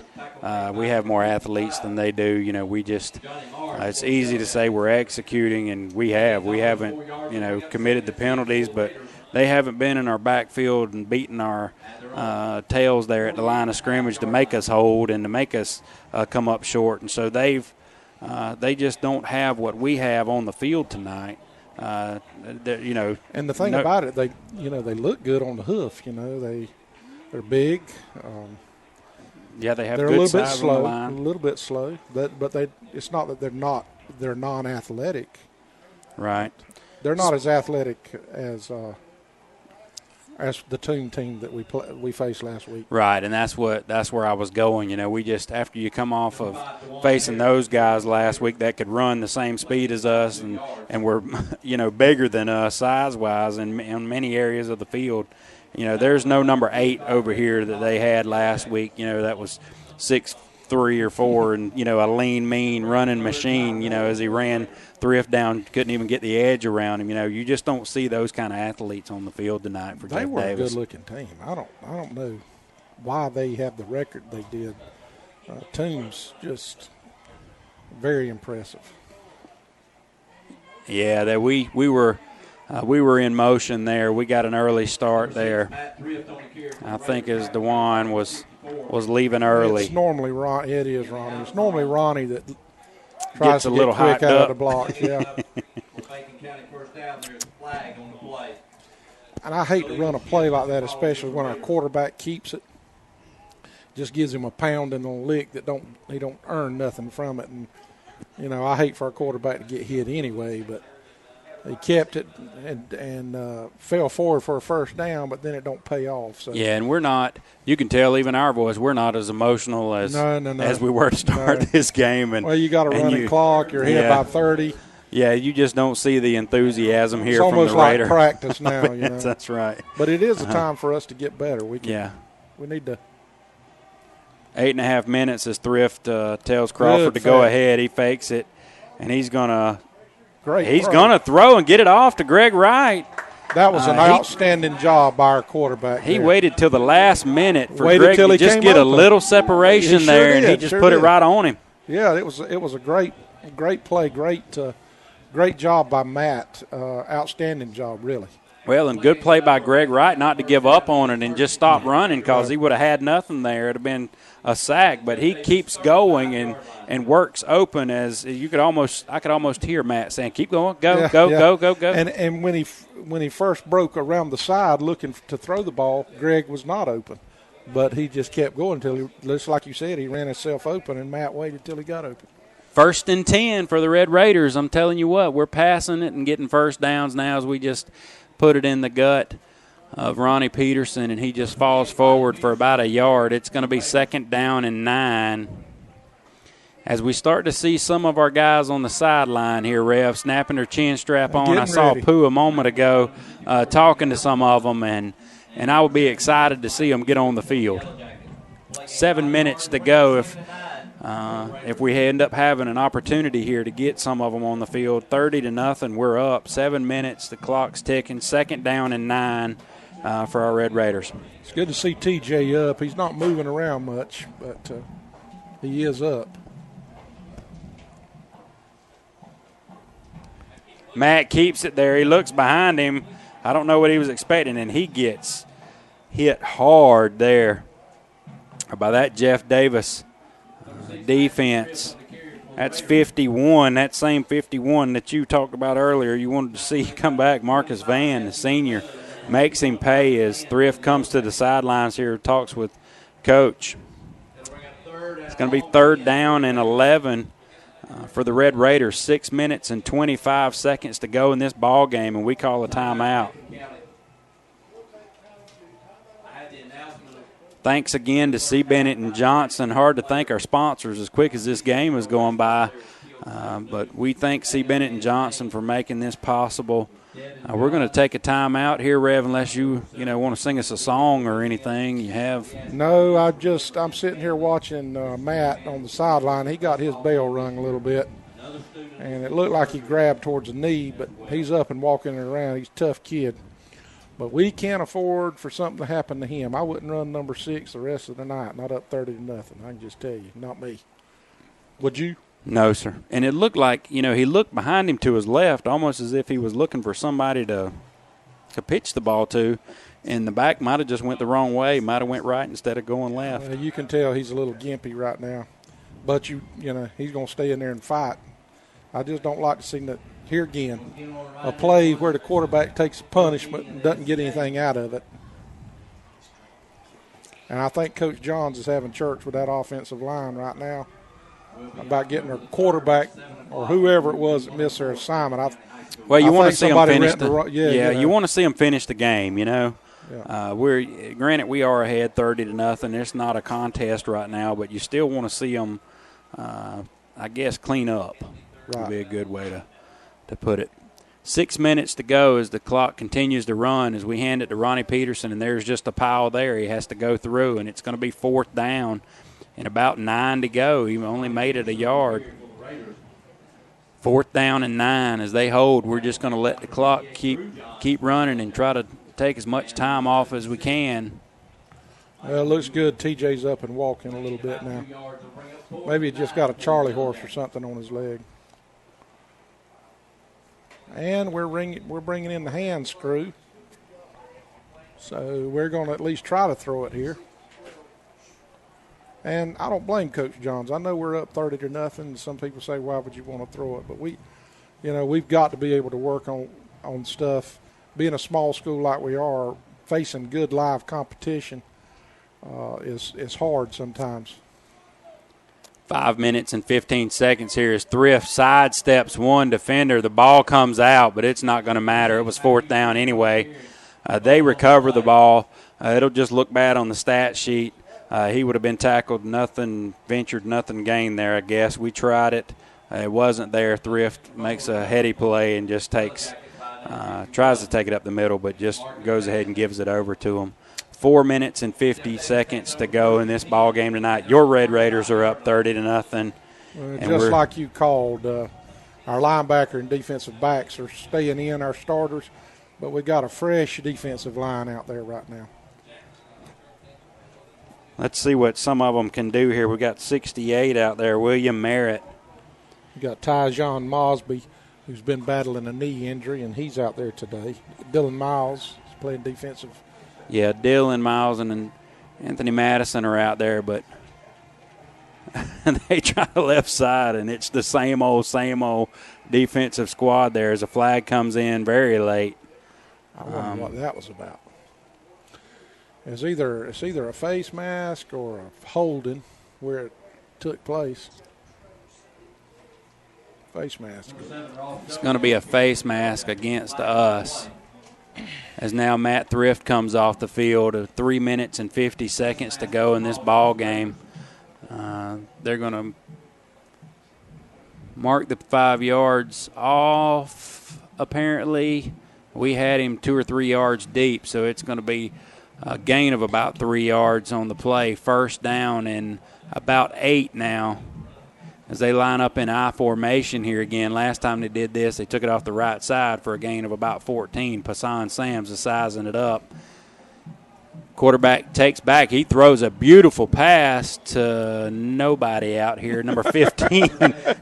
we have more athletes than they do. You know, we just it's easy to say we're executing, and we haven't committed the penalties, but they haven't been in our backfield and beating our tails there at the line of scrimmage to make us hold and to make us come up short. And so they just don't have what we have on the field tonight. And the thing about it, they look good on the hoof. They're big. They have they're good a little size bit slow, on the line. a little bit slow. But it's not that they're non-athletic. Right. They're not as athletic as the team that we faced last week. Right, and that's where I was going. We just, after you come off of facing those guys last week that could run the same speed as us and were bigger than us size-wise in many areas of the field. There's no number 8 over here that they had last week. That was 6'3" or 4, and a lean, mean running machine. As he ran Thrift down, couldn't even get the edge around him. You just don't see those kind of athletes on the field tonight for Jeff Davis. They were a good-looking team. I don't know why they have the record they did. Team's just very impressive. Yeah, that we were in motion there. We got an early start there. I think as DeJuan was leaving early. It's normally Ronnie. It is Ronnie. It's normally Ronnie that tries gets to a little get quick hyped out up. of the blocks. Yeah. And I hate to run a play like that, especially when our quarterback keeps it. Just gives him a pound and a lick that he don't earn nothing from it. And I hate for our quarterback to get hit anyway, but he kept it and fell forward for a first down, but then it don't pay off. So. Yeah, and we're not. You can tell even our boys, we're not as emotional as we were to start this game. And you got a running clock. You're ahead by 30. Yeah, you just don't see the enthusiasm here from the Raider. It's almost like practice now. That's right. But it is a time for us to get better. We need to. 8.5 minutes as Thrift tells Crawford to go ahead. He fakes it, and he's gonna throw and get it off to Greg Wright. That was an outstanding job by our quarterback. He waited till the last minute for Greg to just get a little separation there, and he just put it right on him. Yeah, it was a great play, great job by Matt. Outstanding job, really. Well, and good play by Greg Wright not to give up on it and just stop running, because he would have had nothing there. It would have been a sack, but he keeps going and works open as I could almost hear Matt saying, "Keep going, go." And when he first broke around the side looking to throw the ball, Greg was not open, but he just kept going until just like you said, he ran himself open, and Matt waited till he got open. 1st and 10 for the Red Raiders. I'm telling you what, we're passing it and getting first downs now as we just put it in the gut of Ronnie Peterson, and he just falls forward for about a yard. It's going to be 2nd down and 9. As we start to see some of our guys on the sideline here, Rev, snapping their chin strap on. I saw Pooh a moment ago talking to some of them, and I would be excited to see them get on the field. 7 minutes to go. If if we end up having an opportunity here to get some of them on the field. 30-0, we're up. 7 minutes, the clock's ticking. 2nd down and 9 for our Red Raiders. It's good to see TJ up. He's not moving around much, but he is up. Matt keeps it there. He looks behind him. I don't know what he was expecting, and he gets hit hard there by that Jeff Davis defense. That's 51, that same 51 that you talked about earlier. You wanted to see come back. Marcus Van, the senior, makes him pay as Thrift comes to the sidelines here, talks with Coach. It's going to be 3rd down and 11 for the Red Raiders. 6 minutes and 25 seconds to go in this ball game, and we call a timeout. Thanks again to C. Bennett and Johnson. Hard to thank our sponsors as quick as this game is going by. But we thank C. Bennett and Johnson for making this possible. We're going to take a timeout here, Rev, unless you want to sing us a song or anything. You have? No, I'm sitting here watching Matt on the sideline. He got his bell rung a little bit, and it looked like he grabbed towards the knee, but he's up and walking around. He's a tough kid. But we can't afford for something to happen to him. I wouldn't run number 6 the rest of the night, not up 30-0. I can just tell you, not me. Would you? No, sir. And it looked like, he looked behind him to his left, almost as if he was looking for somebody to pitch the ball to, and the back might have just went the wrong way, might have went right instead of going left. You can tell he's a little gimpy right now. But, he's going to stay in there and fight. I just don't like to see that. Here again, a play where the quarterback takes a punishment and doesn't get anything out of it. And I think Coach Johns is having church with that offensive line right now about getting their quarterback or whoever it was that missed their assignment. You want to see them finish you want to see them finish the game, Yeah. Granted, we are ahead 30-0. It's not a contest right now, but you still want to see them, I guess, clean up. Right. Would be a good way to put it. 6 minutes to go as the clock continues to run as we hand it to Ronnie Peterson, and there's just a pile there he has to go through, and it's going to be 4th down and about 9 to go. He only made it a yard. 4th down and 9 as they hold. We're just going to let the clock keep running and try to take as much time off as we can. Well, it looks good. TJ's up and walking a little bit now. Maybe he just got a Charlie horse or something on his leg. And we're bringing in the hand screw. So we're going to at least try to throw it here. And I don't blame Coach Johns. I know we're up 30-0. Some people say, why would you want to throw it? But we've got to be able to work on stuff. Being a small school like we are, facing good live competition is hard sometimes. 5 minutes and 15 seconds here as Thrift sidesteps one defender. The ball comes out, but it's not going to matter. It was 4th down anyway. They recover the ball. It'll just look bad on the stat sheet. He would have been tackled, nothing ventured, nothing gained there, I guess. We tried it. It wasn't there. Thrift makes a heady play and just tries to take it up the middle, but just goes ahead and gives it over to him. 4 minutes and 50 seconds to go in this ball game tonight. Your Red Raiders are up 30-0. Just like you called, our linebacker and defensive backs are staying in, our starters, but we got a fresh defensive line out there right now. Let's see what some of them can do here. We got 68 out there. William Merritt. You got Tyjon Mosby, who's been battling a knee injury, and he's out there today. Dylan Miles is playing defensive. Yeah, Dylan Miles and Anthony Madison are out there, but they try the left side, and it's the same old defensive squad there as a flag comes in very late. I wonder what that was about. It's either a face mask or a holding where it took place. Face mask. It's going to be a face mask against us. As now Matt Thrift comes off the field, 3 minutes and 50 seconds to go in this ball game. They're going to mark the 5 yards off. Apparently, we had him 2 or 3 yards deep, so it's going to be a gain of about 3 yards on the play. 1st down and about 8 now as they line up in I formation here again. Last time they did this, they took it off the right side for a gain of about 14. Passan Sams is sizing it up. Quarterback takes back. He throws a beautiful pass to nobody out here, number 15.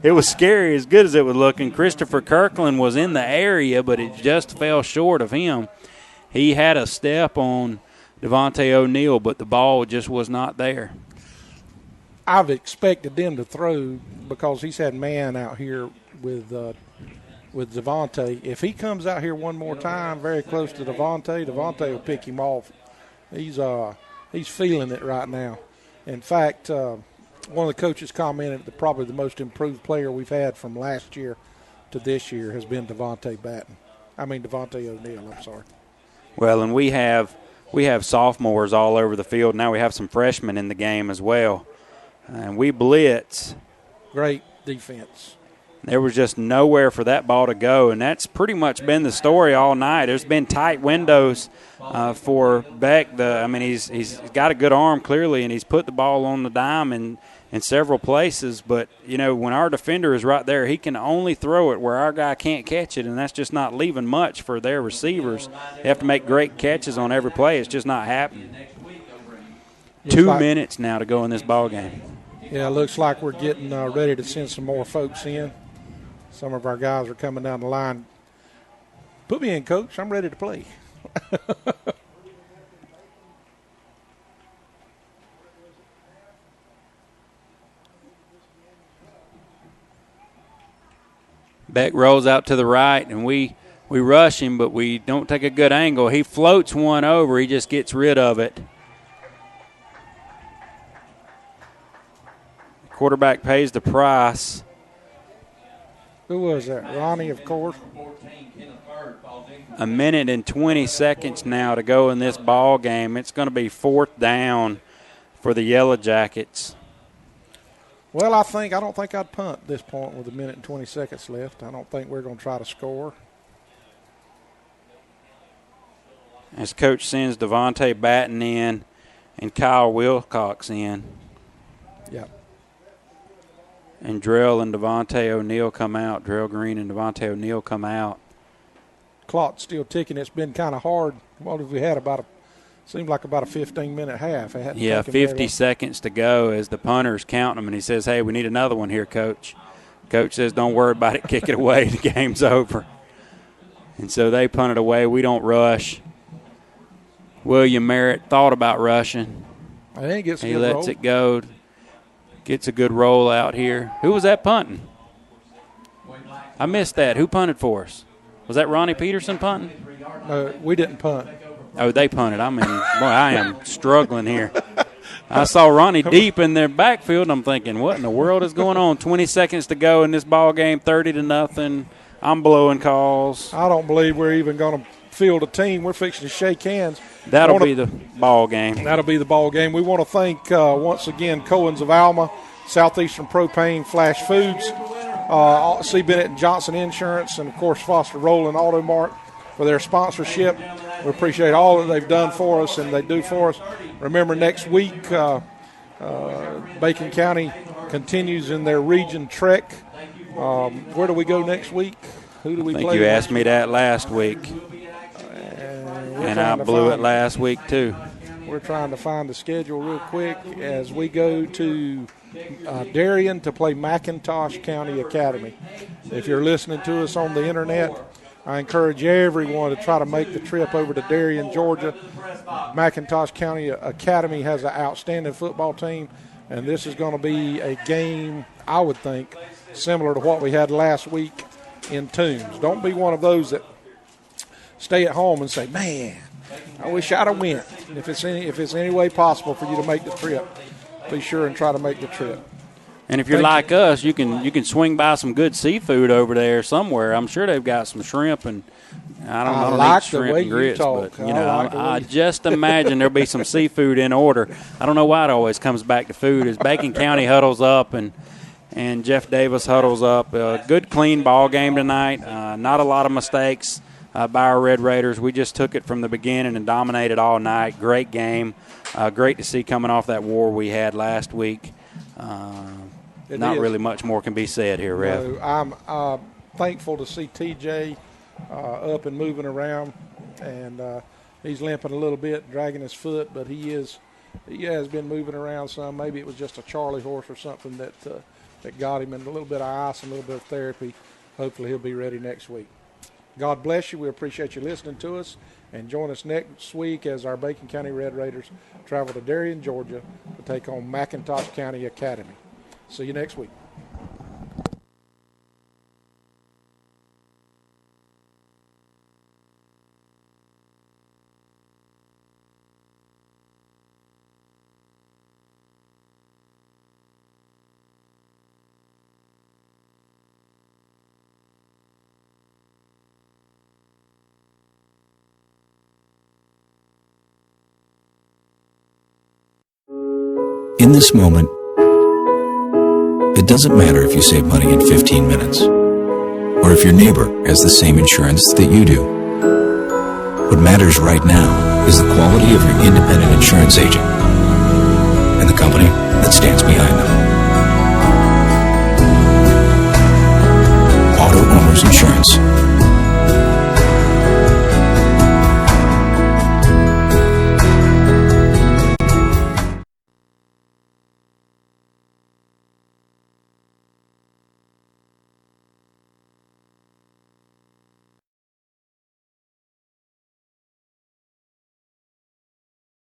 It was scary as good as it was looking. Christopher Kirkland was in the area, but it just fell short of him. He had a step on Devontae O'Neal, but the ball just was not there. I've expected them to throw because he's had man out here with Devontae. If he comes out here one more time very close to Devontae will pick him off. He's feeling it right now. In fact, one of the coaches commented that probably the most improved player we've had from last year to this year has been Devontae O'Neal, I'm sorry. Well, and we have sophomores all over the field. Now we have some freshmen in the game as well. And we blitz. Great defense. There was just nowhere for that ball to go, and that's pretty much been the story all night. There's been tight windows for Beck. He's got a good arm clearly, and he's put the ball on the dime in several places. But, when our defender is right there, he can only throw it where our guy can't catch it, and that's just not leaving much for their receivers. They have to make great catches on every play. It's just not happening. 2 minutes now to go in this ball game. Yeah, it looks like we're getting ready to send some more folks in. Some of our guys are coming down the line. Put me in, Coach. I'm ready to play. Beck rolls out to the right, and we rush him, but we don't take a good angle. He floats one over. He just gets rid of it. The quarterback pays the price. Who was that? Ronnie, of course. A minute and 20 seconds now to go in this ball game. It's going to be 4th down for the Yellow Jackets. Well, I don't think I'd punt at this point with a minute and 20 seconds left. I don't think we're going to try to score. As Coach sends Devontae Batten in and Kyle Wilcox in. Yep. And Drell and Devontae O'Neal come out. Drell Green and Devontae O'Neal come out. Clock's still ticking. It's been kind of hard. What have we had? Seemed like about a 15-minute half. 50 seconds to go as the punter's counting them, and he says, hey, we need another one here, Coach. Coach says, don't worry about it. Kick it away. The game's over. And so they punt it away. We don't rush. William Merritt thought about rushing. I think it's he lets it go. Gets a good roll out here. Who was that punting? I missed that. Who punted for us? Was that Ronnie Peterson punting? We didn't punt. Oh, they punted. Boy, I am struggling here. I saw Ronnie deep in their backfield, and I'm thinking, what in the world is going on? 20 seconds to go in this ball game, 30-0. I'm blowing calls. I don't believe we're even going to field a team. We're fixing to shake hands. That'll be the ball game. That'll be the ball game. We want to thank, once again, Cohen's of Alma, Southeastern Propane, Flash Foods, C. Bennett & Johnson Insurance, and, of course, Foster Rowland Auto Mart for their sponsorship. We appreciate all that they've done for us and they do for us. Remember, next week, Bacon County continues in their region trek. Where do we go next week? Who do we play? I think you asked me that last week. And I blew it last week, too. We're trying to find the schedule real quick as we go to Darien to play McIntosh County Academy. If you're listening to us on the internet, I encourage everyone to try to make the trip over to Darien, Georgia. McIntosh County Academy has an outstanding football team, and this is going to be a game, I would think, similar to what we had last week in Toombs. Don't be one of those that stay at home and say, man, I wish I'd have went. If it's any way possible for you to make the trip, be sure and try to make the trip. And if you're like us, you can swing by some good seafood over there somewhere. I'm sure they've got some shrimp and I don't like eat shrimp the way and grits, you talk. but I just imagine there'll be some seafood in order. I don't know why it always comes back to food. As Bacon County huddles up and Jeff Davis huddles up, a good clean ball game tonight. Not a lot of mistakes by our Red Raiders. We just took it from the beginning and dominated all night. Great game. Great to see coming off that war we had last week. not really much more can be said here, Rev. No, I'm thankful to see TJ up and moving around, and he's limping a little bit, dragging his foot, but he has been moving around some. Maybe it was just a Charlie horse or something that got him, and a little bit of ice and a little bit of therapy. Hopefully he'll be ready next week. God bless you. We appreciate you listening to us, and join us next week as our Bacon County Red Raiders travel to Darien, Georgia to take on McIntosh County Academy. See you next week. In this moment, it doesn't matter if you save money in 15 minutes, or if your neighbor has the same insurance that you do. What matters right now is the quality of your independent insurance agent and the company that stands behind them. Auto Owners Insurance.